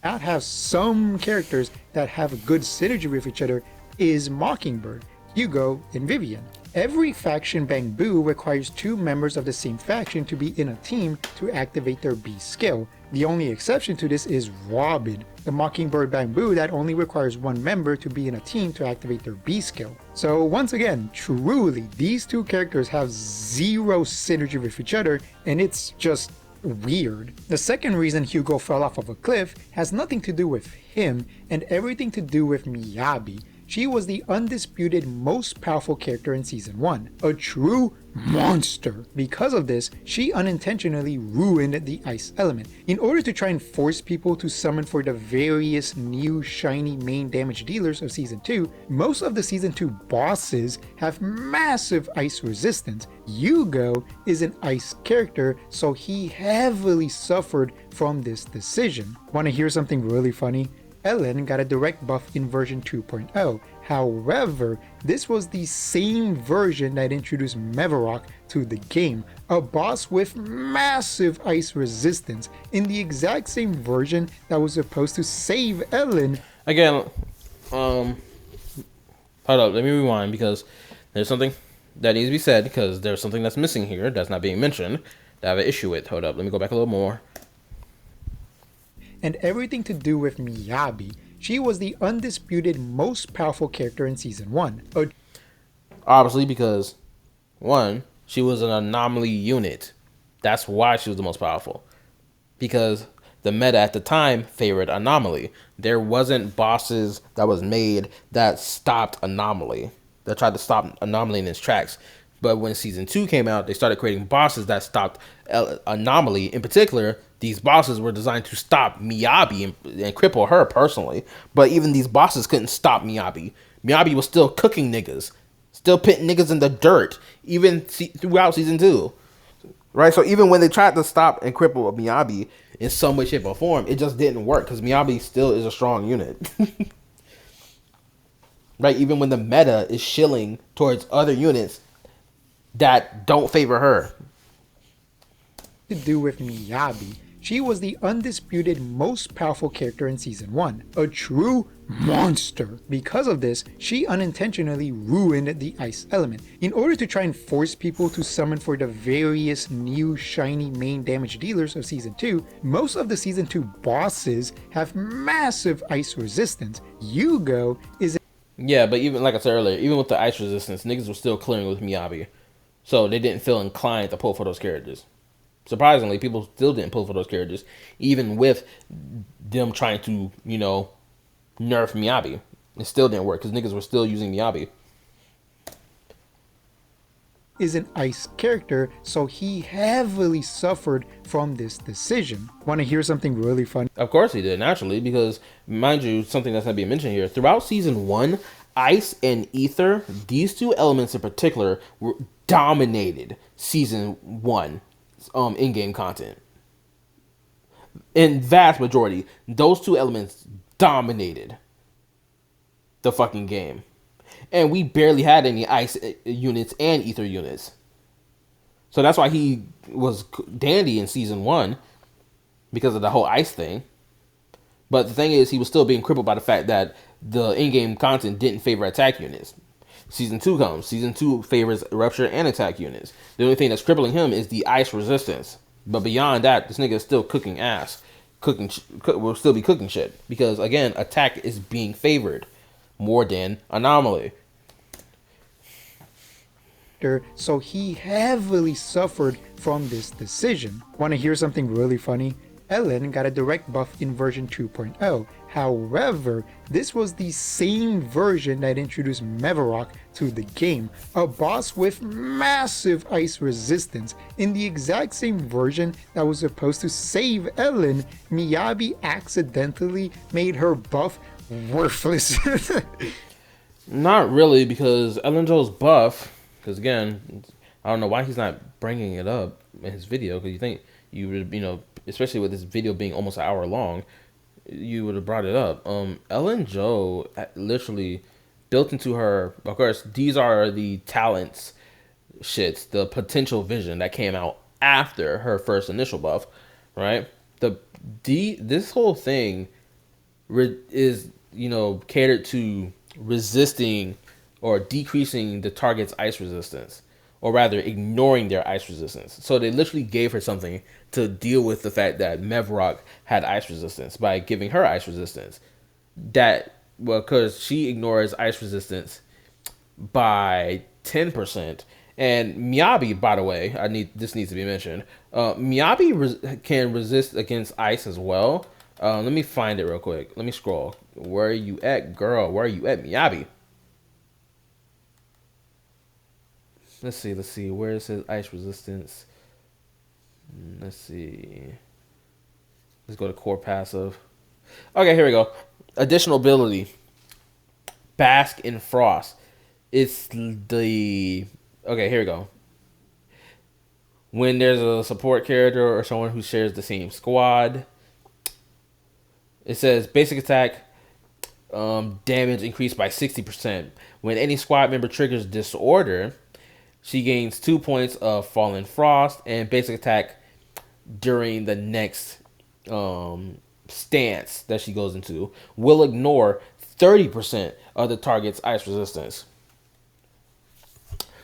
Not have some characters that have a good synergy with each other is Mockingbird, Hugo, and Vivian. Every faction Bamboo requires 2 members of the same faction to be in a team to activate their B skill. The only exception to this is Robin, the Mockingbird Bamboo that only requires 1 member to be in a team to activate their B skill. So once again, truly, these 2 characters have zero synergy with each other, and it's just weird. The second reason Hugo fell off of a cliff has nothing to do with him and everything to do with Miyabi. She was the undisputed most powerful character in Season 1, a true monster. Because of this, she unintentionally ruined the ice element. In order to try and force people to summon for the various new shiny main damage dealers of Season 2, most of the Season 2 bosses have massive ice resistance. Hugo is an ice character, so he heavily suffered from this decision. Want to hear something really funny? Ellen got a direct buff in version 2.0. However, this was the same version that introduced Mevarok to the game, a boss with massive ice resistance, in the exact same version that was supposed to save Ellen. Again, hold up, let me rewind, because there's something that needs to be said, because there's something that's missing here that's not being mentioned that I have an issue with. Hold up, let me go back a little more. And everything to do with Miyabi. She was the undisputed most powerful character in Season 1. Obviously, because 1, she was an anomaly unit. That's why she was the most powerful. Because the meta at the time favored anomaly. There wasn't bosses that was made that stopped anomaly, that tried to stop anomaly in its tracks. But when Season 2 came out, they started creating bosses that stopped anomaly. In particular, these bosses were designed to stop Miyabi and cripple her personally. But even these bosses couldn't stop Miyabi. Miyabi was still cooking niggas, still putting niggas in the dirt, even throughout Season 2. Right? So even when they tried to stop and cripple Miyabi in some way, shape, or form, it just didn't work, because Miyabi still is a strong unit. Right? Even when the meta is shilling towards other units that don't favor her. To do with Miyabi. She was the undisputed most powerful character in Season 1, a true monster. Because of this, she unintentionally ruined the ice element. In order to try and force people to summon for the various new shiny main damage dealers of Season 2, most of the Season 2 bosses have massive ice resistance. Hugo is... Yeah, but even, like I said earlier, even with the ice resistance, niggas were still clearing with Miyabi. So they didn't feel inclined to pull for those characters. Surprisingly, people still didn't pull for those characters, even with them trying to, nerf Miyabi. It still didn't work, because niggas were still using Miyabi. Is an ice character, so he heavily suffered from this decision. Want to hear something really funny? Of course he did, naturally, because, mind you, something that's not being mentioned here. Throughout Season 1, ice and ether, these 2 elements in particular, dominated Season 1 in-game content. In vast majority, those 2 elements dominated the fucking game. And we barely had any ice units and ether units. So that's why he was dandy in Season 1, because of the whole ice thing. But the thing is, he was still being crippled by the fact that the in-game content didn't favor attack units. Season 2 comes. Season 2 favors rupture and attack units. The only thing that's crippling him is the ice resistance. But beyond that, this nigga is still cooking ass. Will still be cooking shit. Because, again, attack is being favored more than anomaly. So he heavily suffered from this decision. Want to hear something really funny? Ellen got a direct buff in version 2.0. However, this was the same version that introduced Mevarok to the game, a boss with massive ice resistance. In the exact same version that was supposed to save Ellen, Miyabi accidentally made her buff worthless. Not really, because Ellen Joe's buff. Because again, I don't know why he's not bringing it up in his video. Because you think you would, especially with this video being almost an hour long, you would have brought it up. Ellen Joe literally built into her. Of course, these are the talents, the potential vision that came out after her first initial buff, right? This whole thing is catered to resisting or decreasing the target's ice resistance, or rather ignoring their ice resistance. So they literally gave her something to deal with the fact that Mevarok had ice resistance by giving her ice resistance. Because she ignores ice resistance by 10%. And Miyabi, by the way, this needs to be mentioned. Miyabi can resist against ice as well. Let me find it real quick. Let me scroll. Where are you at, girl? Where are you at, Miyabi? Let's see. Where is his ice resistance? Let's see. Let's go to core passive. Okay, here we go. Additional ability. Bask in Frost. It's the... Okay, here we go. When there's a support character or someone who shares the same squad, it says basic attack damage increased by 60%. When any squad member triggers Disorder, she gains 2 points of Fallen Frost, and basic attack during the next stance that she goes into will ignore 30% of the target's ice resistance.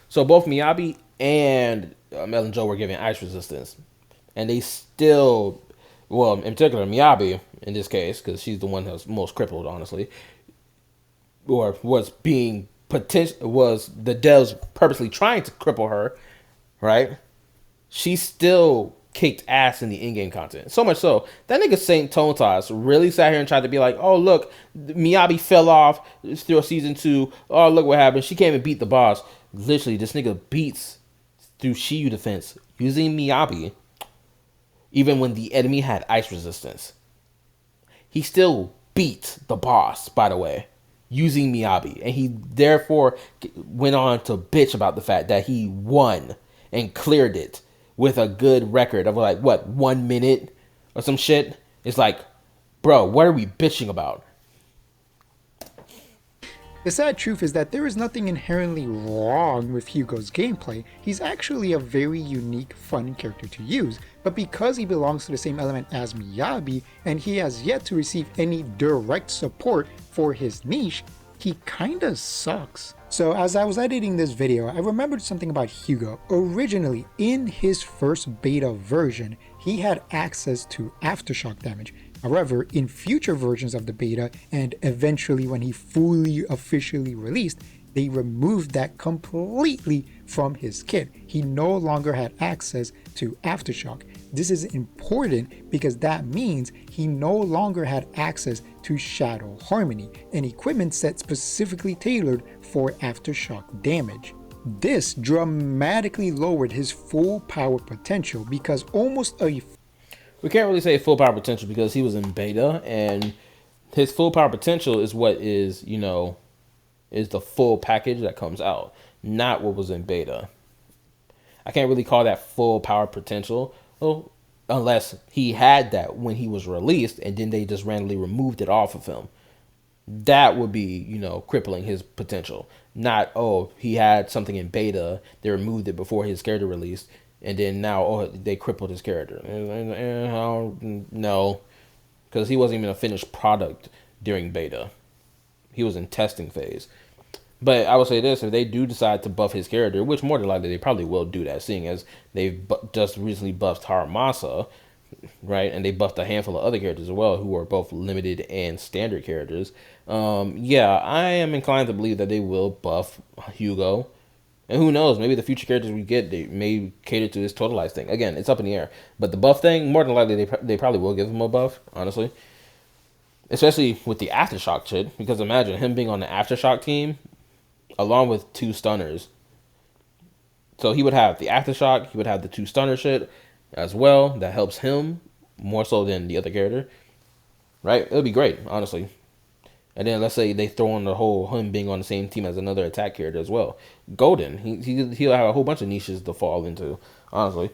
So both Miyabi and Ellen Joe were given ice resistance, and they still, well, in particular Miyabi in this case, because she's the one that was most crippled, honestly, or was the devs purposely trying to cripple her, right? She still kicked ass in the in-game content. So much so, that nigga Saint Tontas really sat here and tried to be like, oh, look, Miyabi fell off through season 2. Oh, look what happened. She came and beat the boss. Literally, this nigga beats through Shiyu defense using Miyabi, even when the enemy had ice resistance. He still beat the boss, by the way, using Miyabi. And he therefore went on to bitch about the fact that he won and cleared it with a good record of 1 minute or some shit. It's like, bro, what are we bitching about? The sad truth is that there is nothing inherently wrong with Hugo's gameplay. He's actually a very unique, fun character to use, but because he belongs to the same element as Miyabi, and he has yet to receive any direct support for his niche, he kinda sucks. So as I was editing this video, I remembered something about Hugo. Originally, in his first beta version, he had access to aftershock damage. However, in future versions of the beta, and eventually when he fully officially released, they removed that completely from his kit. He no longer had access to aftershock. This is important because that means he no longer had access to Shadow Harmony, an equipment set specifically tailored for aftershock damage. This dramatically lowered his full power potential because we can't really say full power potential because he was in beta, and his full power potential is what is the full package that comes out, not what was in beta. I can't really call that full power potential, unless he had that when he was released and then they just randomly removed it off of him. That would be, crippling his potential. Not, he had something in beta, they removed it before his character released, and then now, they crippled his character. No, because he wasn't even a finished product during beta. He was in testing phase. But I will say this, if they do decide to buff his character, which more than likely they probably will do that, seeing as they've just recently buffed Harumasa, right? And they buffed a handful of other characters as well, who are both limited and standard characters. I am inclined to believe that they will buff Hugo. And who knows, maybe the future characters we get, they may cater to this totalized thing. Again, it's up in the air. But the buff thing, more than likely, they probably will give him a buff, honestly. especially with the aftershock shit. Because imagine him being on the aftershock team along with 2 stunners. So he would have the aftershock, he would have the 2 stunner shit as well. That helps him more so than the other character, right? It would be great, honestly. And then let's say they throw in the whole him being on the same team as another attack character as well. Golden, he'll have a whole bunch of niches to fall into, honestly.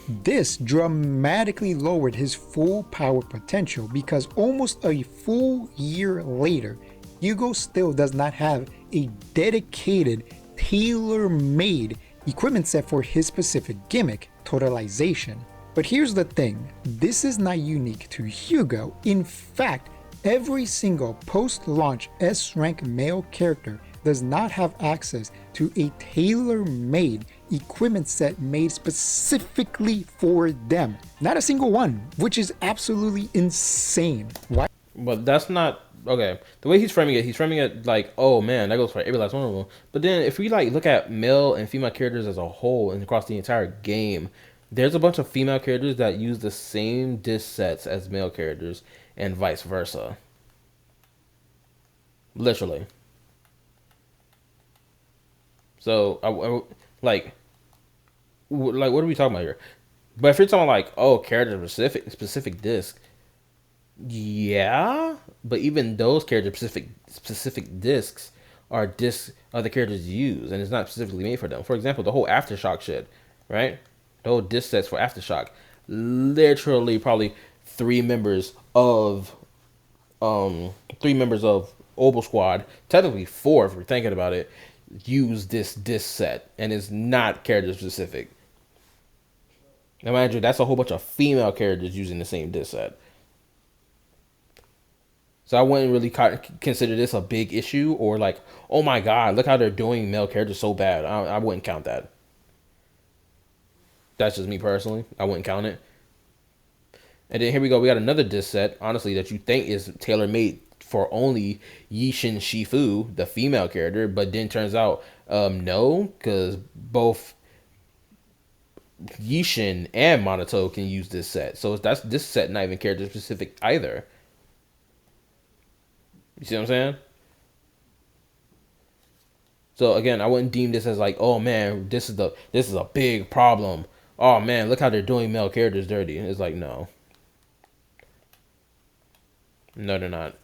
This dramatically lowered his full power potential because almost a full year later, Hugo still does not have a dedicated, tailor-made equipment set for his specific gimmick, totalization. But here's the thing, this is not unique to Hugo. In fact, every single post-launch S-rank male character does not have access to a tailor-made equipment set made specifically for them. Not a single one, which is absolutely insane. Why? But that's not okay. The way he's framing it like, oh man, that goes for every last one of them. But then if we like look at male and female characters as a whole and across the entire game, there's a bunch of female characters that use the same disc sets as male characters and vice versa. Literally. So like what are we talking about here? But if you're talking like, oh, character specific disc, yeah. But even those character specific discs are discs other characters use, and it's not specifically made for them. For example, the whole aftershock shit, right? The whole disc sets for aftershock, literally probably three members of Obel Squad, technically 4 if we're thinking about it, use this disc set, and it's not character specific. Imagine that's a whole bunch of female characters using the same disc set. So I wouldn't really consider this a big issue or like, oh my god, look how they're doing male characters so bad. I wouldn't count that. That's just me personally. I wouldn't count it. And then here we go. We got another disc set, honestly, that you think is tailor-made for only Yishin Shifu, the female character, but then turns out no, because both Yishin and Monoto can use this set. So that's this set not even character specific either. You see what I'm saying? So again, I wouldn't deem this as like, oh man, this is a big problem. Oh man, look how they're doing male characters dirty. It's like, no. No, they're not.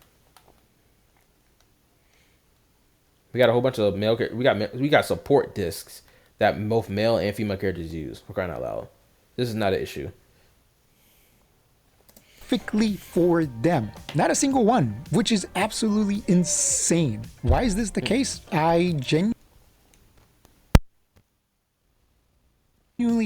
We got a whole bunch of male. We got support discs that both male and female characters use. For crying out loud, this is not an issue. Specifically for them, not a single one, which is absolutely insane. Why is this the case? I genuinely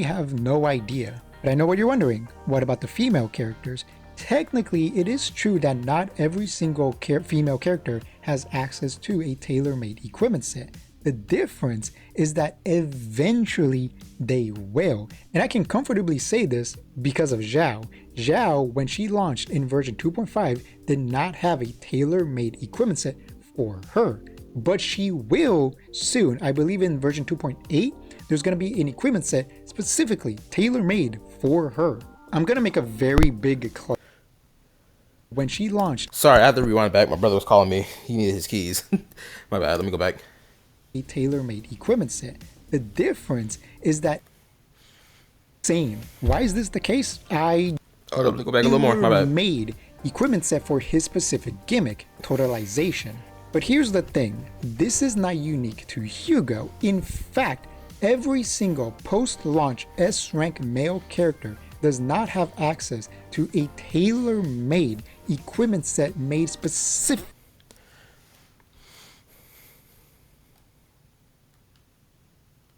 have no idea. But I know what you're wondering. What about the female characters? Technically, it is true that not every single female character has access to a tailor-made equipment set. The difference is that eventually they will. And I can comfortably say this because of Xiao. Xiao, when she launched in version 2.5, did not have a tailor-made equipment set for her. But she will soon. I believe in version 2.8, there's going to be an equipment set specifically tailor-made for her. I'm going to make a very big claim. When she launched... Sorry, I have to rewind back. My brother was calling me. He needed his keys. My bad. Let me go back. A tailor-made equipment set. The difference is that... Same. Why is this the case? Hold up, let me go back a little more. My bad. Made equipment set for his specific gimmick, totalization. But here's the thing. This is not unique to Hugo. In fact, every single post-launch S-rank male character does not have access to a tailor-made equipment set made specific.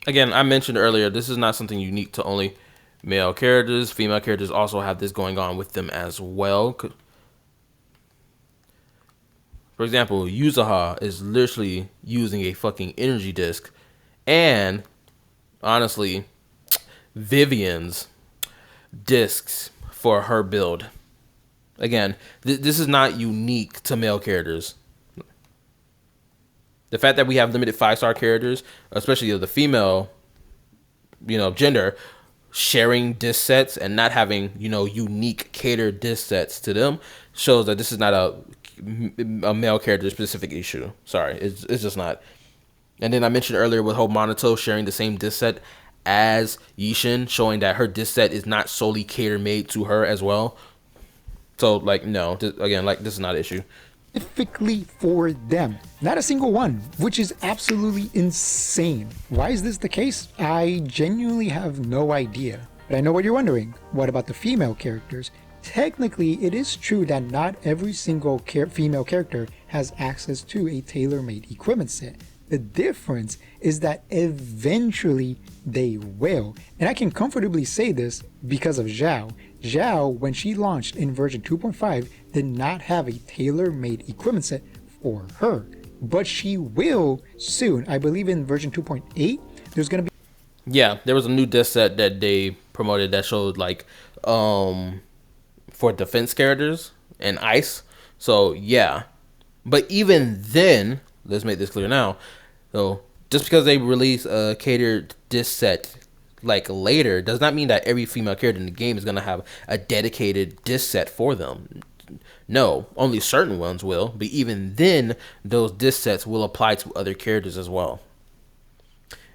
Again, I mentioned earlier, this is not something unique to only male characters. Female characters also have this going on with them as well. For example, Yuzuha is literally using a fucking energy disc. And, honestly, Vivian's discs for her build. Again, this is not unique to male characters. The fact that we have limited 5-star characters, especially of the female, gender, sharing disc sets and not having, unique catered disc sets to them shows that this is not a male character specific issue. Sorry, it's just not. And then I mentioned earlier with whole Monoto sharing the same disc set as Yishin, showing that her disc set is not solely cater made to her as well. So like, no, again, like, this is not an issue. Specifically for them. Not a single one, which is absolutely insane. Why is this the case? I genuinely have no idea. But I know what you're wondering. What about the female characters? Technically, it is true that not every single female character has access to a tailor-made equipment set. The difference is that eventually they will. And I can comfortably say this because of Xiao. Xiao, when she launched in version 2.5, did not have a tailor-made equipment set for her. But she will soon. I believe in version 2.8, there's going to be... Yeah, there was a new disc set that they promoted that showed, like, for defense characters and ice. So, yeah. But even then, let's make this clear now. So, just because they release a catered disc set like later does not mean that every female character in the game is going to have a dedicated disc set for them. No, only certain ones will, but even then those disc sets will apply to other characters as well,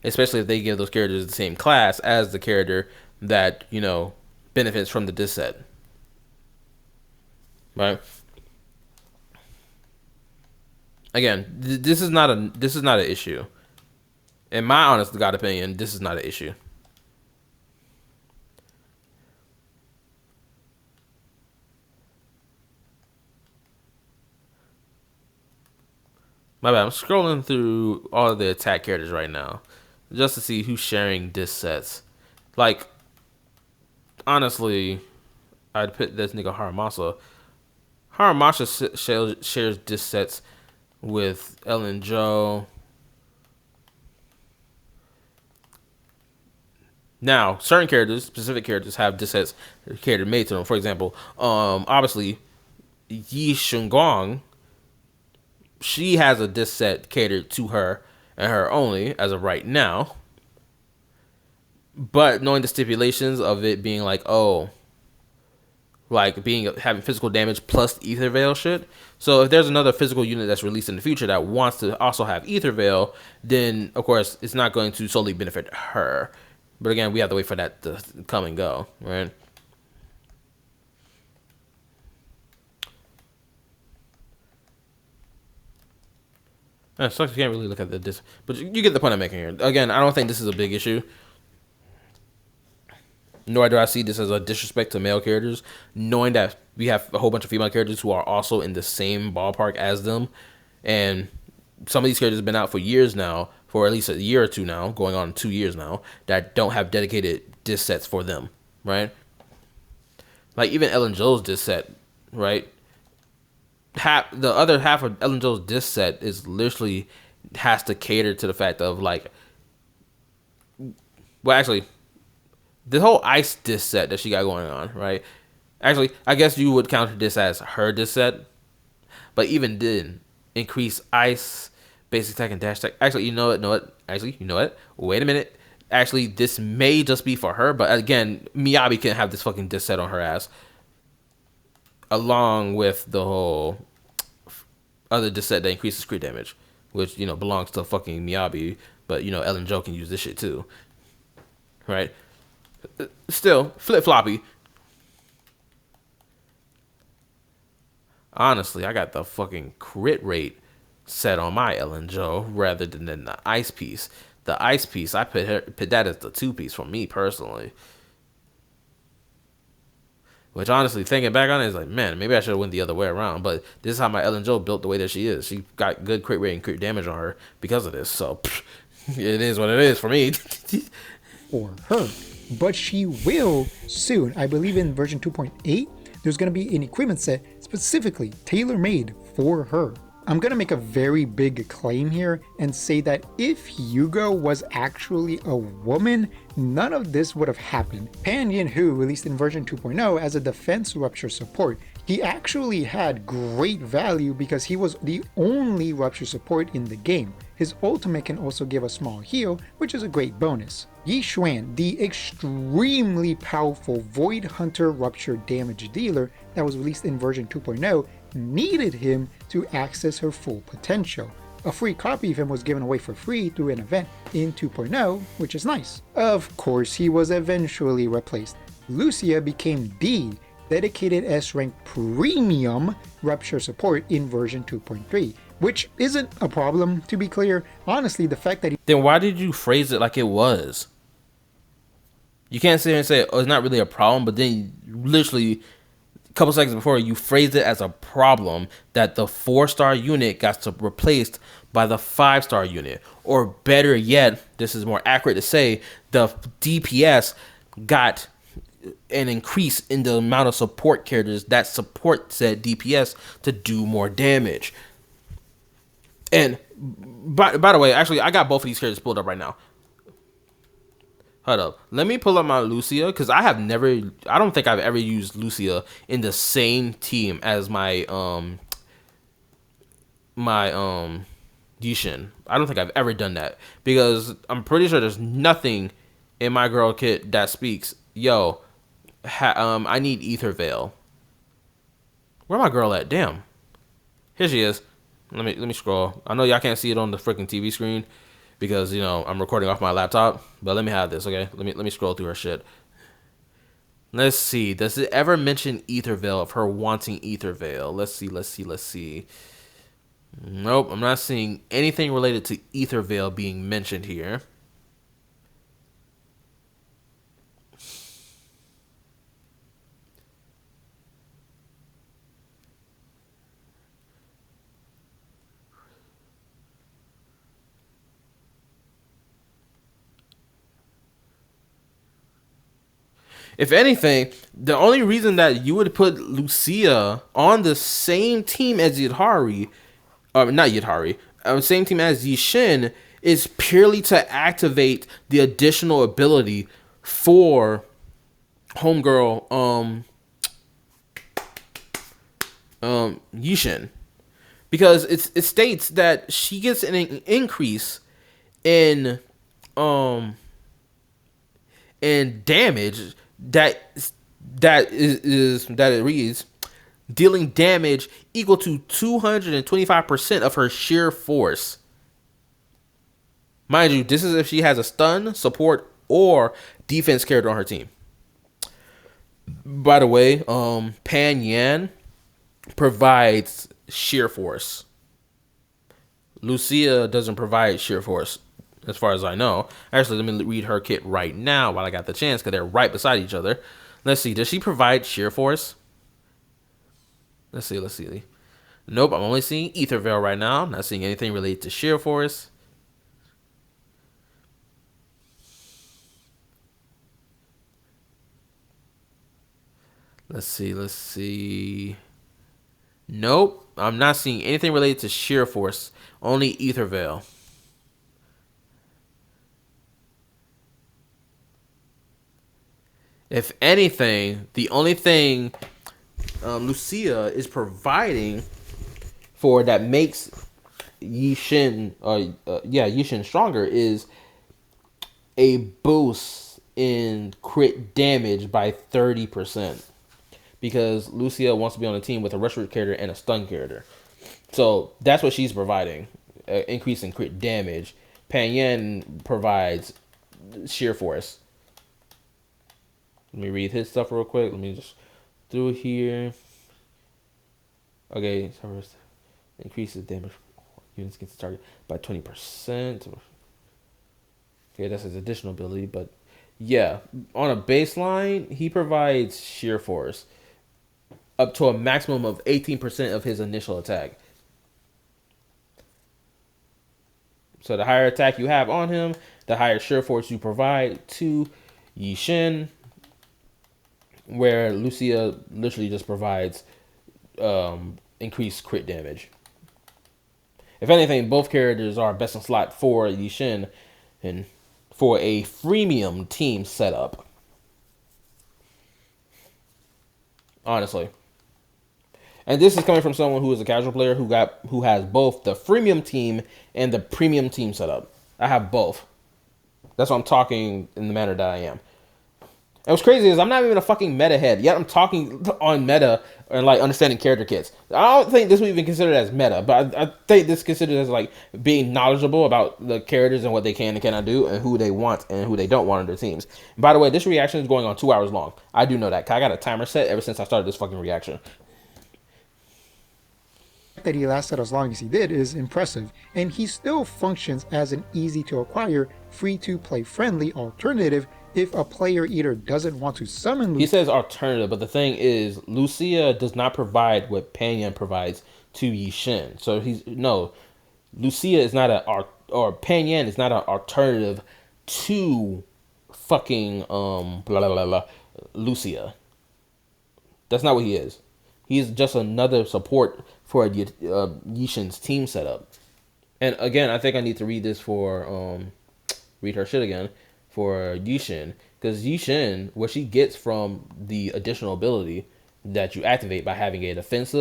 especially if they give those characters the same class as the character that, benefits from the disc set, right? Again, this is not an issue. In my honest to God opinion, this is not an issue. My bad. I'm scrolling through all of the attack characters right now, just to see who's sharing disc sets. Like, honestly, I'd put this nigga Harumasa. Harumasa shares disc sets with Ellen Joe. Now, certain characters, specific characters, have disc sets catered made to them. For example, obviously, Yi Shunguang, she has a disc set catered to her and her only as of right now. But knowing the stipulations of it being like, having physical damage plus ether veil shit. So if there's another physical unit that's released in the future that wants to also have ether veil, then of course it's not going to solely benefit her. But again, we have to wait for that to come and go, right? So you can't really look at this, but you get the point I'm making here. Again, I don't think this is a big issue. Nor do I see this as a disrespect to male characters, knowing that we have a whole bunch of female characters who are also in the same ballpark as them. And some of these characters have been out for years now, for at least a year or two now, going on 2 years now, that don't have dedicated disc sets for them, right? Like even Ellen Joe's disc set, right? The other half of Ellen Joe's disc set is literally has to cater to the fact of like, well, actually, the whole ice disc set that she got going on, right? Actually, I guess you would counter this as her disc set, but even then, increase ice, basic attack, and dash attack. Actually, you know what? Wait a minute. Actually, this may just be for her, but again, Miyabi can have this fucking disc set on her ass, along with the whole other disc set that increases crit damage, which, belongs to fucking Miyabi, but, Ellen Joe can use this shit too, right? Still, flip-floppy. Honestly, I got the fucking crit rate set on my Ellen Joe rather than the ice piece. The ice piece, I put that as the 2-piece for me personally. Which honestly, thinking back on it, is like, man, maybe I should have went the other way around. But this is how my Ellen Joe built the way that she is. She got good crit rate and crit damage on her because of this. So, it is what it is for me. For her. But she will soon. I believe in version 2.8, there's going to be an equipment set specifically tailor-made for her. I'm going to make a very big claim here and say that if Hugo was actually a woman, none of this would have happened. Pan Yin-Hu, released in version 2.0 as a defense rupture support, he actually had great value because he was the only rupture support in the game. His ultimate can also give a small heal, which is a great bonus. Yi Xuan, the extremely powerful Void Hunter Rupture damage dealer that was released in version 2.0, needed him to access her full potential. A free copy of him was given away for free through an event in 2.0, which is nice. Of course, he was eventually replaced. Lucia became the dedicated S-rank premium Rupture support in version 2.3, which isn't a problem, to be clear. Honestly, the fact that he... Then why did you phrase it like it was? You can't sit here and say, oh, it's not really a problem, but then literally a couple seconds before you phrased it as a problem that the 4-star unit got replaced by the 5-star unit. Or better yet, this is more accurate to say, the DPS got an increase in the amount of support characters that support said DPS to do more damage. And by the way, actually, I got both of these characters pulled up right now. Hold up. Let me pull up my Lucia, because I don't think I've ever used Lucia in the same team as my Yishin. I don't think I've ever done that, because I'm pretty sure there's nothing in my girl kit that speaks, yo, I need Ether Veil. Where my girl at? Damn. Here she is. Let me scroll. I know y'all can't see it on the freaking TV screen because, you know, I'm recording off my laptop, but let me have this, okay? Let me scroll through her shit. Let's see. Does it ever mention Ether Veil of her wanting Ether Veil? Let's see. Nope, I'm not seeing anything related to Ether Veil being mentioned here. If anything, the only reason that you would put Lucia on the same team as Yidhari, not Yidhari, same team as Yishin, is purely to activate the additional ability for homegirl Yishin, because it states that she gets an increase in damage that it reads, dealing damage equal to 225% of her sheer force. Mind you, this is if she has a stun, support, or defense character on her team. By the way, Pan Yan provides sheer force. Lucia doesn't provide sheer force, as far as I know. Actually, let me read her kit right now while I got the chance, because they're right beside each other. Let's see. Does she provide sheer force? Let's see. Nope, I'm only seeing Ether Veil right now. I'm not seeing anything related to sheer force. Let's see. Nope, I'm not seeing anything related to sheer force. Only Ether Veil. If anything, the only thing Lucia is providing for that makes Yishin stronger is a boost in crit damage by 30%. Because Lucia wants to be on a team with a rush character and a stun character. So that's what she's providing. Increase in crit damage. Pan Yan provides sheer force. Let me read his stuff real quick. Let me just through here. Okay, increases damage units against the target by 20%. Okay, that's his additional ability, but yeah, on a baseline, he provides sheer force up to a maximum of 18% of his initial attack. So the higher attack you have on him, the higher sheer force you provide to Yishin, where Lucia literally just provides increased crit damage. If anything, both characters are best in slot for Yishin and for a freemium team setup. Honestly. And this is coming from someone who is a casual player who has both the freemium team and the premium team set up. I have both. That's why I'm talking in the manner that I am. And what's crazy is I'm not even a fucking meta head, yet I'm talking on meta and like understanding character kits. I don't think this would even considered as meta, but I think this is considered as like being knowledgeable about the characters and what they can and cannot do and who they want and who they don't want on their teams. And by the way, this reaction is going on 2 hours long. I do know that. I got a timer set ever since I started this fucking reaction. That he lasted as long as he did is impressive, and he still functions as an easy to acquire, free to play friendly alternative if a player either doesn't want to summon Lucia. He says alternative, but the thing is, Lucia does not provide what Panda provides to Yishin. So Lucia is not or Pan is not an alternative to fucking blah blah blah blah Lucia. That's not what he is. He is just another support for Yishin's team setup. And again, I think I need to read this for read her shit again for Yishin, because Yishin, what she gets from the additional ability that you activate by having a defense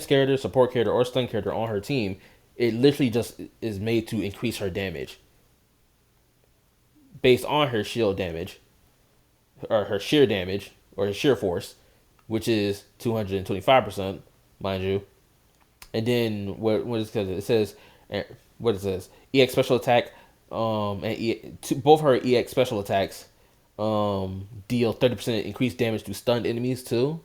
character, support character, or stun character on her team, it literally just is made to increase her damage based on her shield damage, or her sheer damage, or her sheer force, which is 225%, mind you. And then what is it says? What it says? EX special attack. Both her EX special attacks deal 30% increased damage to stunned enemies too.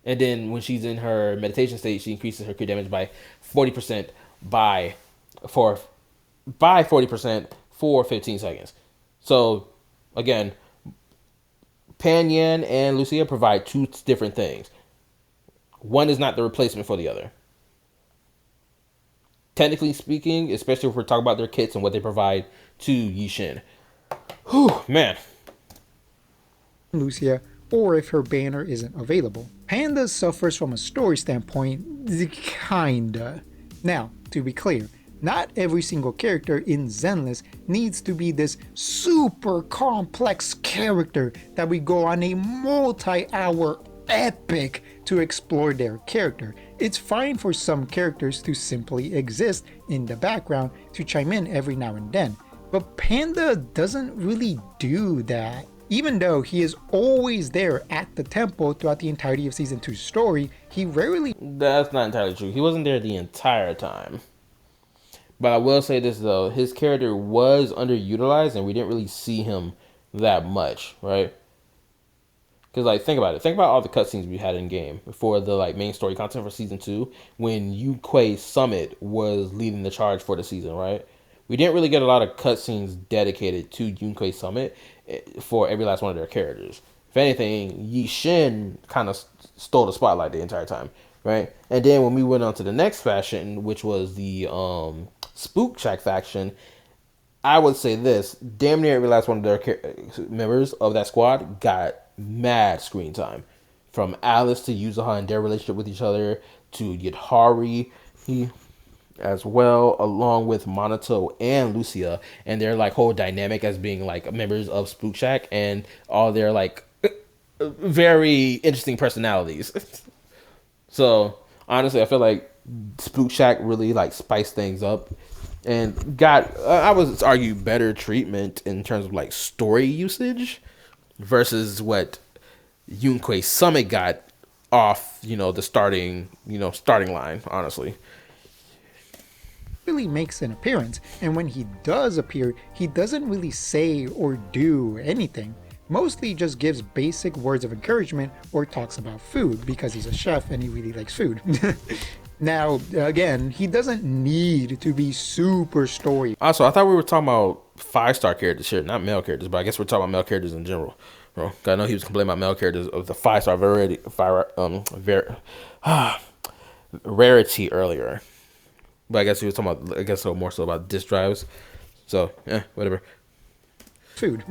And then when she's in her meditation state, she increases her crit damage by 40% by 40% for 15 seconds. So again, Pan Yan and Lucia provide two different things. One is not the replacement for the other. Technically speaking, especially if we're talking about their kits and what they provide to Yishin. Whew, man. Lucia, or if her banner isn't available. Panda suffers from a story standpoint, kinda. Now, to be clear, not every single character in Zenless needs to be this super complex character that we go on a multi-hour epic to explore their character. It's fine for some characters to simply exist in the background to chime in every now and then, but Panda doesn't really do that. Even though he is always there at the temple throughout the entirety of Season 2's story, he rarely... That's not entirely true. He wasn't there the entire time. But I will say this though, his character was underutilized and we didn't really see him that much, right? Because like think about it. Think about all the cutscenes we had in game for the like main story content for Season 2 when Yunquei Summit was leading the charge for the season, right? We didn't really get a lot of cutscenes dedicated to Yunquei Summit for every last one of their characters. If anything, Yishin kind of stole the spotlight the entire time, right? And then when we went on to the next faction, which was the Spook Shack faction, I would say this: damn near every last one of their members of that squad got mad screen time, from Alice to Yuzuha and their relationship with each other, to Yidhari as well, along with Monoto and Lucia and their like whole dynamic as being like members of Spook Shack and all their like very interesting personalities. So honestly, I feel like Spook Shack really like spiced things up and got I would argue better treatment in terms of like story usage versus what Yunquei Summit got off, the starting line, honestly. really makes an appearance, and when he does appear, he doesn't really say or do anything. Mostly just gives basic words of encouragement or talks about food because he's a chef and he really likes food. Now, again, he doesn't need to be super story. Also, I thought we were talking about 5-star characters here, not male characters, but I guess we're talking about male characters in general. Bro, I know he was complaining about male characters of the 5-star rarity earlier. But I guess he was talking about, more so about disk drives. So, whatever. Food.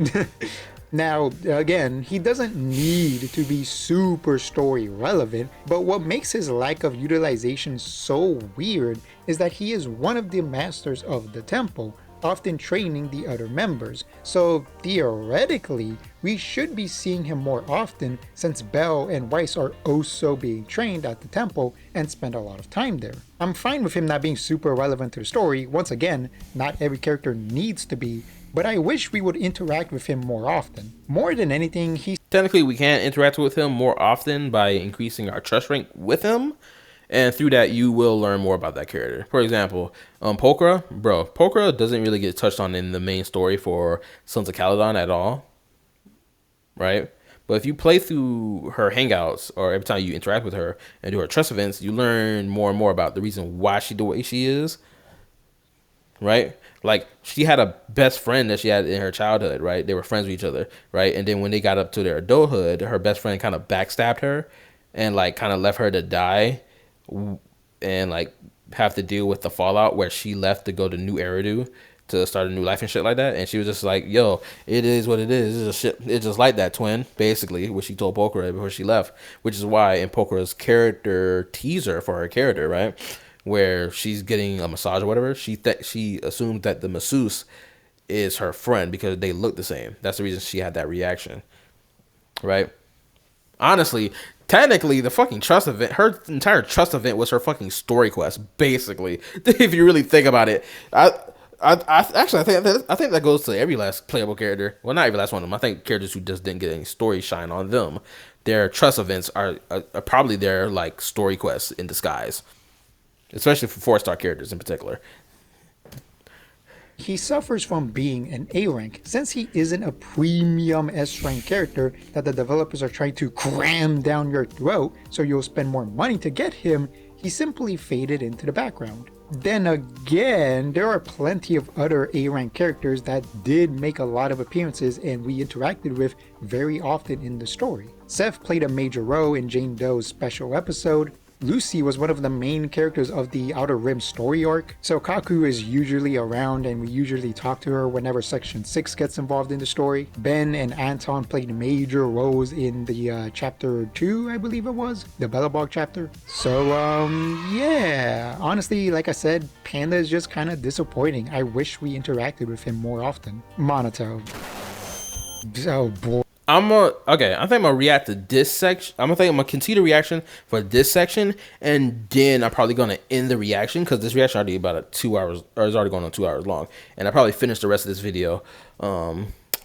Now, again, he doesn't need to be super story relevant, but what makes his lack of utilization so weird is that he is one of the masters of the temple, often training the other members, so theoretically, we should be seeing him more often since Bell and Weiss are also being trained at the temple and spend a lot of time there. I'm fine with him not being super relevant to the story. Once again, not every character needs to be, but I wish we would interact with him more often. More than anything, he's Technically, we can interact with him more often by increasing our trust rank with him, and through that, you will learn more about that character. For example, Pokra doesn't really get touched on in the main story for Sons of Caledon at all, right? But if you play through her hangouts or every time you interact with her and do her trust events, you learn more and more about the reason why she the way she is, right? Like, she had a best friend that she had in her childhood, right? They were friends with each other, right? And then when they got up to their adulthood, her best friend kind of backstabbed her and like kind of left her to die and like have to deal with the fallout where she left to go to New Eridu to start a new life and shit like that. And she was just like, yo, it is what it is. It's just shit. It's just like that, twin, basically, what she told Pokra before she left, which is why in Pokra's character teaser for her character, right, where she's getting a massage or whatever, she assumed that the masseuse is her friend because they look the same. That's the reason she had that reaction, right? Honestly, technically, the fucking trust event, her entire trust event was her fucking story quest, basically. If you really think about it, I think that goes to every last playable character. Well, not every last one of them. I think characters who just didn't get any story shine on them, their trust events are probably their like story quests in disguise, especially for 4-star characters in particular. He suffers from being an A rank, since he isn't a premium S rank character that the developers are trying to cram down your throat so you'll spend more money to get him. He simply faded into the background. Then again, there are plenty of other A rank characters that did make a lot of appearances and we interacted with very often in the story. Seth played a major role in Jane Doe's special episode. Lucy was one of the main characters of the Outer Rim story arc, so Kaku is usually around and we usually talk to her whenever Section 6 gets involved in the story. Ben and Anton played major roles in the chapter 2, I believe it was, the Bellabog chapter. So yeah, honestly, like I said, Panda is just kind of disappointing. I wish we interacted with him more often. Monoto. Oh boy. I think I'm gonna react to this section. I'm gonna continue the reaction for this section, and then I'm probably gonna end the reaction because this reaction already about 2 hours, or is already going on 2 hours long, and I probably finish the rest of this video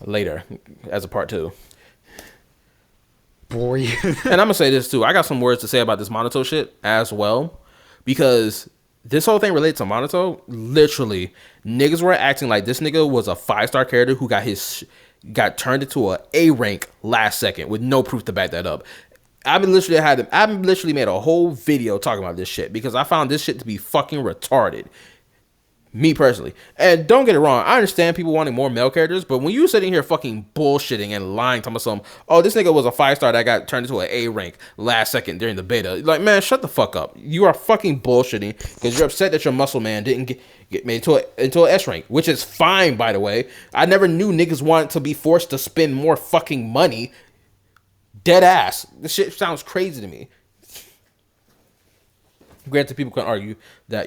later as a part 2. Boy. And I'm gonna say this too. I got some words to say about this Monoto shit as well, because this whole thing related to Monoto. Literally, niggas were acting like this nigga was a 5-star character who got turned into a rank last second with no proof to back that up. I've literally made a whole video talking about this shit because I found this shit to be fucking retarded. Me personally. And don't get it wrong, I understand people wanting more male characters, but when you sitting here fucking bullshitting and lying to myself, oh, this nigga was a 5-star that got turned into an A rank last second during the beta. Like, man, shut the fuck up. You are fucking bullshitting because you're upset that your muscle man didn't get made into an S rank, which is fine, by the way. I never knew niggas wanted to be forced to spend more fucking money. Dead ass. This shit sounds crazy to me. Granted, people can argue that,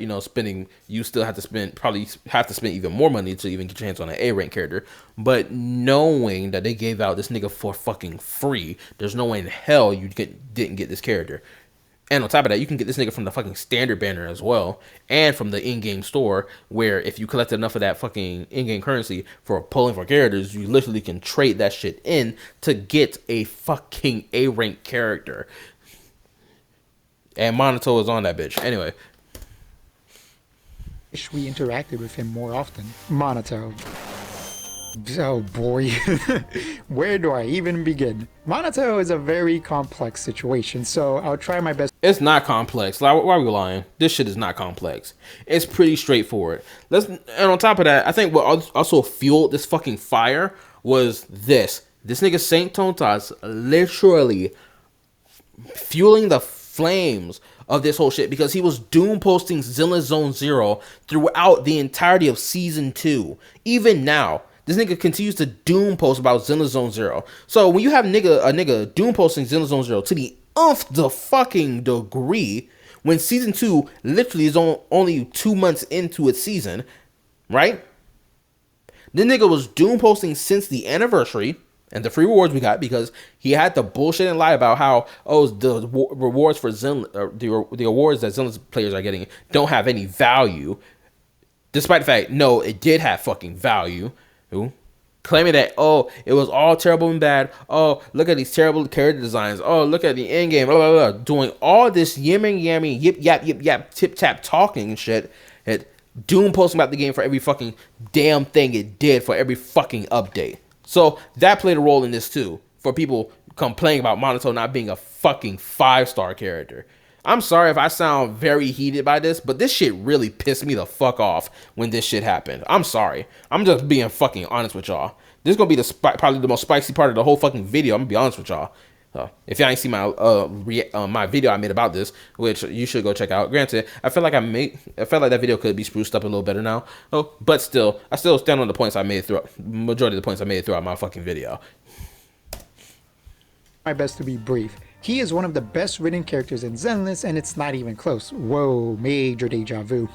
you still have to spend even more money to even get your hands on an A rank character. But knowing that they gave out this nigga for fucking free, there's no way in hell you didn't get this character. And on top of that, you can get this nigga from the fucking standard banner as well, and from the in-game store, where if you collected enough of that fucking in-game currency for pulling for characters, you literally can trade that shit in to get a fucking A rank character. And Monoto is on that bitch. Anyway. Wish we interacted with him more often. Monoto. Oh boy. Where do I even begin? Monoto is a very complex situation, so I'll try my best. It's not complex. Why are we lying? This shit is not complex. It's pretty straightforward. And on top of that, I think what also fueled this fucking fire was this. This nigga Saint Tontas literally fueling the flames of this whole shit because he was doom posting Zenless Zone Zero throughout the entirety of season 2. Even now, this nigga continues to doom post about Zenless Zone Zero. So when you have a nigga doom posting Zenless Zone Zero to the the fucking degree, when season 2 literally is only 2 months into its season, right? This nigga was doom posting since the anniversary and the free rewards we got because he had to bullshit and lie about how the rewards for the awards that Zenless players are getting don't have any value, despite the fact no, it did have fucking value. Claiming that it was all terrible and bad. Oh, look at these terrible character designs. Oh, look at the end game. Blah, blah, blah. Doing all this yammy, yip yap, tip tap talking and shit. And doom posting about the game for every fucking damn thing it did for every fucking update. So that played a role in this too, for people complaining about Monoto not being a fucking 5-star character. I'm sorry if I sound very heated by this, but this shit really pissed me the fuck off when this shit happened. I'm sorry. I'm just being fucking honest with y'all. This is gonna be probably the most spicy part of the whole fucking video. I'm gonna be honest with y'all. If y'all ain't seen my my video I made about this, which you should go check out. Granted, I feel like that video could be spruced up a little better now. But still, I still stand on the points I made throughout majority of the points I made throughout my fucking video. My best to be brief. He is one of the best written characters in Zenless, and it's not even close. Whoa, major deja vu.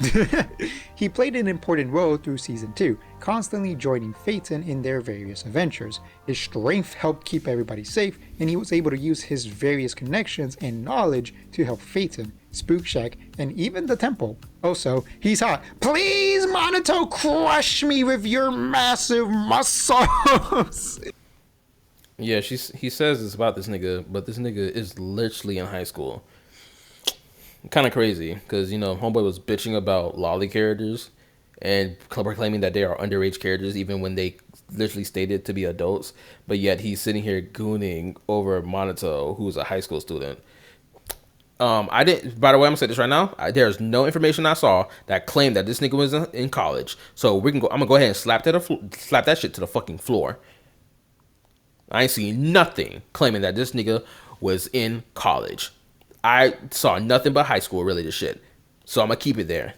He played an important role through Season 2, constantly joining Phaeton in their various adventures. His strength helped keep everybody safe, and he was able to use his various connections and knowledge to help Phaeton, Spook Shack, and even the temple. Also, he's hot. Please, Monoto, crush me with your massive muscles! Yeah, he says it's about this nigga, but this nigga is literally in high school. Kind of crazy, because, homeboy was bitching about lolly characters and claiming that they are underage characters, even when they literally stated to be adults. But yet he's sitting here gooning over Monoto, who's a high school student. I didn't. By the way, I'm gonna say this right now. There's no information I saw that claimed that this nigga was in college. So I'm gonna go ahead and slap that shit to the fucking floor. I ain't seen nothing claiming that this nigga was in college. I saw nothing but high school related shit. So I'm going to keep it there.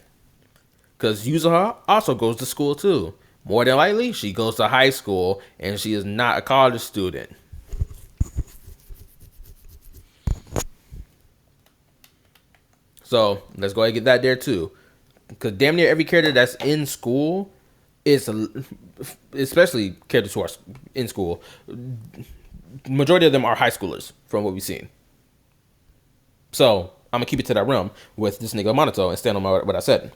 Because Yuzuha also goes to school too. More than likely, she goes to high school and she is not a college student. So let's go ahead and get that there too. Because damn near every character that's in school is, especially characters who are in school, majority of them are high schoolers from what we've seen. So I'm gonna keep it to that realm with this nigga Monoto and stand on what I said.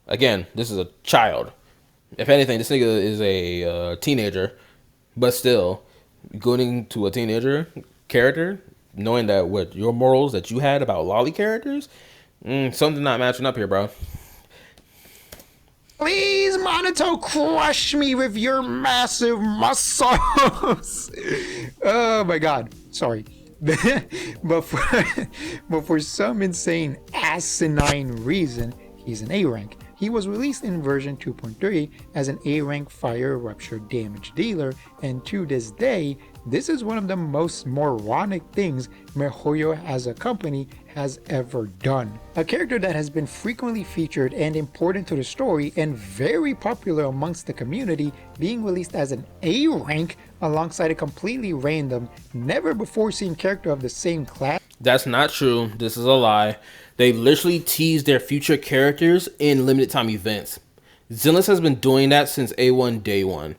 Again, this is a child. If anything, this nigga is a teenager, but still, going to a teenager character, knowing that what your morals that you had about lolly characters, something not matching up here, bro. Please, Monoto, crush me with your massive muscles. Oh my god. Sorry. but for some insane asinine reason, he's an A rank. He was released in version 2.3 as an A rank fire rupture damage dealer, and to this day, this is one of the most moronic things MiHoYo as a company has ever done. A character that has been frequently featured and important to the story and very popular amongst the community being released as an A rank alongside a completely random, never before seen character of the same class. That's not true. This is a lie. They literally tease their future characters in limited time events. Zenless has been doing that since A1 day one.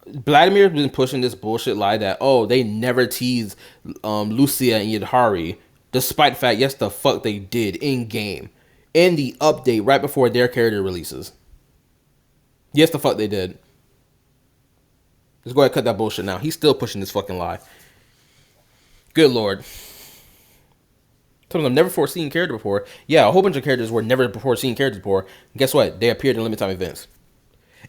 Vladimir has been pushing this bullshit lie that, they never teased Lucia and Yadhari, despite the fact, yes, the fuck they did in game, in the update right before their character releases. Yes, the fuck they did. Let's go ahead and cut that bullshit now. He's still pushing this fucking lie. Good lord. Some of them never before seen character before. Yeah, a whole bunch of characters were never before seen characters before. And guess what? They appeared in limited time events.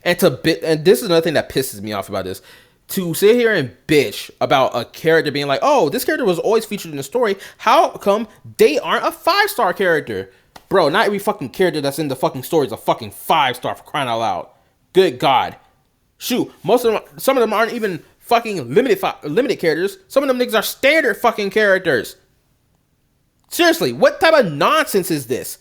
And this is another thing that pisses me off about this. To sit here and bitch about a character being like, this character was always featured in the story. How come they aren't a 5-star character? Bro, not every fucking character that's in the fucking story is a fucking 5-star, for crying out loud. Good God. Shoot, some of them aren't even fucking limited characters. Some of them niggas are standard fucking characters. Seriously, what type of nonsense is this?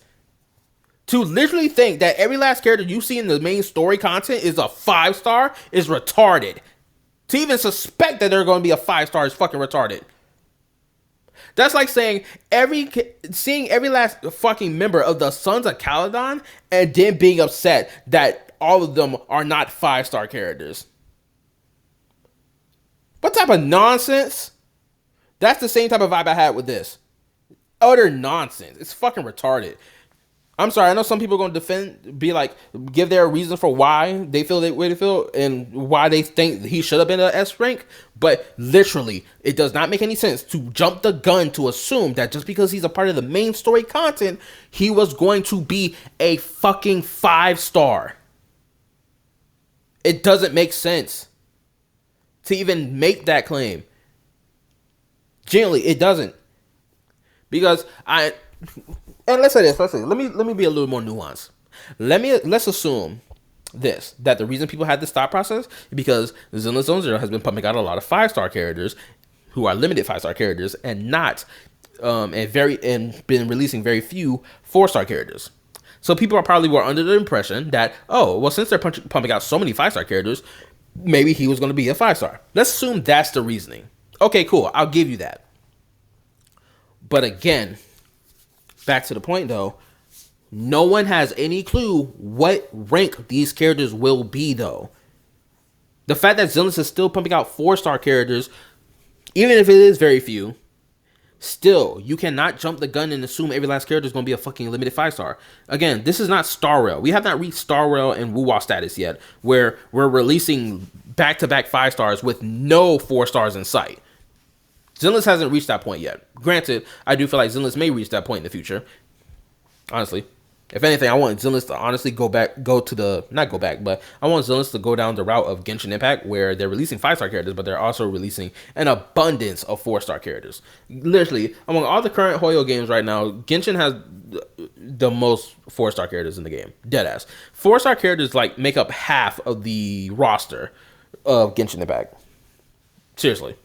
To literally think that every last character you see in the main story content is a 5-star is retarded. To even suspect that they're going to be a 5-star is fucking retarded. That's like saying seeing every last fucking member of the Sons of KallaTheYapper and then being upset that all of them are not 5-star characters. What type of nonsense? That's the same type of vibe I had with this. Utter nonsense. It's fucking retarded. I'm sorry. I know some people are going to give their reason for why they feel the way they feel and why they think he should have been an S rank. But literally, it does not make any sense to jump the gun to assume that just because he's a part of the main story content, he was going to be a fucking 5-star. It doesn't make sense to even make that claim. Generally, it doesn't. Because and let's say this. Let me be a little more nuanced. Let's assume that the reason people had this thought process is because Zenless Zone Zero has been pumping out a lot of 5-star characters who are limited 5-star characters and not and been releasing very few 4-star characters. So people were under the impression that, oh, well, since they're pumping out so many 5-star characters, maybe he was going to be a 5-star. Let's assume that's the reasoning. Okay, cool. I'll give you that. But again, back to the point though, no one has any clue what rank these characters will be though. The fact that Zenless is still pumping out 4-star characters, even if it is very few, still, you cannot jump the gun and assume every last character is going to be a fucking limited 5-star. Again, this is not Star Rail. We have not reached Star Rail and Woo-Wah status yet, where we're releasing back-to-back 5-stars with no 4-stars in sight. Zenless hasn't reached that point yet. Granted, I do feel like Zenless may reach that point in the future. Honestly. If anything, I want Zenless to honestly I want Zenless to go down the route of Genshin Impact, where they're releasing 5-star characters, but they're also releasing an abundance of 4-star characters. Literally, among all the current Hoyo games right now, Genshin has the most 4-star characters in the game. Deadass. 4-star characters make up half of the roster of Genshin Impact. Seriously.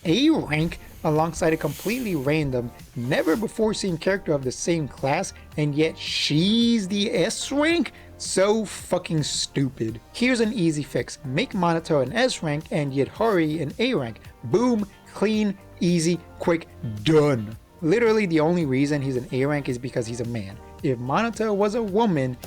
A rank alongside a completely random, never before seen character of the same class, and yet she's the S rank? So fucking stupid. Here's an easy fix. Make Monoto an S rank and yet Hori an A rank. Boom, clean, easy, quick, done. Literally the only reason he's an A rank is because he's a man. If Monoto was a woman,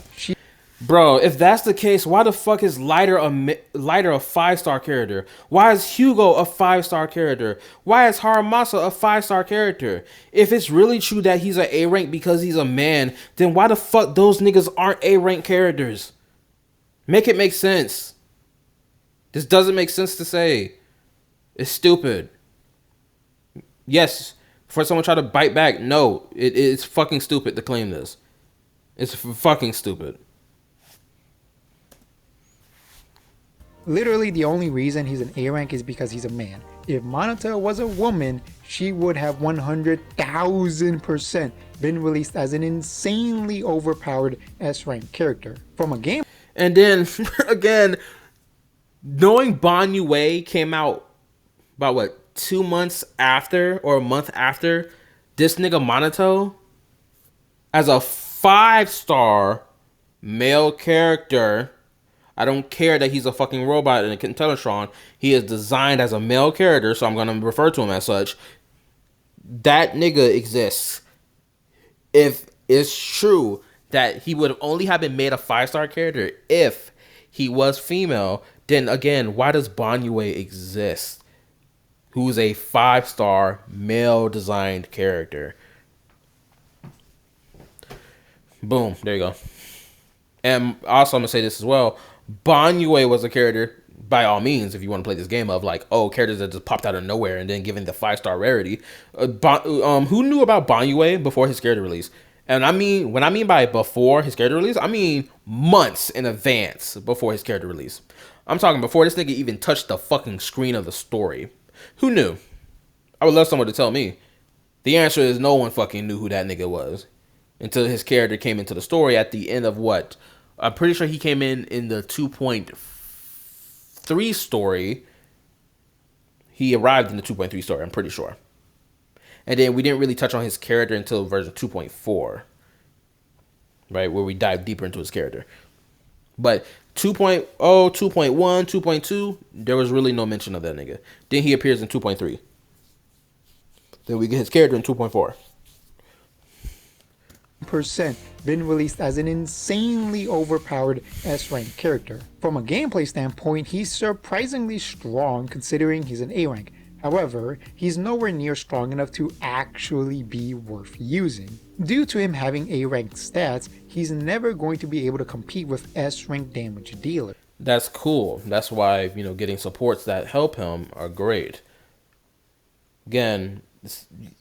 Bro, if that's the case, why the fuck is Lighter a 5-star character? Why is Hugo a 5-star character? Why is Harumasa a 5-star character? If it's really true that he's an A rank because he's a man, then why the fuck those niggas aren't A rank characters? Make it make sense. This doesn't make sense to say. It's stupid. Yes, for someone try to bite back, no, it's fucking stupid to claim this. It's fucking stupid. Literally the only reason he's an A rank is because he's a man. If Monoto was a woman, she would have 100,000% been released as an insanely overpowered S rank character. From a game. And then, again, knowing Bon Yue came out about 2 months after or a month after this nigga Monoto as a 5-star male character. I don't care that he's a fucking robot and a Kentelestron. He is designed as a male character, so I'm going to refer to him as such. That nigga exists. If it's true that he would have only have been made a 5-star character if he was female, then again, why does Bon Yue exist? Who's a 5-star male designed character? Boom, there you go. And also I'm going to say this as well. Bon Yue was a character, by all means, if you want to play this game of characters that just popped out of nowhere and then given the 5-star rarity. Who knew about Bon Yue before his character release? And when I mean by before his character release, I mean months in advance before his character release. I'm talking before this nigga even touched the fucking screen of the story. Who knew? I would love someone to tell me. The answer is no one fucking knew who that nigga was until his character came into the story at the end of what? I'm pretty sure he came in the 2.3 story. He arrived in the 2.3 story, I'm pretty sure. And then we didn't really touch on his character until version 2.4. Right, where we dive deeper into his character. But 2.0, 2.1, 2.2, there was really no mention of that nigga. Then he appears in 2.3. Then we get his character in 2.4. percent been released as an insanely overpowered S-rank character. From a gameplay standpoint, he's surprisingly strong considering he's an A-rank. However, he's nowhere near strong enough to actually be worth using. Due to him having A-ranked stats, he's never going to be able to compete with S-rank damage dealers. That's cool. That's why, getting supports that help him are great. Again,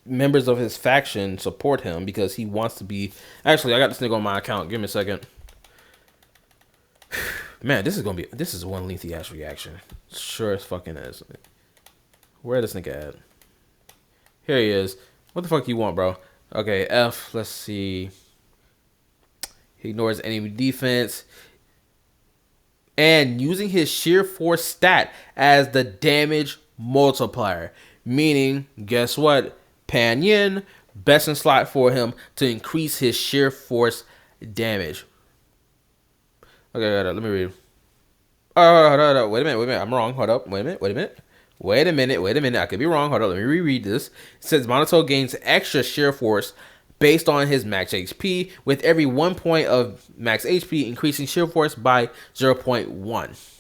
members of his faction support him because he wants to be. Actually, I got this nigga on my account. Give me a second. Man, this is one lengthy ass reaction. Sure as fucking is. Where this nigga at? Here he is. What the fuck you want, bro? Okay, F. Let's see. He ignores enemy defense. And using his sheer force stat as the damage multiplier. Meaning, guess what? Pan Yin, best in slot for him to increase his sheer force damage. Okay, let me read. Oh, hold on. Wait a minute. I'm wrong. Hold up. Wait a minute. I could be wrong. Hold up. Let me reread this. It says Monoto gains extra sheer force based on his max HP, with every 1 point of max HP increasing sheer force by 0.1.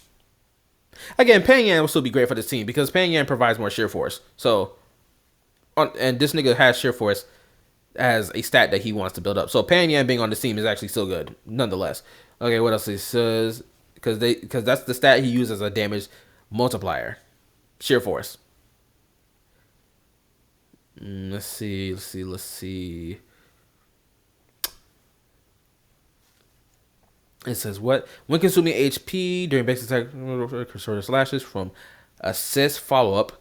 Again, Pan Yan will still be great for this team because Pan Yan provides more sheer force. So, and this nigga has sheer force as a stat that he wants to build up. So Pan Yan being on this team is actually still good, nonetheless. Okay, what else he says? Because that's the stat he uses as a damage multiplier, sheer force. Let's see. It says what? When consuming HP during basic attack sort of slashes from assist follow-up,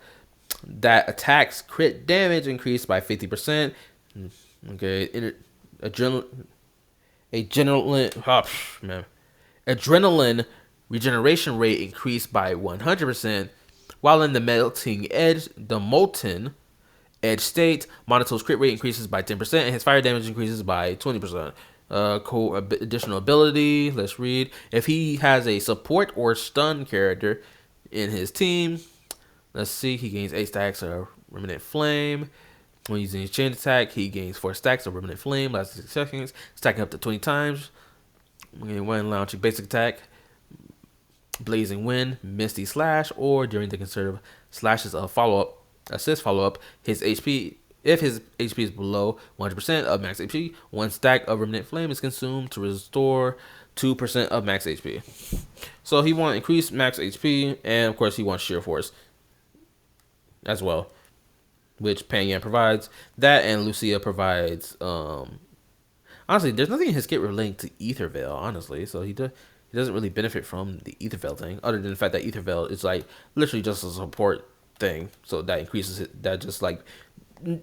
that attacks crit damage increased by 50%. Okay, adrenaline regeneration rate increased by 100%, while in the molten edge state, Monoto's crit rate increases by 10% and his fire damage increases by 20%. Cool additional ability. Let's read. If he has a support or stun character in his team, let's see. He gains 8 stacks of Remnant Flame. When using his chain attack, he gains 4 stacks of Remnant Flame. Lasts 6 seconds, stacking up to 20 times. When launching basic attack, Blazing Wind, Misty Slash, or during the conservative slashes of assist follow-up, his HP. If his HP is below 100% of max HP, 1 stack of Remnant Flame is consumed to restore 2% of max HP. So he wants increased max HP, and of course he wants sheer force as well, which Pan Yan provides. That and Lucia provides. Honestly, there's nothing in his kit relating to Ether Veil, honestly, so he doesn't really benefit from the Ether Veil thing, other than the fact that Ether Veil is like literally just a support thing, so that increases it. That just like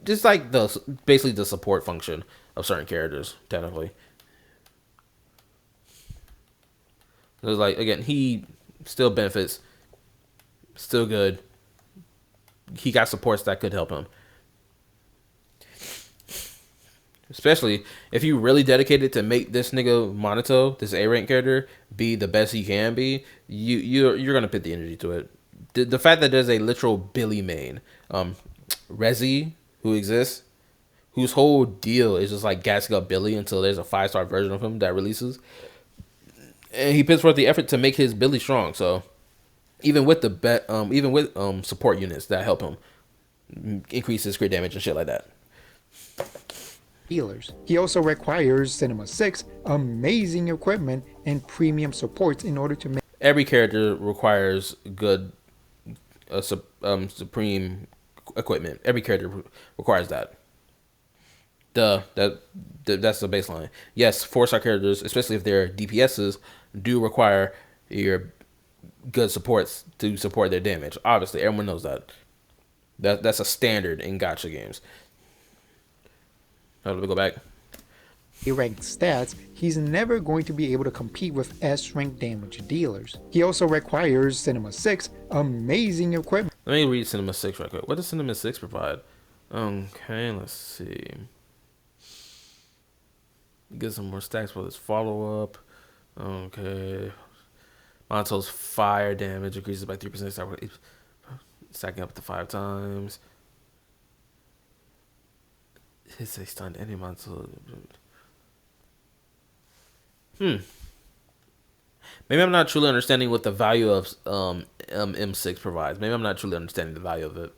basically the support function of certain characters, technically. It's like, again, he still benefits, still good. He got supports that could help him, especially if you really dedicated to make this nigga Monoto, this A rank character, be the best he can be. You're gonna put the energy to it. The fact that there's a literal Billy main, Rezi, who exists, whose whole deal is just like gassing up Billy until there's a 5-star version of him that releases, and he puts forth the effort to make his Billy strong. So even with support units that help him increase his crit damage and shit like that. Healers. He also requires Cinema 6 amazing equipment and premium supports in order to make every character requires good supreme equipment. Every character requires that. That's the baseline. Yes, 4-star characters, especially if they're DPSs, do require your good supports to support their damage. Obviously, everyone knows that. That's a standard in gacha games. Let me go back. A-ranked stats, he's never going to be able to compete with S-rank damage dealers. He also requires Cinema 6 amazing equipment. Let me read Cinema 6 right quick. What does Cinema 6 provide? Okay, let's see. Get some more stacks for this follow-up. Okay. Monoto's fire damage increases by 3%, stacking up to 5 times. Hits a stunned enemy Monoto. Maybe I'm not truly understanding what the value of M6 provides. Maybe I'm not truly understanding the value of it.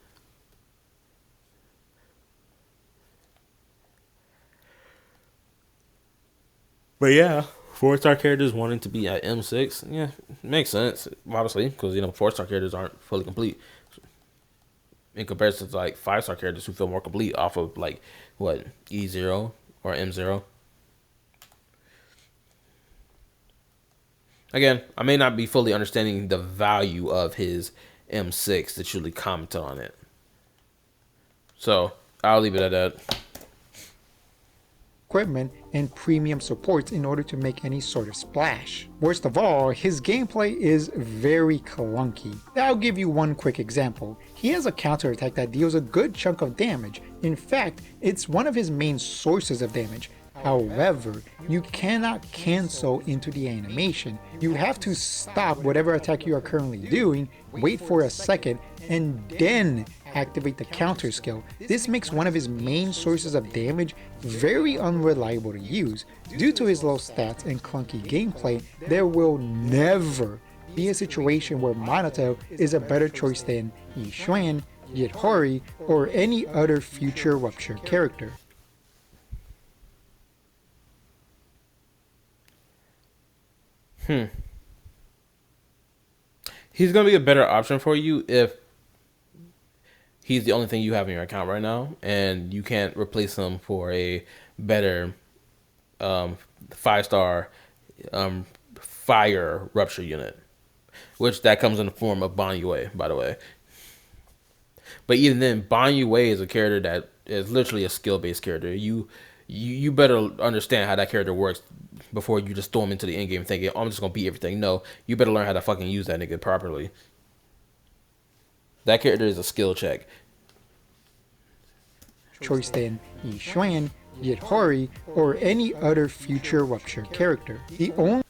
But yeah, 4-star characters wanting to be at M6, yeah, makes sense. Obviously, because 4-star characters aren't fully complete in comparison to like 5-star characters who feel more complete off of like what E0 or M0. Again, I may not be fully understanding the value of his M6 to truly comment on it. So I'll leave it at that. Equipment and premium supports in order to make any sort of splash. Worst of all, his gameplay is very clunky. I'll give you one quick example. He has a counterattack that deals a good chunk of damage. In fact, it's one of his main sources of damage. However, you cannot cancel into the animation. You have to stop whatever attack you are currently doing, wait for a second, and then activate the counter skill. This makes one of his main sources of damage very unreliable to use. Due to his low stats and clunky gameplay, there will never be a situation where Monoto is a better choice than Yixuan, Yidhori, or any other future Rupture character. He's gonna be a better option for you if he's the only thing you have in your account right now, and you can't replace him for a better 5-star fire rupture unit, which that comes in the form of Ban Yue, by the way. But even then, Ban Yue is a character that is literally a skill-based character. You better understand how that character works before you just throw him into the end game thinking, oh, I'm just gonna beat everything. No, you better learn how to fucking use that nigga properly. That character is a skill check. Choice than Yixuan, Yidhori, or any other future Rupture character. The only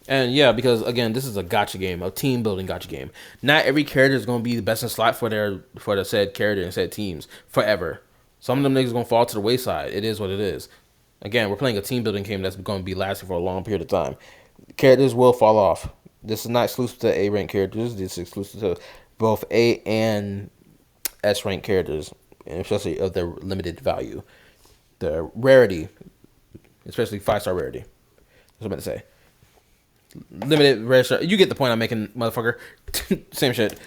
And yeah, because again, this is a gacha game, a team building gacha game. Not every character is gonna be the best in slot for the said character and said teams forever. Some of them niggas gonna fall to the wayside. It is what it is. Again, we're playing a team building game that's gonna be lasting for a long period of time. Characters will fall off. This is not exclusive to A rank characters. This is exclusive to both A and S rank characters, and especially of their limited value, the rarity, especially 5-star rarity. That's what I'm about to say. Limited rare. You get the point I'm making, motherfucker. Same shit.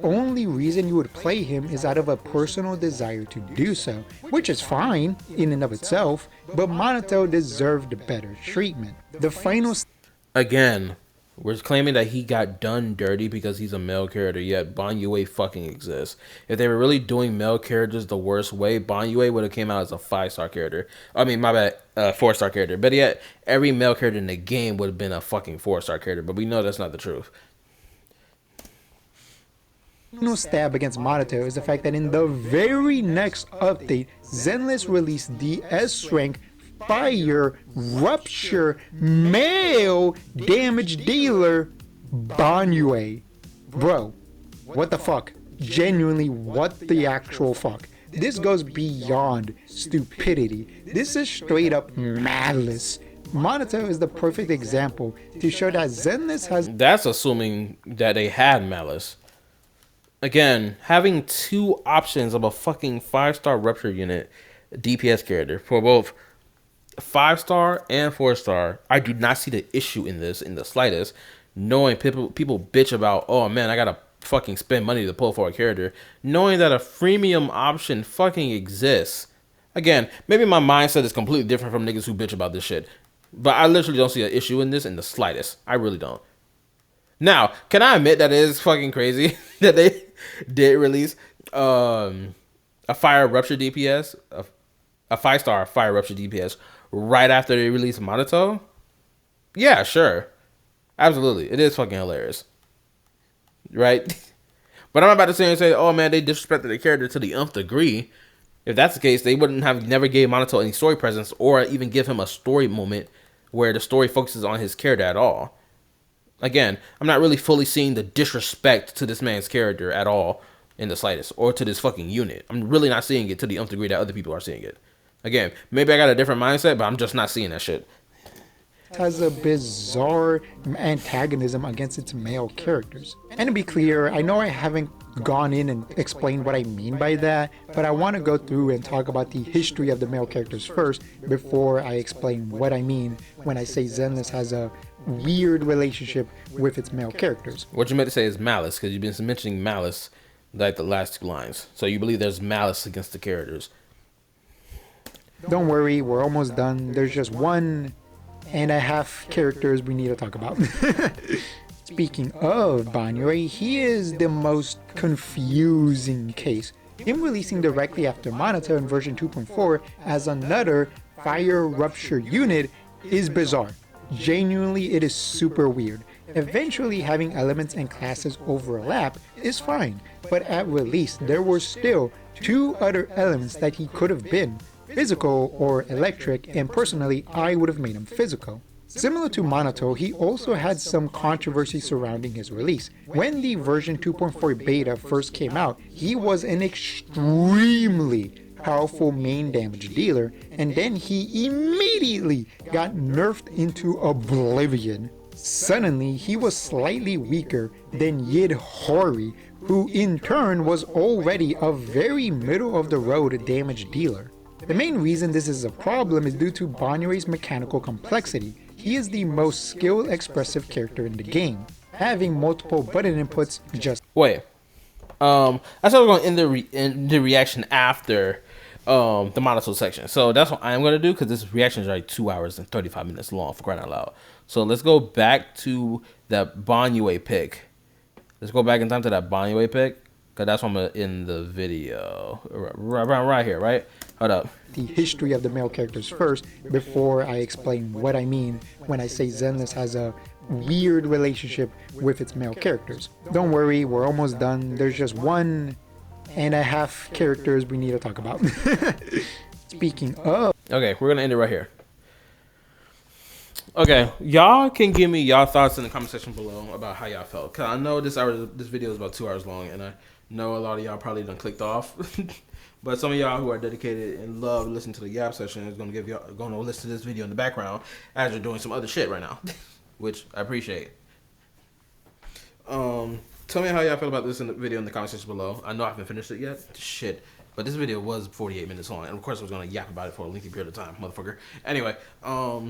only reason you would play him is out of a personal desire to do so, which is fine in and of itself, but Monoto deserved better treatment. The final Again, we're claiming that he got done dirty because he's a male character, yet Ban Yue fucking exists. If they were really doing male characters the worst way, Ban Yue would have came out as a 5-star character. I mean, my bad, 4-star character. But yet, every male character in the game would have been a fucking 4-star character, but we know that's not the truth. final stab against Monoto is the fact that in the very next update, Zenless released the S rank Fire Rupture Male Damage Dealer Banyue. Bro, what the fuck? Genuinely, what the actual fuck? This goes beyond stupidity. This is straight up malice. Monoto is the perfect example to show that Zenless has. That's assuming that they had malice. Again, having two options of a fucking 5-star rupture unit DPS character for both 5-star and 4-star, I do not see the issue in this in the slightest. Knowing people bitch about, oh man, I gotta fucking spend money to pull for a character, knowing that a freemium option fucking exists. Again, maybe my mindset is completely different from niggas who bitch about this shit, but I literally don't see an issue in this in the slightest. I really don't. Now, can I admit that it is fucking crazy that they did release a fire rupture DPS, a 5-star fire rupture DPS right after they released Monoto? Yeah, sure. Absolutely. It is fucking hilarious. Right? But I'm about to say and say, oh man, they disrespected the character to the nth degree. If that's the case, they wouldn't have never gave Monoto any story presence or even give him a story moment where the story focuses on his character at all. Again, I'm not really fully seeing the disrespect to this man's character at all in the slightest, or to this fucking unit. I'm really not seeing it to the nth degree that other people are seeing it. Again, maybe I got a different mindset, but I'm just not seeing that shit. has a bizarre antagonism against its male characters. And to be clear, I know I haven't gone in and explained what I mean by that, but I want to go through and talk about the history of the male characters first before I explain what I mean when I say Zenless has a weird relationship with its male characters. What you meant to say is malice, because you've been mentioning malice like the last two lines. So you believe there's malice against the characters. Don't worry, we're almost done. There's just 1.5 characters we need to talk about. Speaking of Banyo, he is the most confusing case. Him releasing directly after Monoto in version 2.4 as another fire rupture unit is bizarre. Genuinely, it is super weird. Eventually, having elements and classes overlap is fine, but at release, there were still 2 other elements that he could have been, physical or electric, and personally, I would have made him physical. Similar to Monoto, he also had some controversy surrounding his release. When the version 2.4 beta first came out, he was an extremely powerful main damage dealer, and then he immediately got nerfed into oblivion. Suddenly, he was slightly weaker than Yid Hori, who in turn was already a very middle-of-the-road damage dealer. The main reason this is a problem is due to Banyue's mechanical complexity. He is the most skill-expressive character in the game, having multiple button inputs just... Wait. I said we're going to end the reaction after the Monoto section. So that's what I'm going to do, because this reaction is like 2 hours and 35 minutes long, for crying out loud. So let's go back to that Banyue pick. Let's go back in time to that Banyue pick, because that's what I'm going to end the video. Right here, right? Hold up. The history of the male characters first before I explain what I mean when I say Zenless has a weird relationship with its male characters. Don't worry, we're almost done. There's just 1.5 characters we need to talk about. Speaking of... Okay, we're going to end it right here. Okay, y'all can give me y'all thoughts in the comment section below about how y'all felt. Because I know this video is about 2 hours long, and I know a lot of y'all probably done clicked off. But some of y'all who are dedicated and love listening to the Yap session is going to listen to this video in the background as you're doing some other shit right now, which I appreciate. Tell me how y'all feel about this in the video in the comment section below. I know I haven't finished it yet. Shit. But this video was 48 minutes long, and of course I was going to yap about it for a lengthy period of time, motherfucker. Anyway, I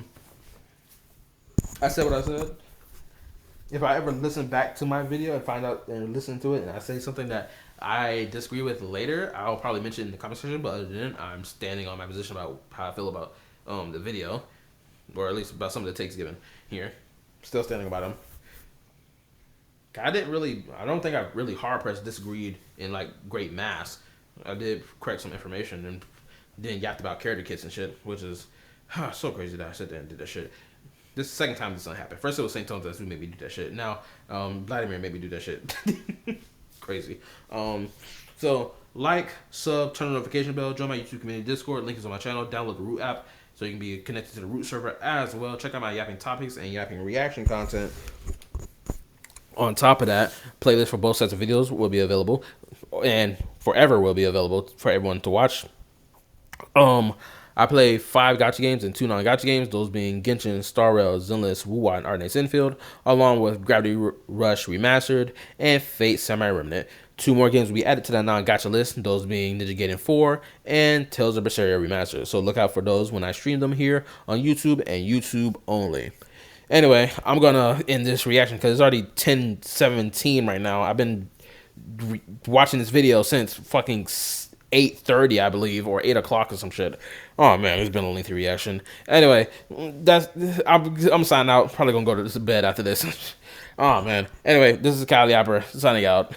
said what I said. If I ever listen back to my video and find out and listen to it and I say something that I disagree with later, I'll probably mention it in the comment section, but other than that, I'm standing on my position about how I feel about the video, or at least about some of the takes given here. Still standing about them. I don't think I really hard pressed disagreed in like great mass. I did correct some information and then yapped about character kits and shit, which is so crazy that I sat there and did that shit. This is the second time this done happened. First it was St. Tones who made me do that shit. Now Vladimir made me do that shit. Crazy. So like, sub, turn on the notification bell, join my YouTube community Discord. Link is on my channel. Download the Root app so you can be connected to the Root server as well. Check out my yapping topics and yapping reaction content. On top of that, playlists for both sets of videos will be available and forever will be available for everyone to watch. I play 5 gacha games and 2 non-gacha games, those being Genshin, Star Rail, Zenless, Wuwa, and Ardennes Infield, along with Gravity Rush Remastered and Fate Semi-Remnant. 2 more games will be added to that non-gacha list, those being Ninja Gaiden 4 and Tales of Berseria Remastered. So look out for those when I stream them here on YouTube and YouTube only. Anyway, I'm going to end this reaction because it's already 10:17 right now. I've been watching this video since fucking 8:30, I believe, or 8 o'clock or some shit. Oh man, it's been a lengthy reaction. Anyway, I'm signing out. Probably gonna go to bed after this. Oh man. Anyway, this is KallaTheYapper signing out.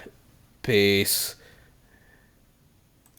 Peace.